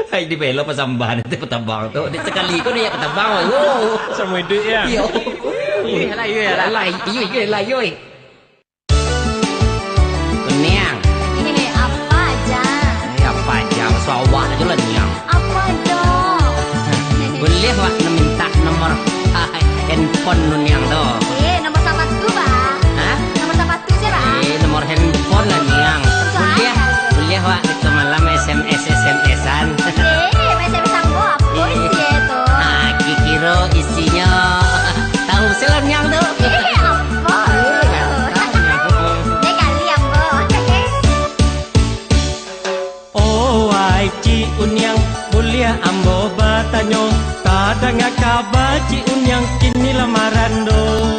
Hai di belok pasambahan itu petambang tu. Sekali kau dia petambang. Sama itu ya. Yo. Iyo. Niang. Ini apa aja? Apa aja sawah aja lah niang. Apa dong? Boleh wak minta nomor handphone nu niang tu. Nomor sepatu, Pak. Hah? Nomor sepatu sih, Pak. Nomor handphone lah niang. Boleh wak itu malam SMS-an. SMS Sambo apa isi itu? Kikiro isinya tahu selam yang tu. Apa? Dek kali yang bo. Oh ai ci unyang mulia ambo batanyo tadanga kabar ci unyang kini lamaran do.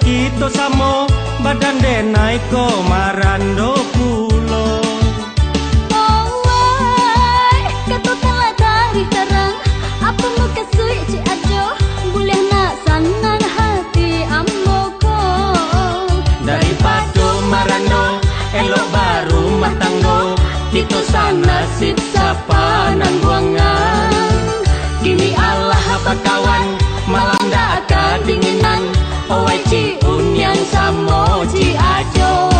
Kita samo badan denai ko marando pulo. Oh wai, kata telah dari terang. Apa muka sui ci ajo, boleh nak sangan hati amboko. Daripada marando, elok baru matanggo. Kita sana sip sapa nan buangan. Kini Allah apa kawan, malam dah kedinginan. Owai ci unyang samo ci ajo.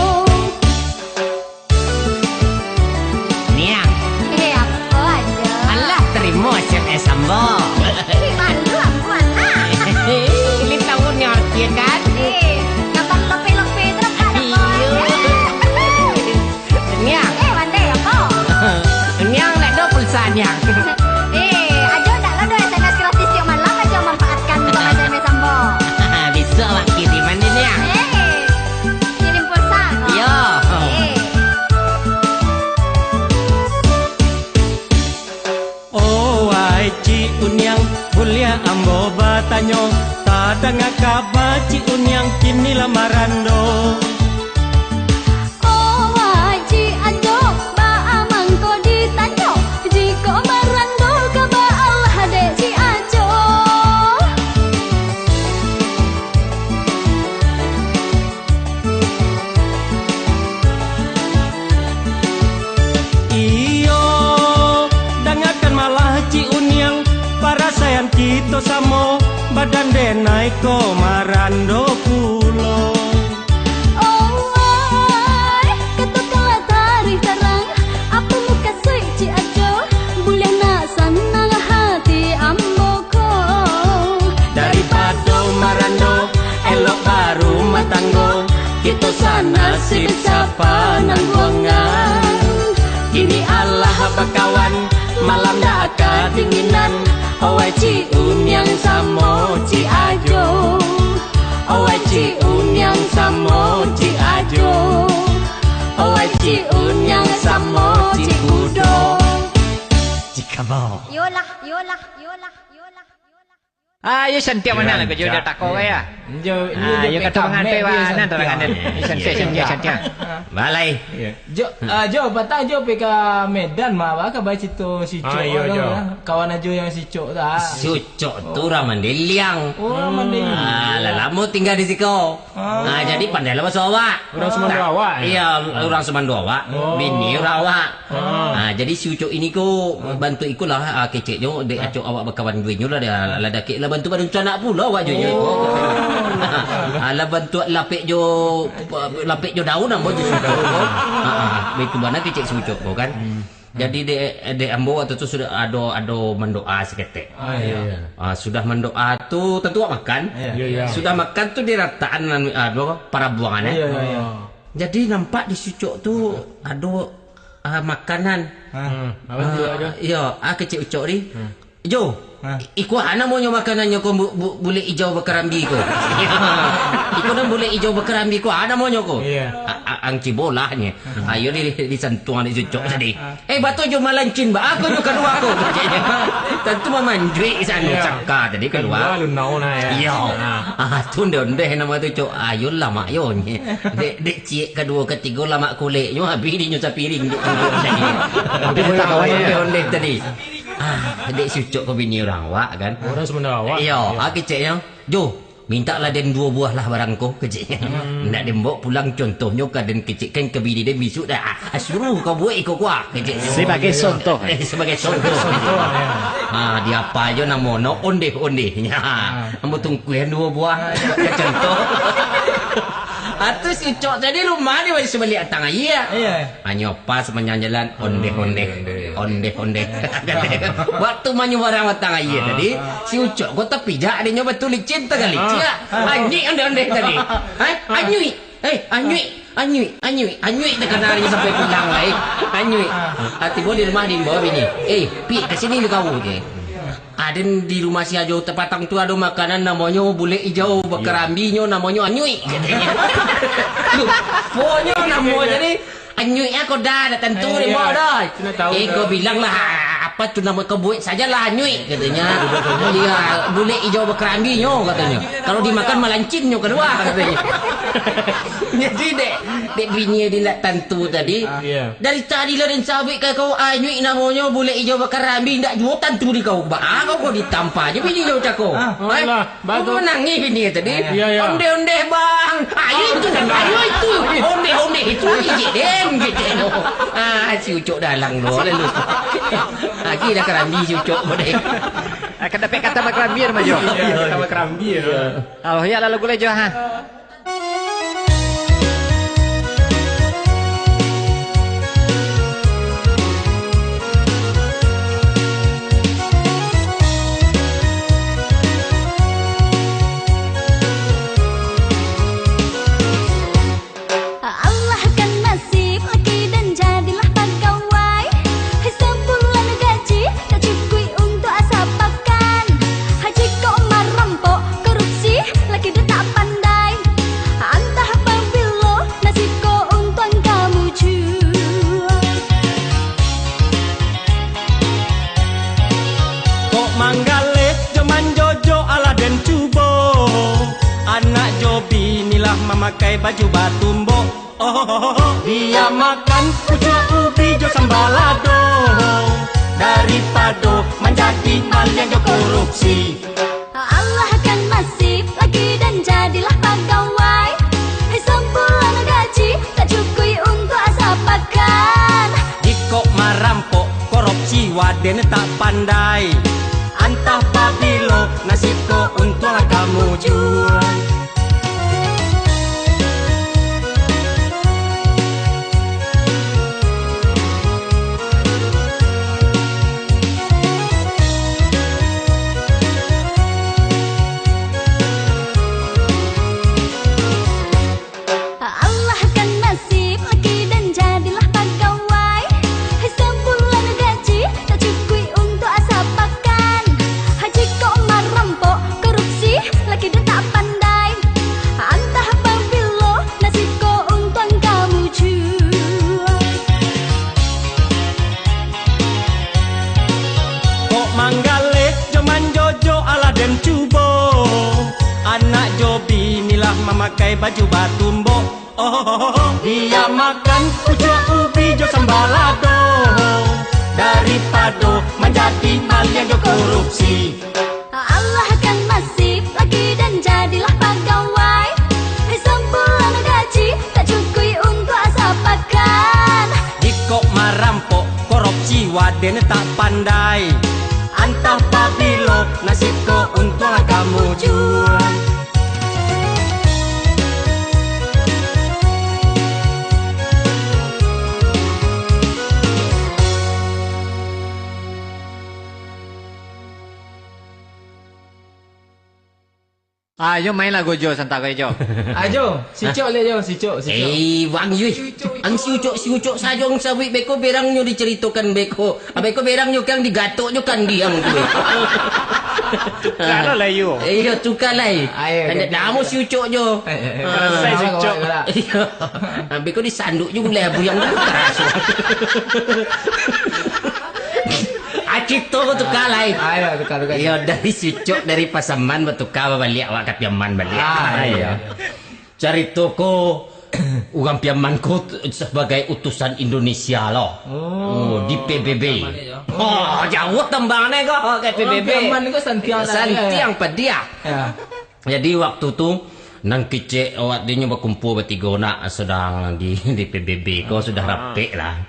Niang. Apa aja? Allah terima SMS Sambo. Malu ambuan ah. Ini tahun yang arti kan? Kapan lope terus ada boy. Niang. Pandai apa? Niang nak do pulsa Niang. Ajo dak lah do SMS gratis tiap malam aja manfaatkan untuk SMS Sambo. Bisa wak kiriman ni Niang. Kirim pulsa kok. Yo. Oh ai ci unyang mulia ambo batanyo tadanga kabar ci unyang kini lamaran do. Oh wai ci ajo ba amang ko ditanyo jiko marando ka ba Allah de ci ajo. Iyo dangakan malah ci unyang para sayang kita samo badan denai ko marando pulo. Oh wai kata telah dari terang. Apa muka sui ci ajo, boleh nak senang hati amboko. Daripada marando elok baru matanggo. Kita sana sip sapa nan buangan. Kini Allah bakawan malam dah kedinginan. Owai ci unyang samo ci ajo. Owai ci unyang samo ci ajo. Owai ci unyang samo ci kudo. Jika mau. Yolah. Ayo santiap mana nak kerja dah takut ya. Ayo kata mengantai wah nan terangan dan santiap. Balai. Jo patah jo peka Medan mah baka baca tu si Cok. Kawan ajo yang si Cok dah. Cok tu raman deliang. Oh raman deliang. Lama tinggal di situ. Jadi pandai lah bahasa awak. Orang Semandua awak. Iya, orang Semandua awak. Bini orang awak. Jadi si Cok ini ko bantu ikutlah keceknya dek acok awak berkawan duitnya lah dia lada kek lah bantu pada anak pula awak jo. Ala bantu lapik jo daun ambo jo. Begitu mana kecek si Cok kan. Jadi dek ambo waktu tu sudah ada mendoa seketek. Sudah mendoa tu tentu awak makan. Sudah makan tu di rataan para buangan. Jadi nampak di Sucuk tu ada makanan. Apa tu aja? Ya, kecil ucok ni. Jo, iku ana monyo makanannya ko boleh hijau bakarambi ko. Iku dan boleh hijau bakarambi ko ana monyo ko. Ang cibolahnya. Ayo di santuan di ucok tadi. Batu jo malancin ba? Aku jo kedua ko. Tentu mamandri sana cakka tadi kedua. Lu nau na ya. Iya. Tu ndonde nama tu cok. Ayo lama yo ni. Dek cik kedua ketiga lama kulit. Yo habis di nyusa piring. Tapi tak kawan onde tadi. Dek sucuk ke bini orang awak kan. Orang sebenarnya awak. Iya, keciknya. Jo, minta lah den 2 buah lah barangku keciknya. Nak den bawa pulang contohnya ke den kecik kan ke bini dia besok dah. Suruh kau buat ikut kuah keciknya. Sebagai contoh. Sebagai contoh. Dia apa aja nama onde-onde. Ambo tungkuin 2 buah contoh. Atau si cok tadi rumah dia masih sebalik tang iya. Hanya pas menjalan onde-onde. Waktu manyu barang tang iya tadi si ucok kau tapi jak dia nyoba tulis cinta kali. Cia. Anyi onde-onde tadi. Anyui tekan hari sampai pulang lah. Anyui. Tiba di rumah di bawah bini. Pi kesini lu kau je. Ada di rumah si Ajo terpatang tu ada makanan namanya bule hijau bakarambinya namanya anyui katanya. Pokoknya namanya ni anyui aku dah tentu di bawah dah. Kau bilang lah apa tu nama kau buat sajalah anyui katanya. Iya bule hijau bakarambinya katanya. Kalau dimakan malancinnya kedua katanya. Jadi dek bini dia tentu tadi. Dari tadi lah dan sabit kau anyui namanya bule hijau bakarambi ndak jual tentu di kau. Kau ditampar je bini dia ucap kau. Kau menangis bini tadi. Onde-onde bang. Ayo itu. Onde-onde itu ije dem gitu. Si ucok dalang lo lalu. Lagi dah kerambi si ucok boleh. Akan dapat kata kerambi rumah Jo. Kata kerambi. Oh ya lalu gule Jo ha. Memakai baju batumbo. Dia makan pucuk ubi jo sambalado. Daripada menjadi mal yang jo korupsi. Allah akan masif lagi dan jadilah pegawai. Sempurna gaji tak cukup untuk asap pakan. Jika merampok korupsi waden tak pandai. Antah pabilo nasib ko untuk kamu jual. Memakai baju batumbo. Dia makan pucuk ubi jo sambalado. Daripada menjadi mal yang jo korupsi. Allah akan masif lagi dan jadilah pegawai. Sempurna gaji tak cukup untuk asap pakan. Jika merampok korupsi waden tak pandai. Antah pabilo nasib ko untuk kamu jual. Ayo main lagu Jo santai kau Jo. Ajo, si Cok le Jo, si Cok. Wang Yui. Ang si Ucok sajong sawi beko berang nyo diceritakan beko. Beko berang nyo kang digatok nyo kan diang tu. Tukar lah you. Iya, tukar lah. Nama si Ucok nyo. Saya si Ucok. Iya. Beko disanduk nyo gula buyang keras. Acik tu tukar lah. Ayo tukar. Iya, dari si Ucok dari Pasaman bertukar balik awak kat Piaman balik. Iya. Cari toko Ugang Piaman ko sebagai utusan Indonesia loh. Di PBB. Jauh tembangannya kok ke PBB. Piaman ko Santiang Pedia. Jadi waktu tu nang kicik awak dia nyoba kumpul bertiga nak sedang di PBB kau sudah rapi lah.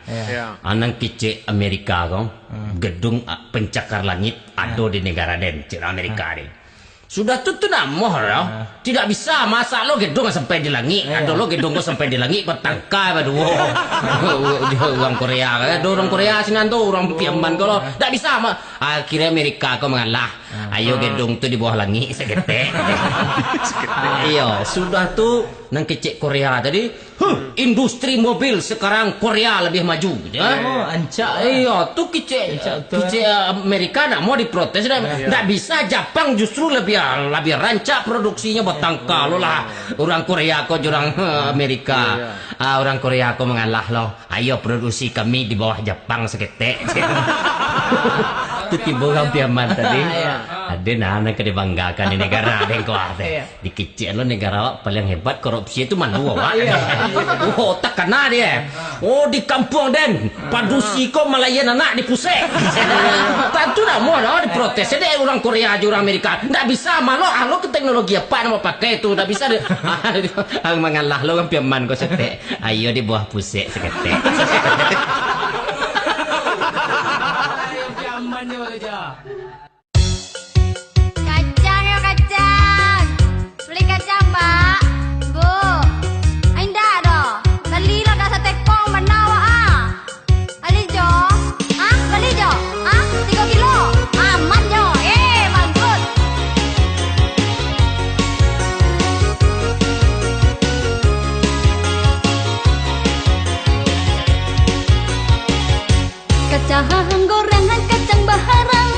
Nang kicik Amerika kau gedung pencakar langit ada di negara den cik Amerika ni. Sudah tu namoh lah. Tidak bisa masa lo gedung sampai di langit. Ada lo gedung kau sampai di langit kau tangkai berdua. Orang Korea, ada orang Korea sini tu orang Piaman kau lo. Tak bisa. Akhirnya Amerika kau mengalah. Ayo gedung tu di bawah langit seketek. Iya, sudah tu nang kecik Korea tadi. Industri mobil sekarang Korea lebih maju. Ancak. Iya, tu kecik Amerika nak mau diprotes. Tak bisa. Jepang justru lebih rancak produksinya bertangkal lo lah. Orang Korea kau orang Amerika. Orang Korea kau mengalah loh. Ayo produksi kami di bawah Jepang seketek. Itu tiba orang Piaman tadi. Ada nak dibanggakan di negara ada yang kau ada. Di kecil lo negara awak paling hebat korupsi itu mana awak. Oh tak kena dia. Oh di kampung den padusi kau melayan anak di pusat. Tentu nak mau lah diprotes. Jadi orang Korea aja orang Amerika. Tak bisa malu ke teknologi apa nak pakai itu. Tak bisa. Mengalah lo orang Piaman kau setek. Ayo di bawah pusat seketek. Kacang ya kacang. Beli kacang mbak. Bu. Indah dah. Beli lah dah sate kong mana awak Beli jo. Beli jo. 3 kilo. Aman jo. Bagus. Kacang gorengan kacang baharang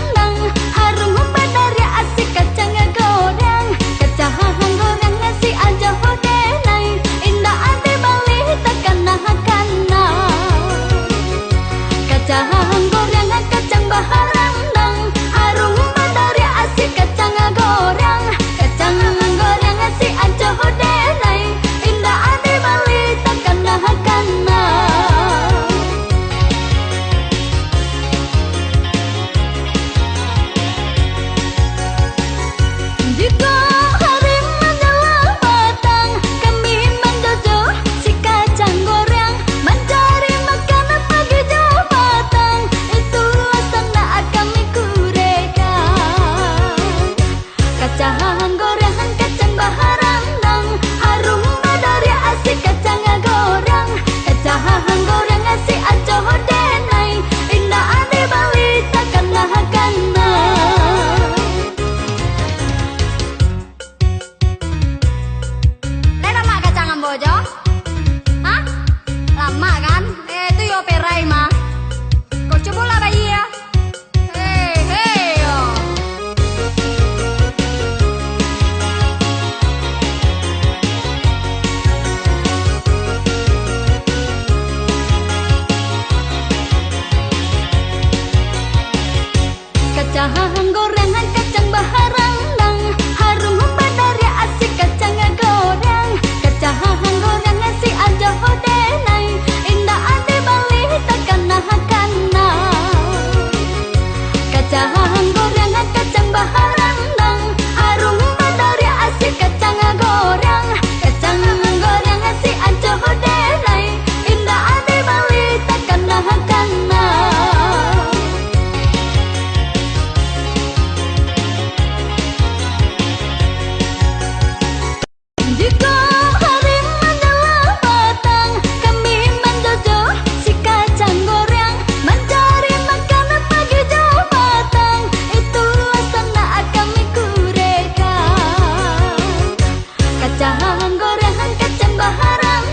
Kacang goreng kacang baharang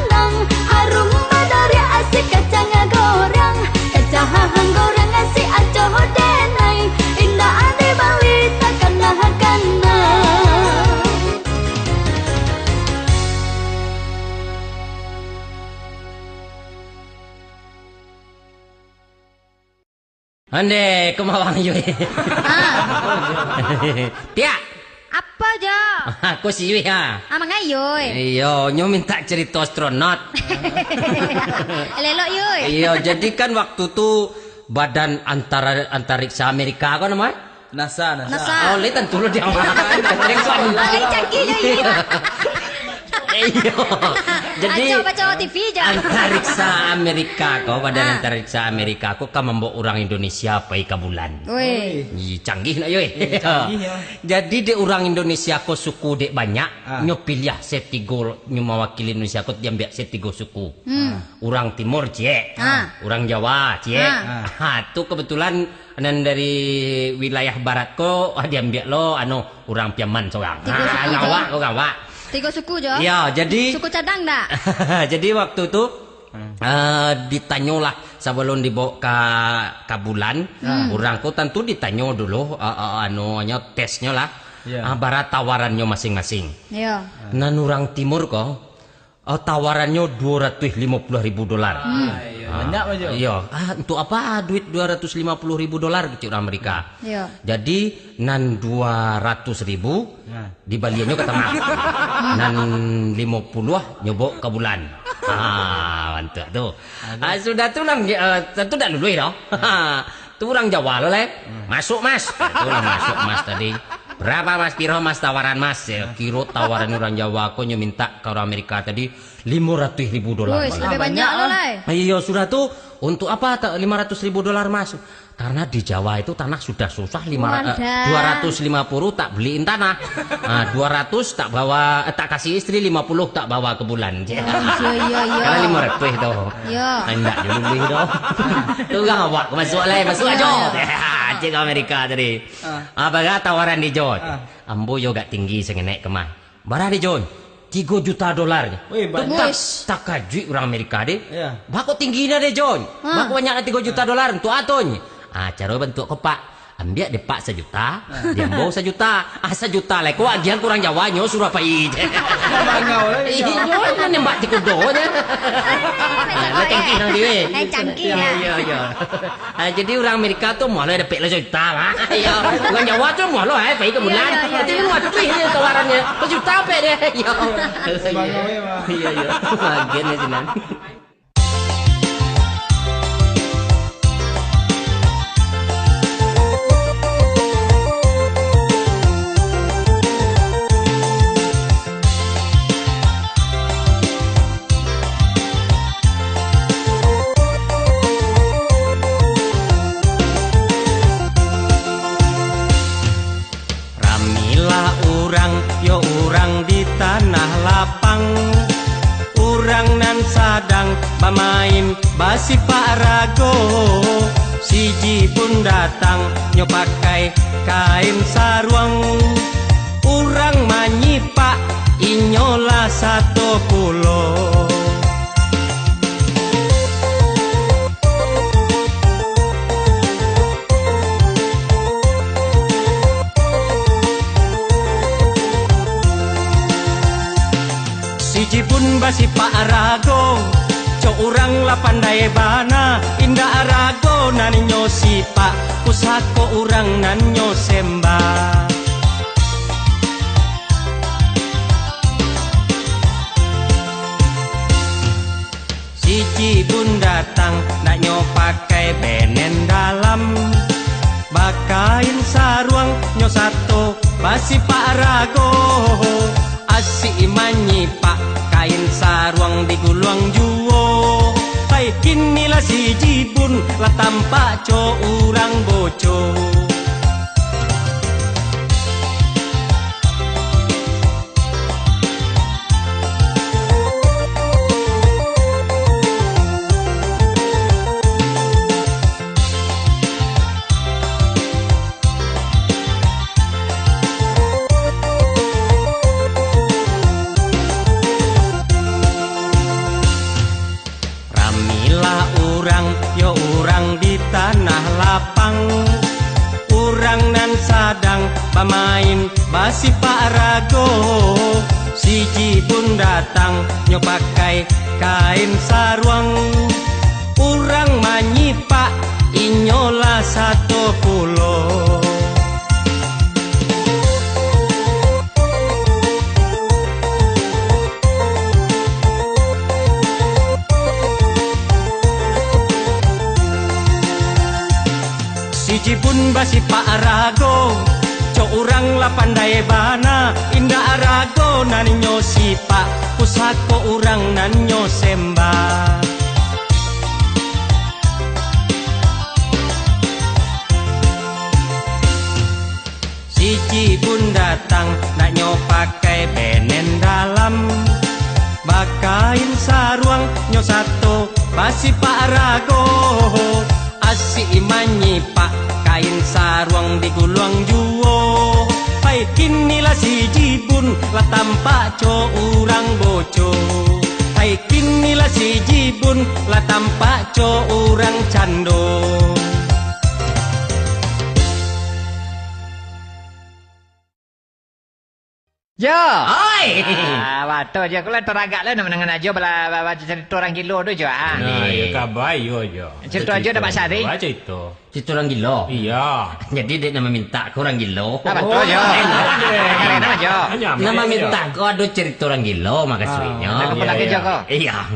harum badari asik kacang goreng. Kacang goreng asik acoh denai indah ade bali takana hakana. Ande kemawang yoi. Tia. Apa Jo? Aku si Yui ha. Amang ayoy. Iyo, nyo minta cerita astronot. Lelok yoi. Iya, jadi kan waktu tu badan antariksa Amerika apa namanya? NASA. Oh, lihat tentu lo dia antariksa. Lagi canggih yoi. Iya. Jadi baca TV aja. antariksa Amerika kau badan antariksa Amerika kau kan membawa orang Indonesia pergi ke bulan. Woi. Canggih nak yoi. Jadi de orang Indonesia kau suku dek banyak, nyo pilih setigo nyo mewakili Indonesia kau dia ambil setigo suku. Orang Timur cie, orang Jawa cie. Tu kebetulan dan dari wilayah barat kau dia ambil lo orang Piaman seorang. Ngawak. 3 suku Jo. Ya, jadi suku cadang dak. Jadi waktu itu ditanyalah sebelum dibawa ke bulan, orang kau tentu ditanya dulu tesnya lah. Barat tawarannya masing-masing. Iya. Nan orang timur kok tawarannya $250.000. Banyak aja. Iya. Untuk apa duit $250.000 kecil Amerika? Iya. Jadi nan 200.000 dibaliannya ke tengah. Nan 50 nyobok ke bulan. Mantap tuh. Sudah tuh nang tentu dah lulus dah. Tu orang Jawa lo le. Masuk Mas. Tu orang masuk Mas tadi. Berapa Mas piro Mas tawaran Mas? Kiro tawaran orang Jawa aku minta ke orang Amerika tadi $500.000. Wih, lebih banyak lo lah. Iya sudah tuh untuk apa $500.000 Mas? Karena di Jawa itu tanah sudah susah 250 tak beliin tanah. 200 tak bawa tak kasih istri 50 tak bawa ke bulan. Iya. Karena 500 itu. Iya. Enggak dulu itu. Tuh enggak awak masuk aja. Cek Amerika tadi. Apa tawaran di John? Ambo yo gak tinggi sengenek kemah. Barang di John. $3 juta. Wih, banyak. Tak kaji orang Amerika deh. Bako tingginya deh John. Bako banyak $3 juta untuk atunya. Cara bentuk kepak. Ambil deh Pak 1 juta. Dia mau 1 juta. 1 juta lah. Kau agian kurang Jawanya surah pai. Bangau lah. Iya, kan nembak tikudonya. Lah tinggi nang diwe. Canggih ya. Iya. Jadi orang Amerika tuh malah ada pek 1 juta lah. Iya. Orang Jawa tuh malah pai ke bulan. Jadi lu lebih dia tawarannya. 1 juta pek deh. Iya. Bangau ya, Pak. Iya. Bagian ya sinan. Sadang pemain basi Pak Rago siji pun datang nyo pakai kain sarwang urang manyipak inyola 1 siji pun basi Pak Arago cok urang la pandai bana indah Arago nan nyo sipak pusako urang nan nyo sembah siji pun datang nak nyo pakai benen dalam bakain sarwang nyo 1 basi Pak Arago asik manyipak kain sarwang diguluang juwo hai kinilah si jibun lah tampak co urang boco pamain basi Pak Rago. Siji pun datang nyo pakai kain saruang. Urang manyipak inyola 10. Siji pun basi Pak Rago, cok urang la pandai bana. Indah Rago nanyo sipak, pusako urang nanyo sembah. Siji pun datang nanyo pakai benen dalam. Bakain saruang nyo 1 basi Pak Rago. Asik imanyi pak kain saruang diguluang juo. Pai kinilah si jibun lah tampak co urang boco. Pai kinilah si jibun lah tampak co urang cando. Jo. Oi. Wato je kula teragak lah menangan aja bala cerita orang gilo tu jo. Nah, ya kabai yo jo. Cerita aja dah Pak Sari. Baca itu. Cerita orang gilo. Iya. Jadi dia nama minta ke orang gilo. Betul jo. Kalian aja. Nama minta kau ada cerita orang gilo makasihnya. Nak pelaki jo kau. Iya.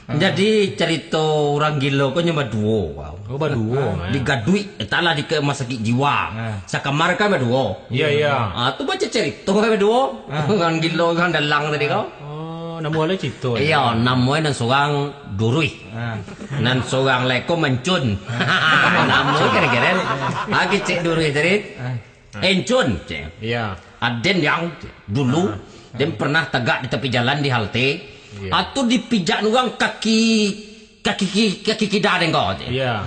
Jadi cerita orang gilo kau cuma 2. Wow. Oh, baduo. Digadui, taklah di masakit jiwa. Sakamar kan baduo. Iya iya. Tu baca cerita kan baduo. Orang gilo kan dalang tadi kau. Oh, nama oleh cerita. Iya, namanya nan seorang durui. Nan seorang leko mencun. Namanya kira-kira. Lagi cek durui tadi. Encun. Iya. Aden yang dulu dia pernah tegak di tepi jalan di halte. Atau dipijak orang kaki kidang kau. Iya.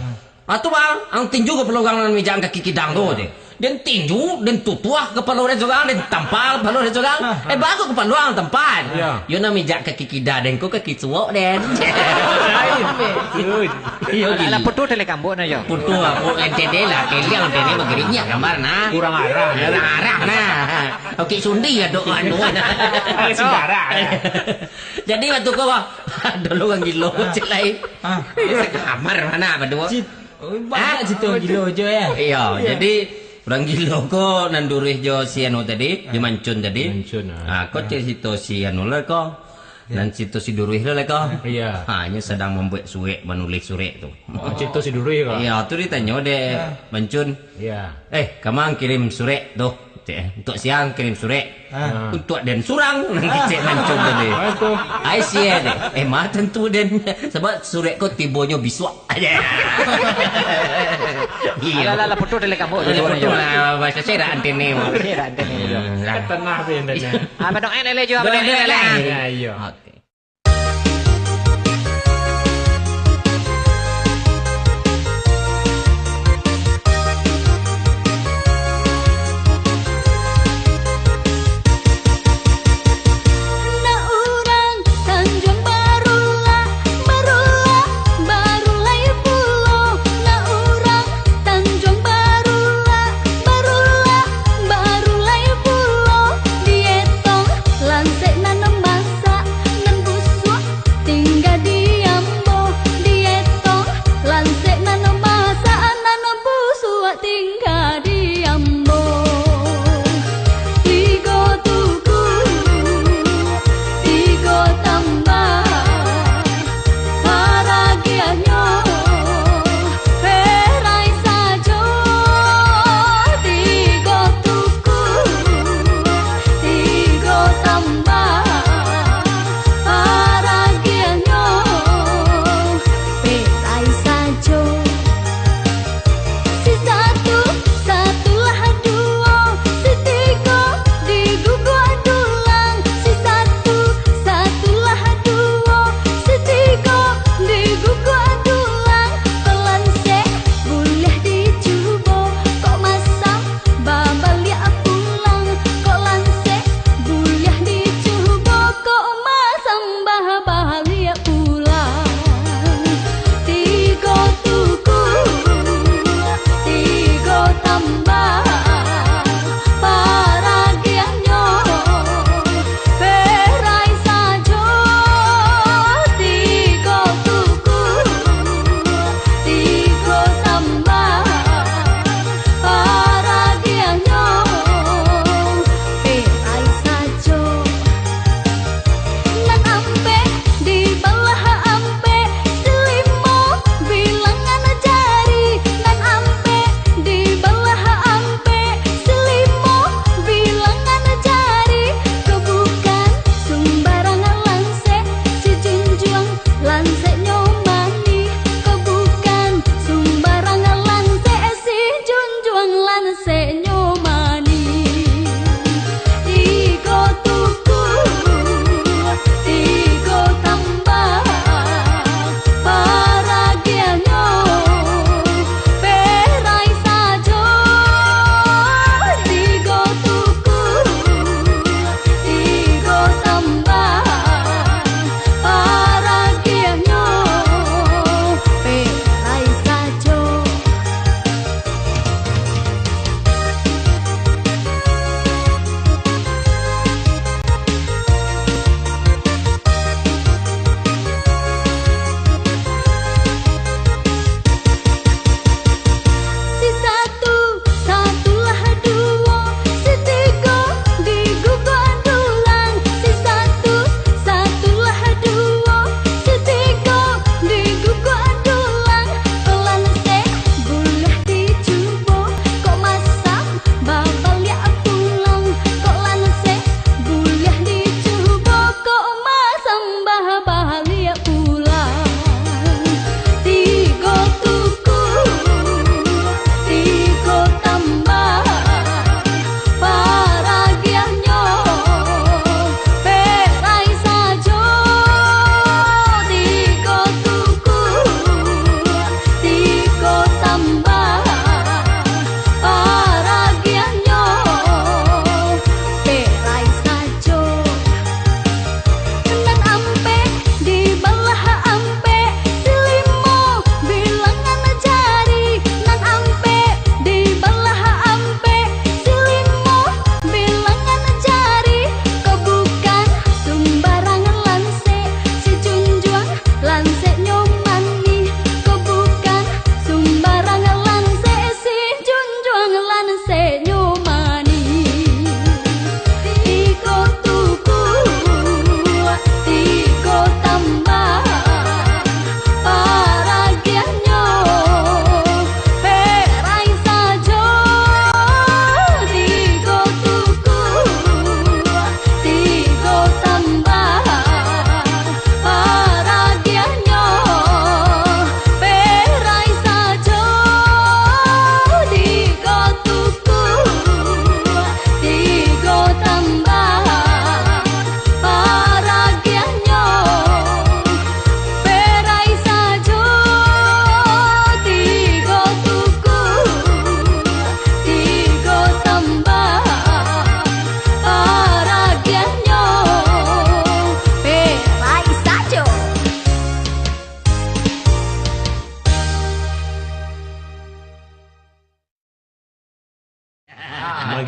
Atau bang, ang tinju ke peluang mijang kaki kidang tu. Dan tinju dan tutuah ke peluang orang dan tampal peluang orang. Bagus ke peluang tempat. Yo na mijak kaki kidang ko kaki suwok den. Iya gila. Putu tele kambo na yo. Putu aku NTD lah keliang NTD begerinya gambar nah. Kurang arah. Kurang arah nah. Oke sundi ya doa anu. Saudara. Jadi waktu kau dulu kan gilo celai. Kamar mana berdua? Banyak cerita gilo je ya. Iya, jadi orang gilo ko nandurih jo si anu tadi, di mancun tadi. Mancun. Kau cerita si anu lah kau. Dan cerita si durih lah kau. Iya. Hanya sedang membuat surat, menulis surat tu. Oh, cerita si durih kau. Iya, tu ditanya deh mancun. Iya. Kamang kirim surat tu. Untuk siang kirim surat. Untuk dan surang cek mancun tadi. Ai sia deh. Mah tentu den sebab surat ko tibonya biswa. Iya. Ala putu tele kambo. Putu lah bahasa saya antene. Saya antene. Tenang bendanya. Dong ele jo apa ele. Iya. Lansek nanem masak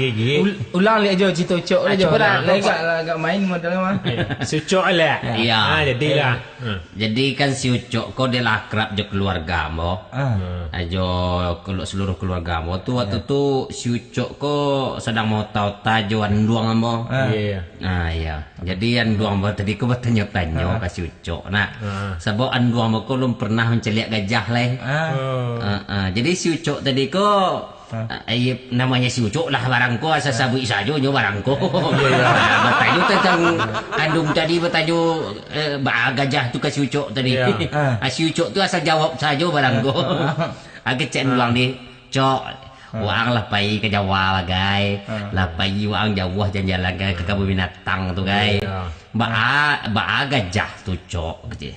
gigi. Ulang lihat je cerita Cok je. Cuba dah. Agak main modal mah. Sucuk lah. Iya. Jadilah. Jadi kan si Ucok kau dia akrab je keluarga mo. Ajo seluruh keluarga mo tu waktu tu si Ucok ko sedang mau tahu tajuan duang mo. Iya. Nah iya. Jadi anduang mo tadi ko bertanya-tanya ke si Ucok. Nah, sebab anduang mo ko belum pernah menceliak gajah lah. Jadi si Ucok tadi ko namanya si Ucok lah barangko asal sabui saja nyo barangko. Bertajuk tentang andung tadi bertajuk gajah tu ke si Ucok tadi. Si Ucok tu asal jawab saja barangko. Kecek ulang ni Cok wang lah pai ke Jawa lah gai. Lah pai wang Jawa jalan gai ke kebun binatang tu gai. Ba gajah tu Cok kecek.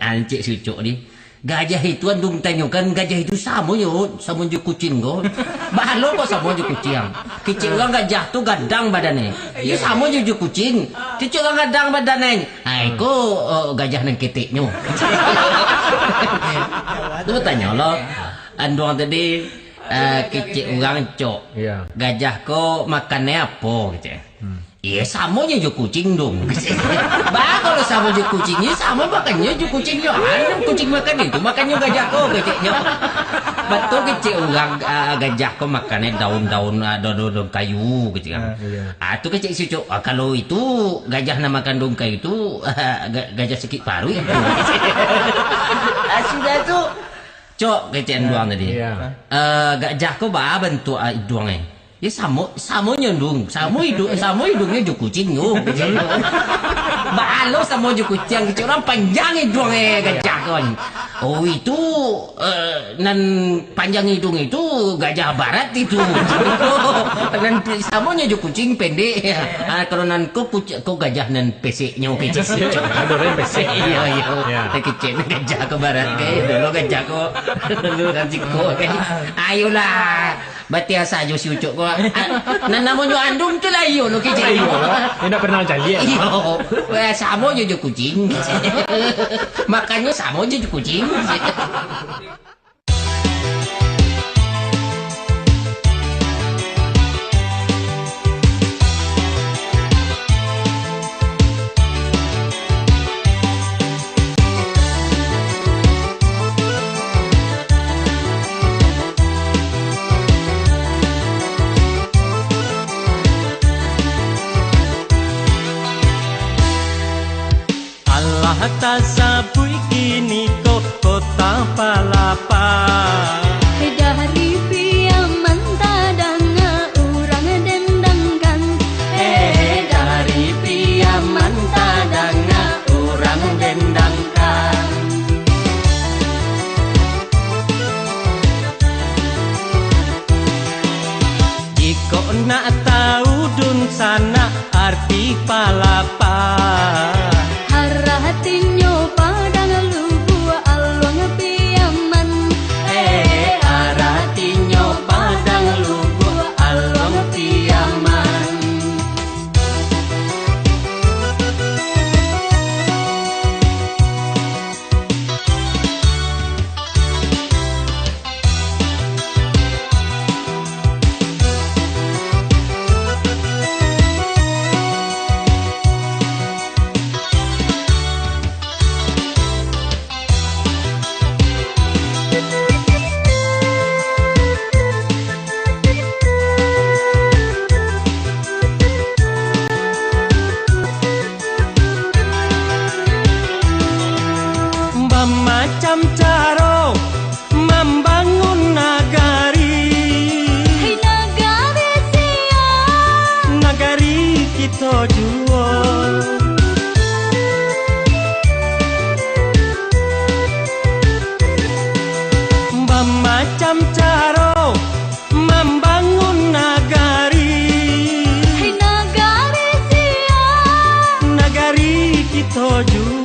Ancik si Ucok ni gajah itu andung tanyakan gajah itu sama je kucing kau. Bahalo kok sama je kucing. Kecil orang gajah tu gadang badannya. Ya sama je kucing. Kecil orang gadang badannya. Ai ko gajah nang keteknya. Tu tanya lo. Andung tadi kecil orang Cok. Gajah ko makannya apa kecil? Iya sama je kucing dong. Bah kalau sama je kucingnya sama makannya je kucingnya. Kucing makan itu makannya gajah kau keciknya. Betul kecik orang gajah kau makannya daun-daun kayu gitu kan. Itu kecik si Cok. Kalau itu gajah nak makan daun kayu itu gajah sakit paru ya. Sudah tu Cok kecik doang tadi. Gajah kau bah bentuk hidungnya. Ya sama nyandung, sama hidungnya je kucing yo. Bahalo sama je kucing, kecil orang panjang hidungnya gajah kan. Oh itu nan panjang hidung itu gajah barat itu. Nan samanya je kucing pendek. Kalau nan ko gajah nan peseknya kecil. Ada orang pesek. Iya. Kecil gajah ke barat ke. Dulu gajah ko. Dulu nanti ko. Ayolah. Berarti saja si Ucok ko. Nan namanya andung tu lah iyo lo kecil. Dia tak pernah cari. Iyo. Sama je kucing. Makanya sama je kucing. Allah tak sabui kini kota palapa. Dari piaman tadanga urang dendangkan. Dari piaman tadanga urang dendangkan. Jika nak tahu dun sana arti palapa. Haratinyo padang lubu alwang piaman. Haratinyo padang lubu alwang piaman. Macam cara membangun nagari. Nagari siap. Nagari kita jual. Macam cara membangun nagari. Nagari siap. Nagari kita jual.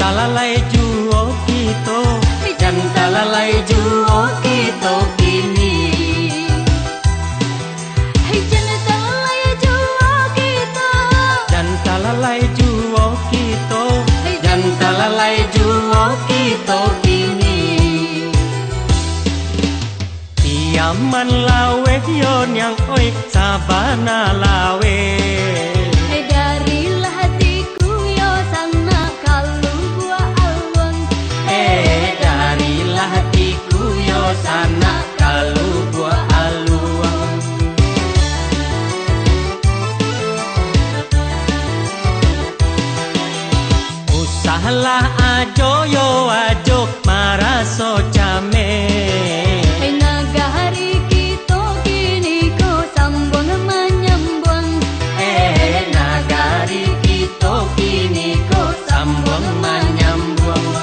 Talalai juo kita, dan talalai juo kita kini. Dan talalai juo kita, dan talalai juo kita kini. lah ajo yo ajo maraso jame. Hai nagari kita kini ko sambung menyambung. Nagari kita kini ko sambung menyambung.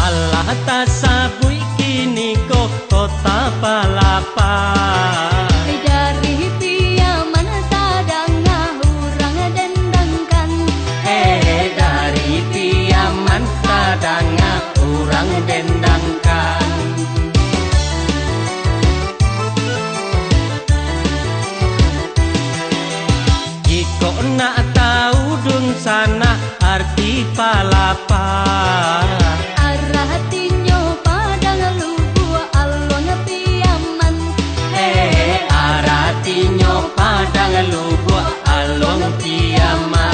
Allah tak sabui kini ko kota palapa. Hai dari piaman sadanga hurang dendangkan. Dari piaman sadanga urang dendangkan. Jika nak tahu dun sana arti palapa. Arahtinyo padang lubu alon piaman. Arahtinyo padang lubu alon piaman.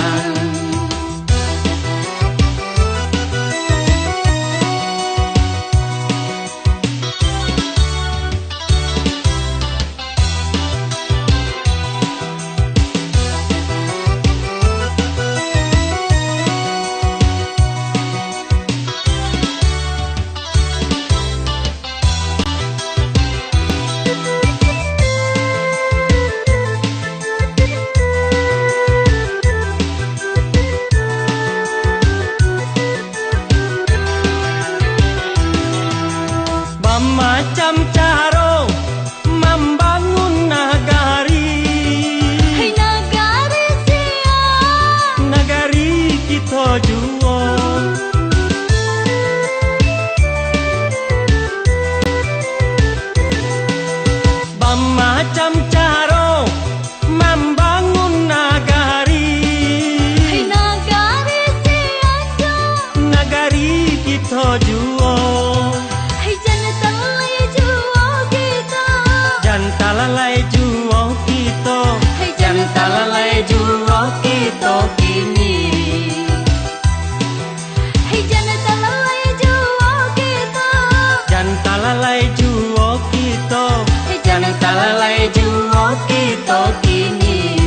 Macam caro membangun nagari. Hai nagari sia. Nagari kita juo. Macam caro membangun nagari. Hai nagari sia. Nagari kita juo. Jantalalai juo kita. Jantalalai juo kita kini. Hai jantalalai juo kita. Jantalalai juo kita. Jantalalai juo kita kini.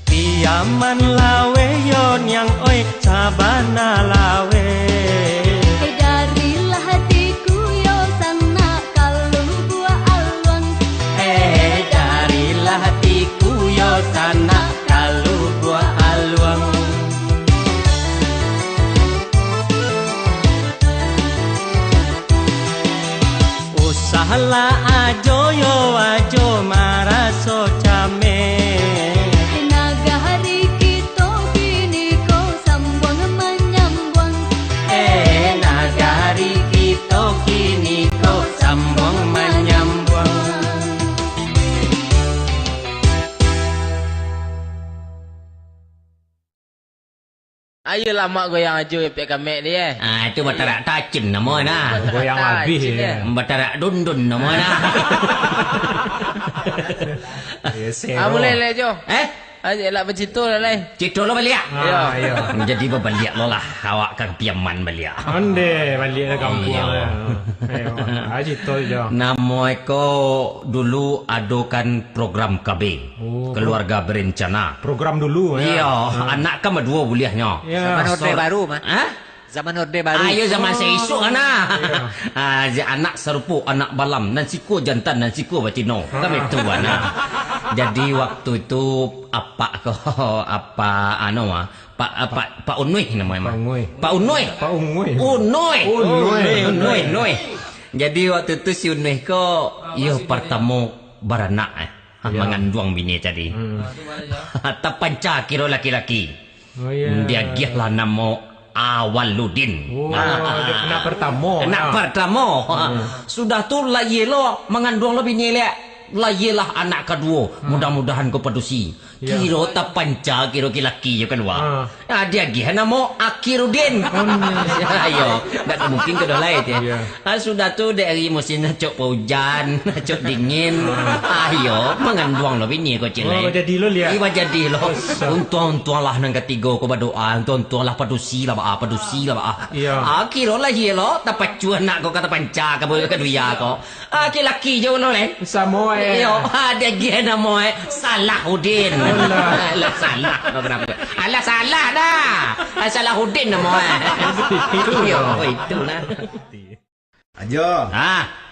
Piaman lawe yon yang oi sabana lawe. Hai darilah hatiku yo sana kalau buah alun. Darilah hatiku yo sana kalau buah aluang. Usahalah ajo yo ajo maraso jame. Hai nagari kita kini ko sambung menyambung. Nagari kita kini ko sambung menyambung. Ayolah mak goyang ajo pek kamek ni Itu batarak tacin nama na. Goyang habis je. Batarak dundun nama na. Boleh le jo. Aje lah bercerita lah lai. Cerita lo balik. Ya. Jadi berbalik lo lah. Awak kan piaman balik. Ande balik lah kampung. Cerita je. Nama ko dulu adokan program KB. Keluarga Berencana. Program dulu ya. Iya, anak kan berdua buliahnya. Zaman Orde Baru mah. Zaman Orde Baru. Ayo zaman saya esok anak. Anak serupu, anak balam, dan siku jantan dan siku batino. Kan itu anak. Jadi waktu itu apa Pak Unoy namanya. Pak Unoy. Jadi waktu itu si Unoy ko pertama beranak mengandung bini tadi. Terpancar kira laki-laki. Dia giahlah nama Awaludin. Anak pertama. Sudah tu layelo mengandung lebih nilai. Layelah anak kedua. Mudah-mudahan kau pedusi. Kira tak panca kira laki je kan wah. Dia gihana mo Akhiruddin. Ayo, nggak mungkin ke lain ya. Sudah tuh dari musim cok hujan, cok dingin. Ayo, menganduang lo bini kau cile. Jadi lo lihat. Iba jadi lo. Untung lah nang ketiga ko berdoa. Untung lah padusi lah ba. Akhir lah ye lo, tapat cuan nak ko kata panca ka boleh kedua ko. Akhir laki jo lo le. Samoa ya. Yo, ada gihana mo Salahuddin. Alah salah. Kenapa? Alah salah dah. Salahuddin nama. Yo, itu nah. Ajo.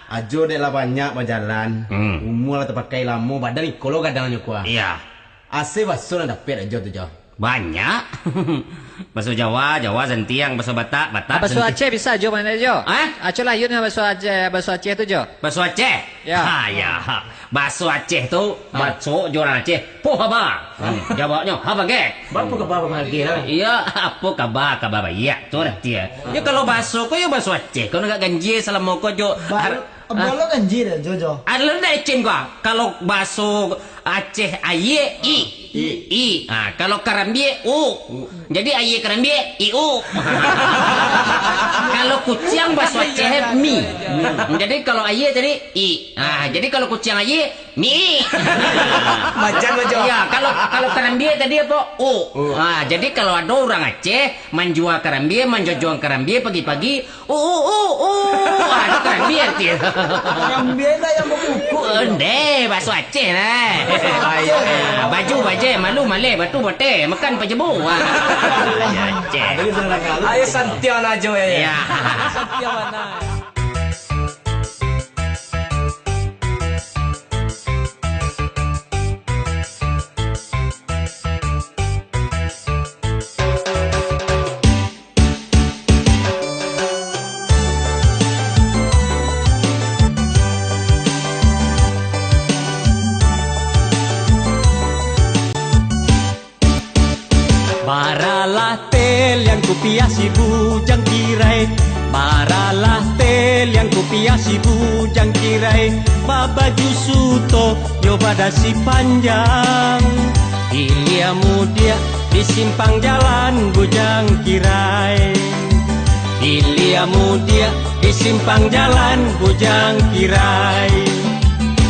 Ajo dek lah banyak berjalan. Umur lah terpakai lama. Badan ni kalau kadang nyukua. Iya. Ase baso nak dapat ajo tu jo. Banyak. Bahasa Jawa, Sentiang, bahasa Batak, Bahasa Aceh bisa Jo mana Jo? Aceh lah yun bahasa Aceh tu Jo. Bahasa Aceh? Ya. Ya. Bahasa Aceh tu, bahasa orang Aceh. Po haba. Jawabnya, haba ge. Apa khabar lagi lah? Iya, apa kabar ya. Tu dah dia. Ya kalau bahasa ko ya bahasa Aceh. Kau nak ganji salam ko Jo. Balo ganji dah Jojo. Ada dah ecin gua. Kalau bahasa Aceh aye i. Kalau Karambie u. Jadi aye Karambie i u. Kalau kucing bahasa Aceh mi. Jadi kalau aye tadi i. Jadi kalau kucing aye mi. Macan Jojo. Ya, kalau Karambie tadi apa? U. Jadi kalau ada orang Aceh menjual Karambie, menjual Karambie pagi-pagi ada Karambie dia. Karambie dah yang berbuku. Bahasa Aceh lah. Baju malu malay batu bote makan pajebu. Aceh. Ayo Santiago aja ya. Santiago mana? Baralah tel yang kupiasi bujang tirai. Baralah tel yang kupiasi bujang tirai. Babaju suto yo pada si panjang. Ilia mudia di simpang jalan bujang tirai. Ilia mudia di simpang jalan bujang tirai.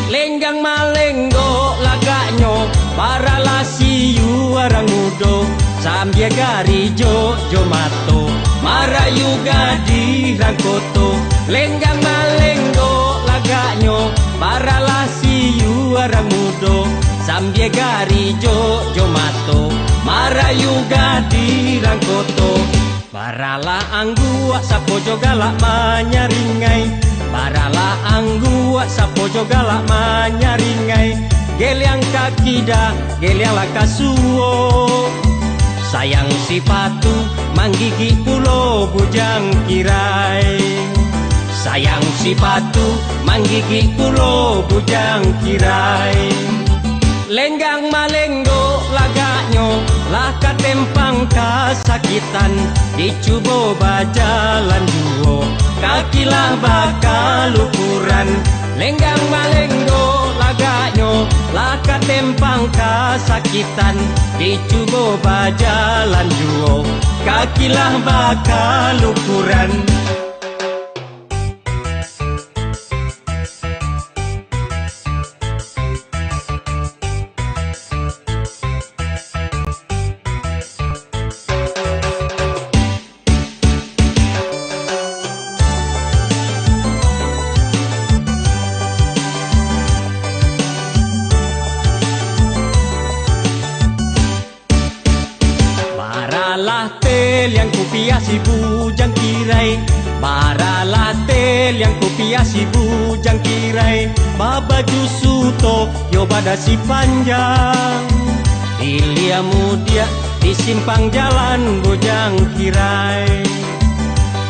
Lenggang malenggo lagaknyo baralah siu arang mudo. Sambil gari jo mato marayu gadi rangkoto. Lenggang malenggo lagaknyo baralah siu arang mudo. Sambil gari jo mato marayu gadi rangkoto. Baralah anggua sapo jo galak manyaringai. Baralah anggua sapo jo galak manyaringai. Geliang kaki dah geliang lakasuo. Sayang sipatu manggigi pulo bujang kirai. Sayang sipatu manggigi pulo bujang kirai. Lenggang malenggo lagaknyo lah katempang kasakitan. Dicubo bajalan duo kakilah bakal ukuran. Lenggang malenggo lagaknyo lah katempang kasakitan. Dicubo bajalan duo kakilah bakal ukuran. Yang kupiasi bujang kirai. Baralah tel yang kupiasi bujang kirai. Babaju suto yo pada si panjang. Ilia mudia di simpang jalan bujang kirai.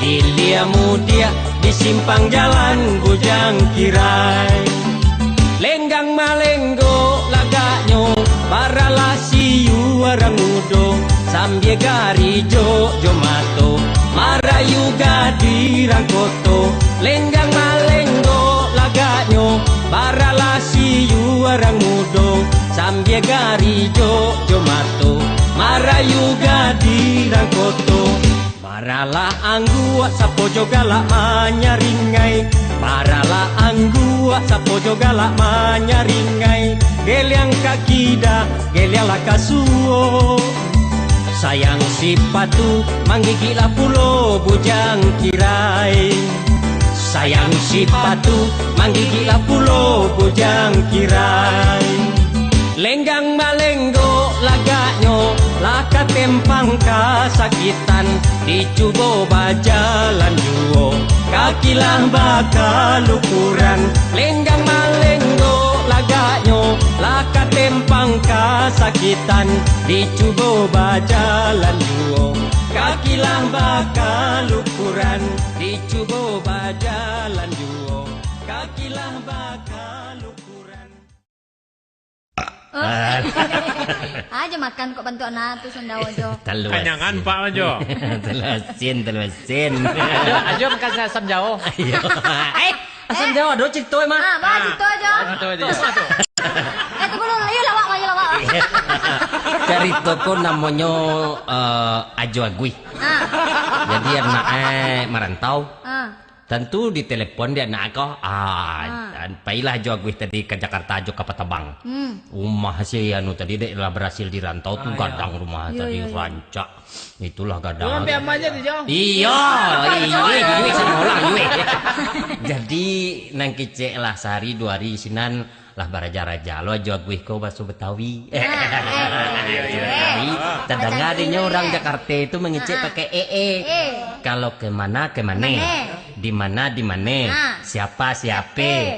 Ilia mudia di simpang jalan bujang kirai. Lenggang malenggo lagaknyo baralah siu arang mudo. Sambil gari jo mato marayu gadi rangkoto. Lenggang malenggo lagaknyo baralah siu arang mudo. Sambil gari jo mato Marayu gadi dan koto Maralah angguak sapo jogalak manyaringai Maralah angguak sapo jogalak manyaringai Geliang kakida, geliang lakasuo Sayang si patu, manggigilah pulo bujang kirai Sayang si patu, manggigilah pulo bujang kirai Lenggang malenggo lagaknyo, laka tempang kasakitan Dicubo bajalan juo, kakilah bakal ukuran Lenggang malenggo lagaknyo, laka tempang kasakitan Dicubo bajalan juo, kakilah bakal ukuran Dicubo bajalan juo, kakilah bakal ukuran Aja makan kok bantu anak tuh sendawa Jo. Kanyangan Pak Ajo. Telusin. Ajo makan asam jawa. Asam jawa do citoy mah. Ah, bah cito Jo. Tunggu dulu, ayo lawak. Cerita ko namanya Ajo Agui. Jadi anak merantau. Tentu di telepon dia nak kau. Pailah Ajo Agui tadi ke Jakarta Ajo ke Patabang. Rumah si anu tadi dia lah berhasil dirantau tuh gadang rumah tadi rancak. Itulah gadang. Sampai apa aja tuh Jo? Iya, sama orang Jadi nang kicek lah sehari 2 hari sinan lah baraja-raja lo Ajo Agui kau bahasa Betawi. Terdengar adanya orang Jakarta itu mengicek pakai Kalau kemana di mana siapa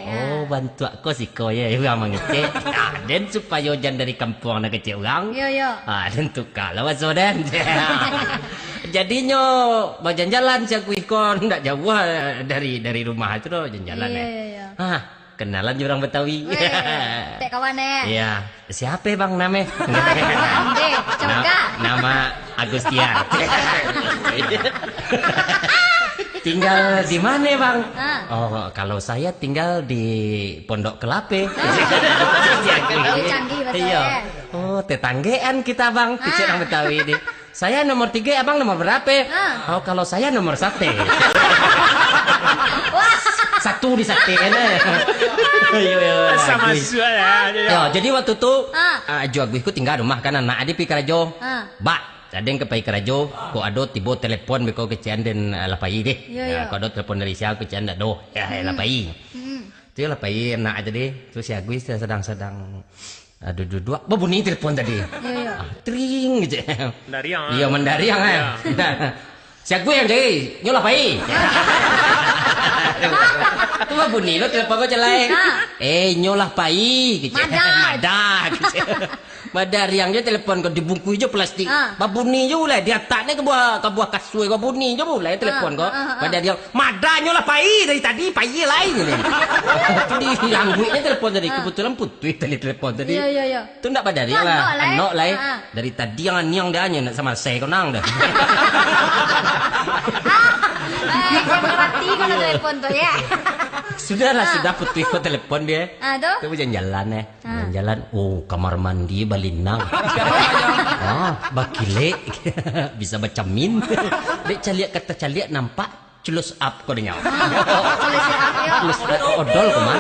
oh bantu aku sih kau ya yang mengicek dan supaya jangan dari kampung nak kecil orang dan tu kalau dan jadinya berjalan-jalan si Agui kau ndak jauh dari rumah itu loh jalan-jalan kenalan orang Betawi. Tek kawan Iya, siapa bang namanya? Nama Agustian. Tinggal di mana bang? Oh, kalau saya tinggal di Pondok Kelape. Iya. Oh, tetanggean kita bang, di orang Betawi ini. Saya nomor 3, abang nomor berapa? Oh, kalau saya nomor 1. Satu di sate sama suara ya. Jadi waktu itu Ajo Agui ku tinggal rumah kan anak adik pi karajo. Bak, ada yang kepai karajo, ko ado tibo telepon beko kecian den lapai deh. Ko ado telepon dari siapa kecian dak do. Ya lapai. Itu lapai anak aja deh. Terus si Agui sedang dua bunyi telepon tadi. Tring gitu. Mendariang. Iya mendariang Si Agui yang jadi nyolapai. Itu mah bunyi lo telepon ko celai. Nyolah pai gitu. Madah gitu. Madah riang dia telepon ko dibungkus je plastik. Babuni je ulai dia takne ke buah kasui ko bunyi je ulai telepon ko. Madah dia madah nyolah pai dari tadi pai lain gitu. Itu di Agui telepon tadi kebetulan putih tadi telepon tadi. Iya. Itu ndak pada dia lah. Anak lain dari tadi yang niang dia nak sama saya kau nang dah. Berarti kalau telepon tuh ya. Sudah putih kok telepon dia. Tuh. Itu jalan-jalan jalan. Oh, kamar mandi balinang. Bakile bisa baca min. Dek caliak nampak culus up kau dengar. Culus odol kau mah.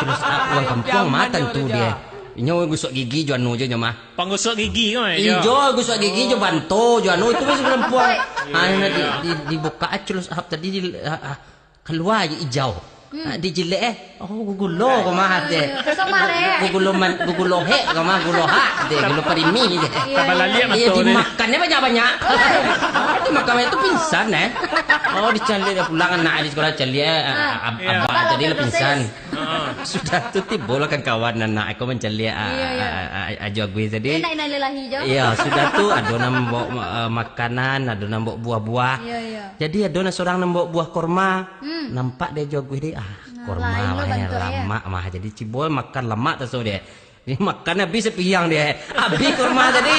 Culus up uang kampung mah tentu dia. Nyo gusok gigi jo anu je mah. Panggusok gigi kan ya. Ijo gusok gigi jo banto jo anu itu masih perempuan. Dibuka culus up tadi keluar hijau. Dijilek gugulo ko mah de. Gugulo he ko mah gulo ha de gulo parimi de. Kabalalia betul de. Dimakannya banyak-banyak. Itu makan itu pingsan dicari pulang anak di sekolah cari abah jadi pingsan. Sudah tuh timbul kan kawan anak aku mencari Ajo Agui tadi. Iya, sudah tuh adonan bawa makanan, adonan bawa buah-buah. Jadi adonan seorang bawa buah korma. Nampak dia Ajo Agui dia korma lama mah jadi cibol makan lama terus dia. Ini makan habis sepiang dia. Habis kurma tadi.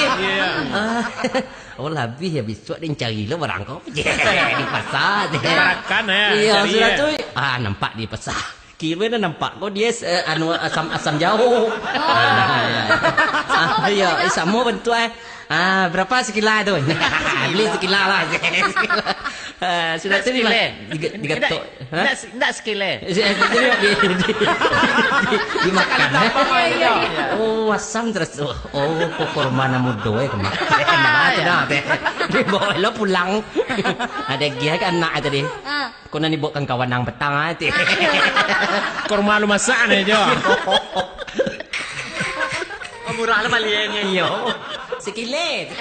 Oh lebih habis suat dia cari lo barang kau. Di pasar dia. Makan ya. Iya sudah tu. Nampak di pasar. Kira dah nampak kau dia asam jauh. Iya sama bentuk Berapa sekila tu? Beli sekila lah. Sudah tu ni digetuk. Tak sekile. Dimakan. Oh, asam terus. Oh, kurma namudo kemakan. Nah, dibawa lo pulang. Ada gia kan anak tadi. Kau nak dibawa kawan nang petang hati. Kurma lu masak ni Jo. Murah lah baliannya. Yo. Sekile.